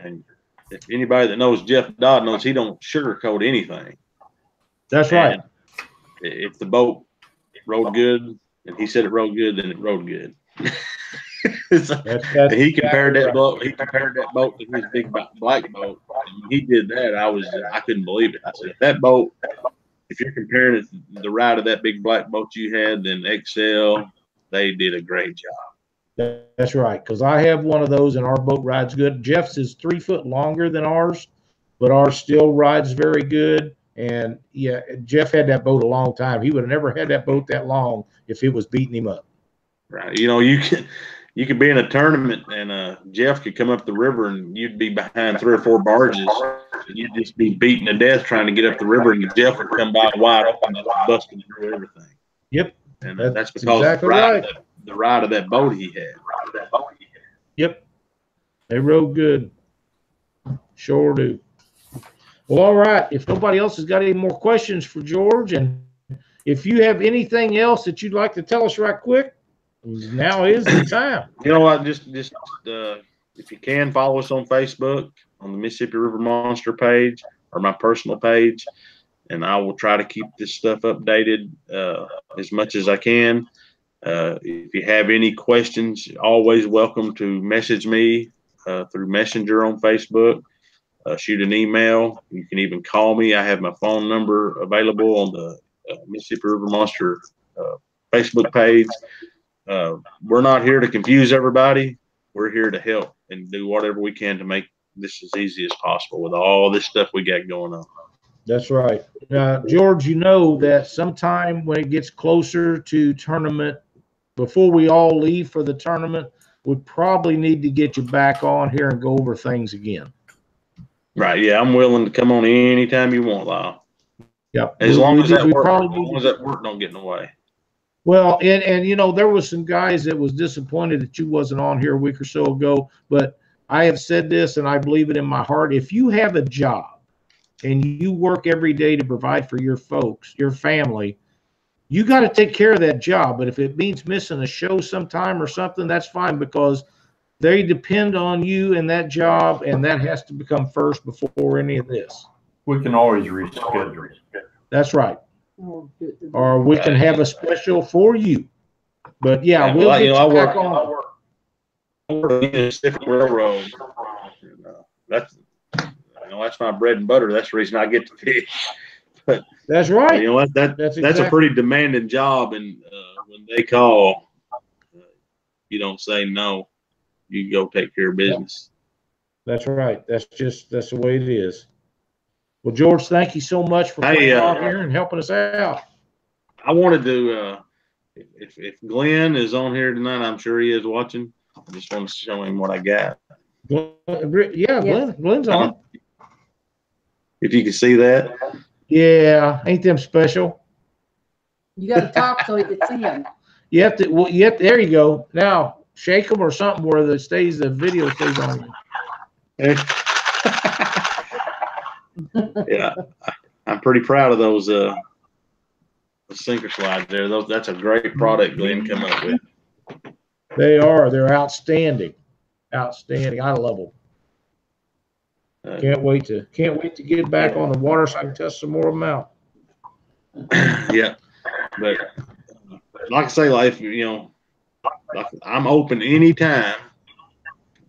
and if anybody that knows Jeff Dodd knows he don't sugarcoat anything. That's right. If the boat rode good, and he said it rode good, then it rode good. He compared that boat. He compared that boat to his big black boat. And when he did that, I couldn't believe it. I said, that boat, if you're comparing it, the ride of that big black boat you had, then XL. They did a great job. That's right, because I have one of those, and our boat rides good. Jeff's is 3 foot longer than ours, but ours still rides very good. And yeah, Jeff had that boat a long time. He would have never had that boat that long if it was beating him up. Right. You could be in a tournament, and Jeff could come up the river, and you'd be behind 3 or 4 barges, and you'd just be beaten to death trying to get up the river, and Jeff would come by wide open, just busting through everything. Yep. And that's because exactly the ride of that boat he had. Yep. They rode good. Sure do. Well, all right. If nobody else has got any more questions for George, and if you have anything else that you'd like to tell us right quick, now is the time. You know what? Just if you can, follow us on Facebook on the Mississippi River Monster page or my personal page. And I will try to keep this stuff updated as much as I can. If you have any questions, always welcome to message me through Messenger on Facebook. Shoot an email. You can even call me. I have my phone number available on the Mississippi River Monster Facebook page. We're not here to confuse everybody. We're here to help and do whatever we can to make this as easy as possible with all this stuff we got going on. That's right. George, you know that sometime when it gets closer to tournament, before we all leave for the tournament, we probably need to get you back on here and go over things again. Right. Yeah, I'm willing to come on anytime you want, Lyle. Yeah. As long as that work don't get in the way. Well, and you know, there was some guys that was disappointed that you wasn't on here a week or so ago, but I have said this and I believe it in my heart. If you have a job and you work every day to provide for your folks, your family, you got to take care of that job. But if it means missing a show sometime or something, that's fine, because they depend on you and that job, and that has to become first before any of this. We can always reschedule. That's right. Or we can have a special for you. But yeah, we'll get you back on. I work in the Mississippi Railroad. That's my bread and butter. That's the reason I get to fish. But that's right. You know what? That's exactly. A pretty demanding job, and when they call, you don't say no. You go take care of business. That's right. That's the way it is. Well, George, thank you so much for coming out here and helping us out. I wanted to, if Glenn is on here tonight, I'm sure he is watching. I just want to show him what I got. Yeah, Glenn's on. If you can see that. Yeah, ain't them special? You got to talk so you can see them. You have to. Well, there you go. Now shake them or something where the video stays on. Yeah, I'm pretty proud of those sinker slides there. That's a great product Glenn come up with. They are. They're outstanding. Outstanding. I love them. Can't wait to get back on the water so I can test some more of them out. Yeah, but like I say, life, you know, I'm open anytime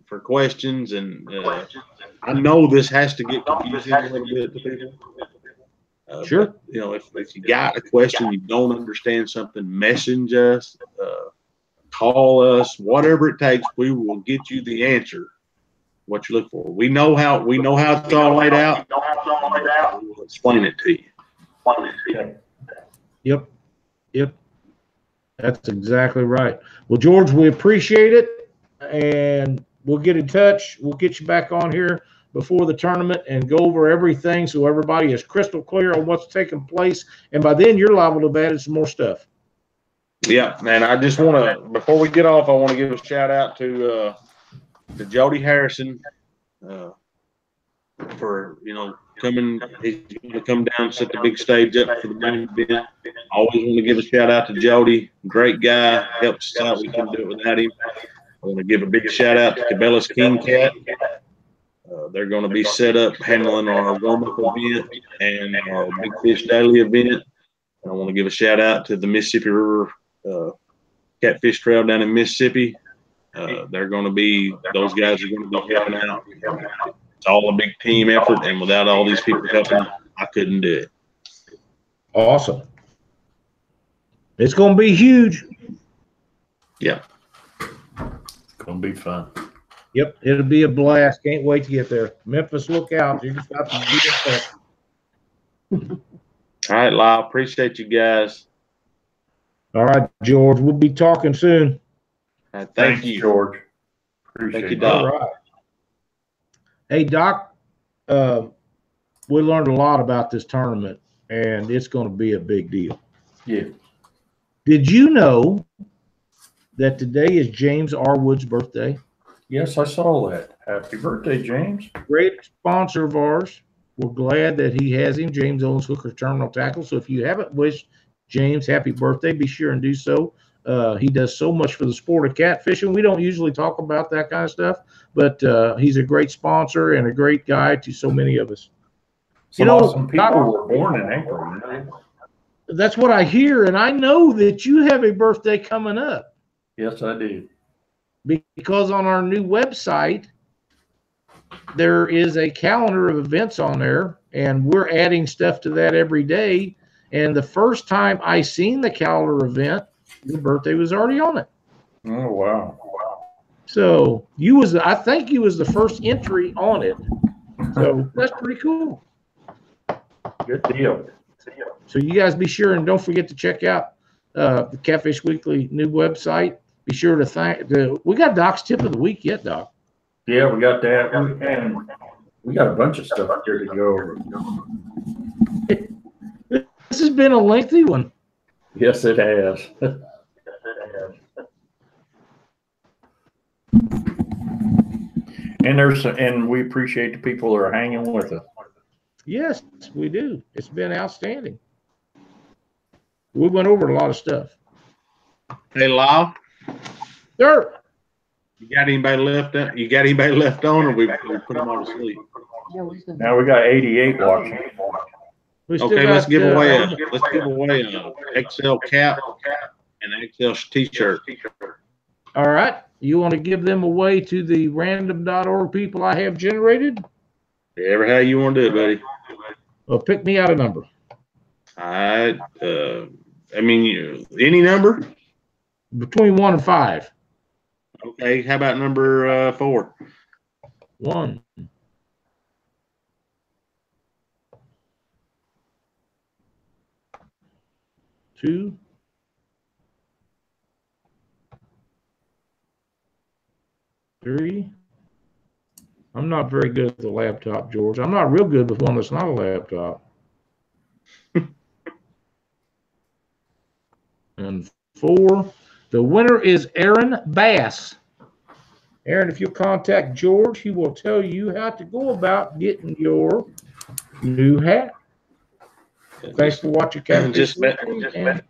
for questions, and I know this has to get confusing a little bit to people. Sure. But, you know, if you got a question, you don't understand something, message us, call us, whatever it takes. We will get you the answer. What you look for. We know how it's all laid out. We'll explain it to you. Yep. That's exactly right. Well, George, we appreciate it, and we'll get in touch. We'll get you back on here before the tournament and go over everything so everybody is crystal clear on what's taking place. And by then, you're liable to have added some more stuff. Yeah, man. I just want to, before we get off, I want to give a shout out to Jody Harrison for, you know, coming. He's going to come down and set the big stage up for the main event. I always want to give a shout out to Jody. Great guy. Helps us out. We couldn't do it without him. I want to give a big shout out to Cabela's King Cat. They're going to be set up handling our warm-up event and our Big Fish Daily event. I want to give a shout out to the Mississippi River Catfish Trail down in Mississippi. They're going to be, those guys are going to be helping out. It's all a big team effort, and without all these people helping, I couldn't do it. Awesome. It's going to be huge. Yeah. It's going to be fun. Yep, it'll be a blast. Can't wait to get there. Memphis, look out. You're just about to be in touch. All right, Lyle. Appreciate you guys. All right, George. We'll be talking soon. All right, thank you, George. Appreciate thank you, Doc. All right. Hey, Doc, we learned a lot about this tournament, and it's going to be a big deal. Yeah. Did you know that today is James R. Wood's birthday? Yes, I saw that. Happy birthday, James. Great sponsor of ours. We're glad that he has him. James owns Hooker Terminal Tackle. So if you haven't wished James happy birthday, be sure and do so. He does so much for the sport of catfishing. We don't usually talk about that kind of stuff, but he's a great sponsor and a great guy to so many of us. Some awesome people were born in April. You know? That's what I hear, and I know that you have a birthday coming up. Yes, I do. Because on our new website, there is a calendar of events on there, and we're adding stuff to that every day. And the first time I seen the calendar event, your birthday was already on it. Oh, wow. So I think you was the first entry on it. So that's pretty cool. Good deal. So you guys be sure and don't forget to check out the Catfish Weekly new website. Be sure to thank we got Doc's tip of the week yet, Doc? Yeah, we got that. And we got a bunch of stuff here to go over. This has been a lengthy one. Yes, it has. And we appreciate the people that are hanging with us. Yes, we do. It's been outstanding. We went over a lot of stuff. Hey, Lyle. Sir. You got anybody left? You got anybody left on, or we put them all to sleep? Now we got 88 watching. Okay, let's give away a XL cap and an XL T-shirt. All right. You want to give them away to the random.org people I have generated? Ever how you want to do it, buddy. Well, pick me out a number. I mean, any number? Between 1 and 5. Okay, how about number 4? 1. 2. 3. I'm not very good at the laptop, George. I'm not real good with one that's not a laptop. And 4. The winner is Aaron Bass. Aaron, if you'll contact George, he will tell you how to go about getting your new hat. Thanks for watching Catfish Weekly.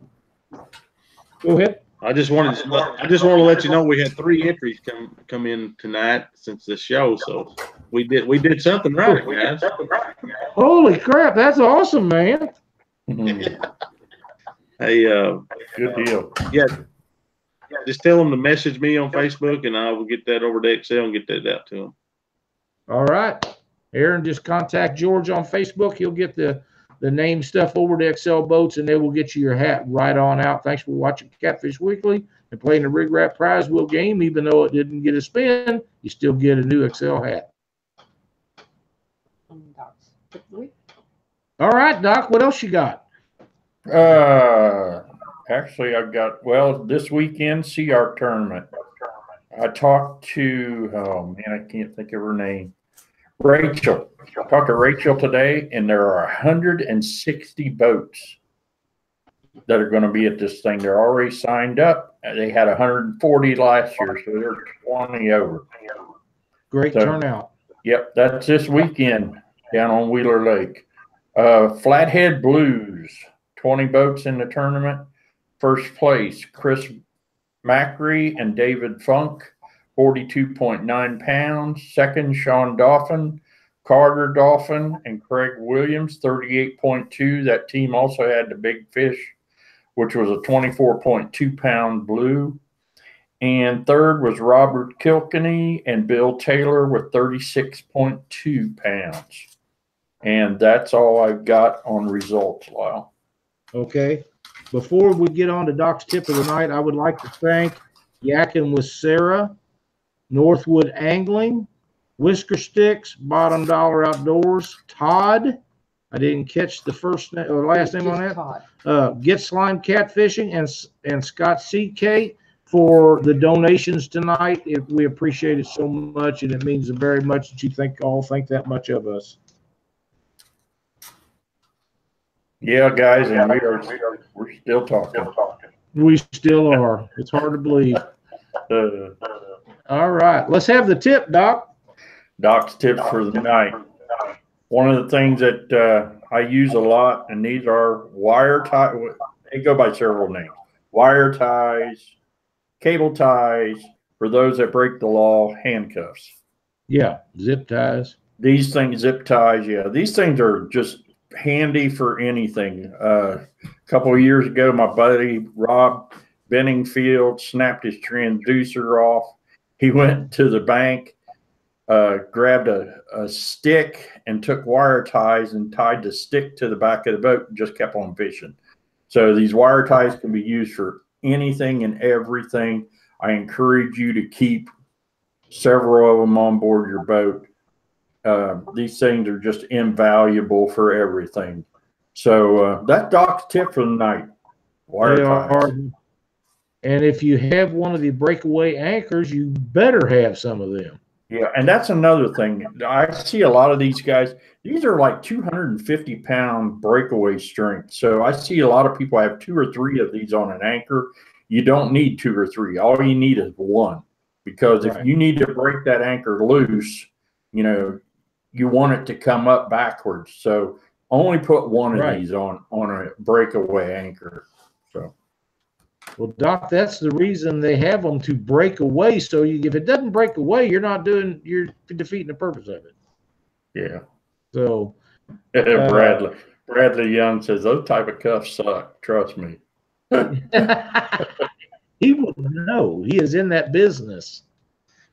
Go ahead. I just want to let you know we had 3 entries come in tonight since the show, so we did something right, guys. Holy crap, that's awesome, man. Hey, good deal. Yeah, just tell them to message me on Facebook, and I will get that over to Excel and get that out to them. All right, Aaron, just contact George on Facebook. He'll get the name stuff over to Excel Boats, and they will get you your hat right on out. Thanks for watching Catfish Weekly and playing the RigRap Prize Wheel game. Even though it didn't get a spin, you still get a new Excel hat. All right, Doc, what else you got? Actually, I've got, this weekend, Sea Arc tournament. I talked to, oh man, I can't think of her name. Rachel. I talked to Rachel today, and there are 160 boats that are going to be at this thing. They're already signed up. They had 140 last year, so they're 20 over. Great turnout. Yep, that's this weekend down on Wheeler Lake. Flathead Blues, 20 boats in the tournament. First place, Chris Macri and David Funk, 42.9 pounds. Second, Sean Dauphin, Carter Dauphin, and Craig Williams, 38.2. That team also had the big fish, which was a 24.2 pound blue. And third was Robert Kilkenny and Bill Taylor with 36.2 pounds. And that's all I've got on results, Lyle. Okay. Before we get on to Doc's tip of the night, I would like to thank Yakking with Sarah, Northwood Angling, Whisker Sticks, Bottom Dollar Outdoors, Todd. I didn't catch the first name or last name on that. Get Slime Catfishing and Scott CK for the donations tonight. We appreciate it so much, and it means very much that you all think that much of us. Yeah, guys, and we're still talking. We still are. It's hard to believe. All right, let's have the tip, Doc. Doc's tip for the night. One of the things that I use a lot, and these are wire tie. They go by several names: wire ties, cable ties. For those that break the law, handcuffs. Yeah, zip ties. These things, zip ties. Yeah, these things are just handy for anything. A couple of years ago, my buddy Rob Benningfield snapped his transducer off. He went to the bank, grabbed a stick and took wire ties and tied the stick to the back of the boat and just kept on fishing. So these wire ties can be used for anything and everything. I encourage you to keep several of them on board your boat. these things are just invaluable for everything. So that's Doc's tip for the night. Wire ties. And if you have one of the breakaway anchors, you better have some of them. Yeah, and that's another thing. I see a lot of these guys. These are like 250-pound breakaway strength. So I see a lot of people have 2 or 3 of these on an anchor. You don't need 2 or 3. All you need is 1. Because if you need to break that anchor loose, you know, you want it to come up backwards. So only put 1 of these on a breakaway anchor. So. Well, Doc, that's the reason they have them, to break away. So if it doesn't break away, you're defeating the purpose of it. Yeah. So Bradley Young says those type of cuffs suck. Trust me. He will know. He is in that business.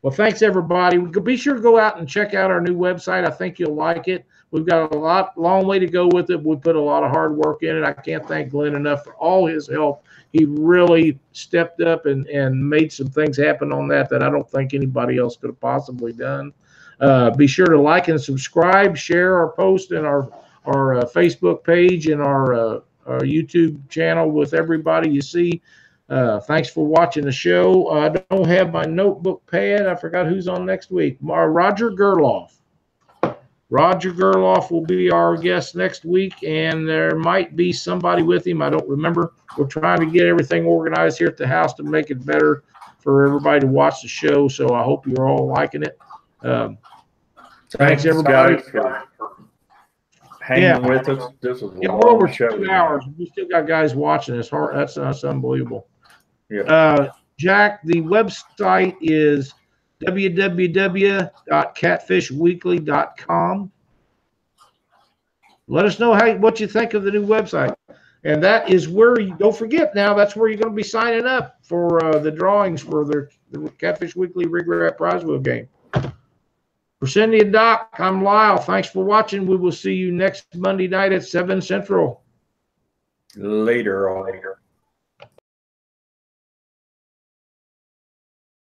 Well, thanks everybody. Be sure to go out and check out our new website. I think you'll like it. We've got a long way to go with it. We put a lot of hard work in it. I can't thank Glenn enough for all his help. He really stepped up and made some things happen on that I don't think anybody else could have possibly done. Be sure to like and subscribe, share our post in our Facebook page and our YouTube channel with everybody you see. Thanks for watching the show. I don't have my notebook pad. I forgot who's on next week. Roger Gerloff. Roger Gerloff will be our guest next week, and there might be somebody with him. I don't remember. We're trying to get everything organized here at the house to make it better for everybody to watch the show, so I hope you're all liking it. Thanks everybody for hanging with us. This was we're over 2 hours. We still got guys watching us. That's unbelievable. Yeah. Jack, the website is www.catfishweekly.com. Let us know what you think of the new website. And that is where don't forget now, that's where you're going to be signing up for the drawings for the Catfish Weekly RigRap Prize Wheel game. For Cindy and Doc, I'm Lyle. Thanks for watching. We will see you next Monday night at 7 Central. Later.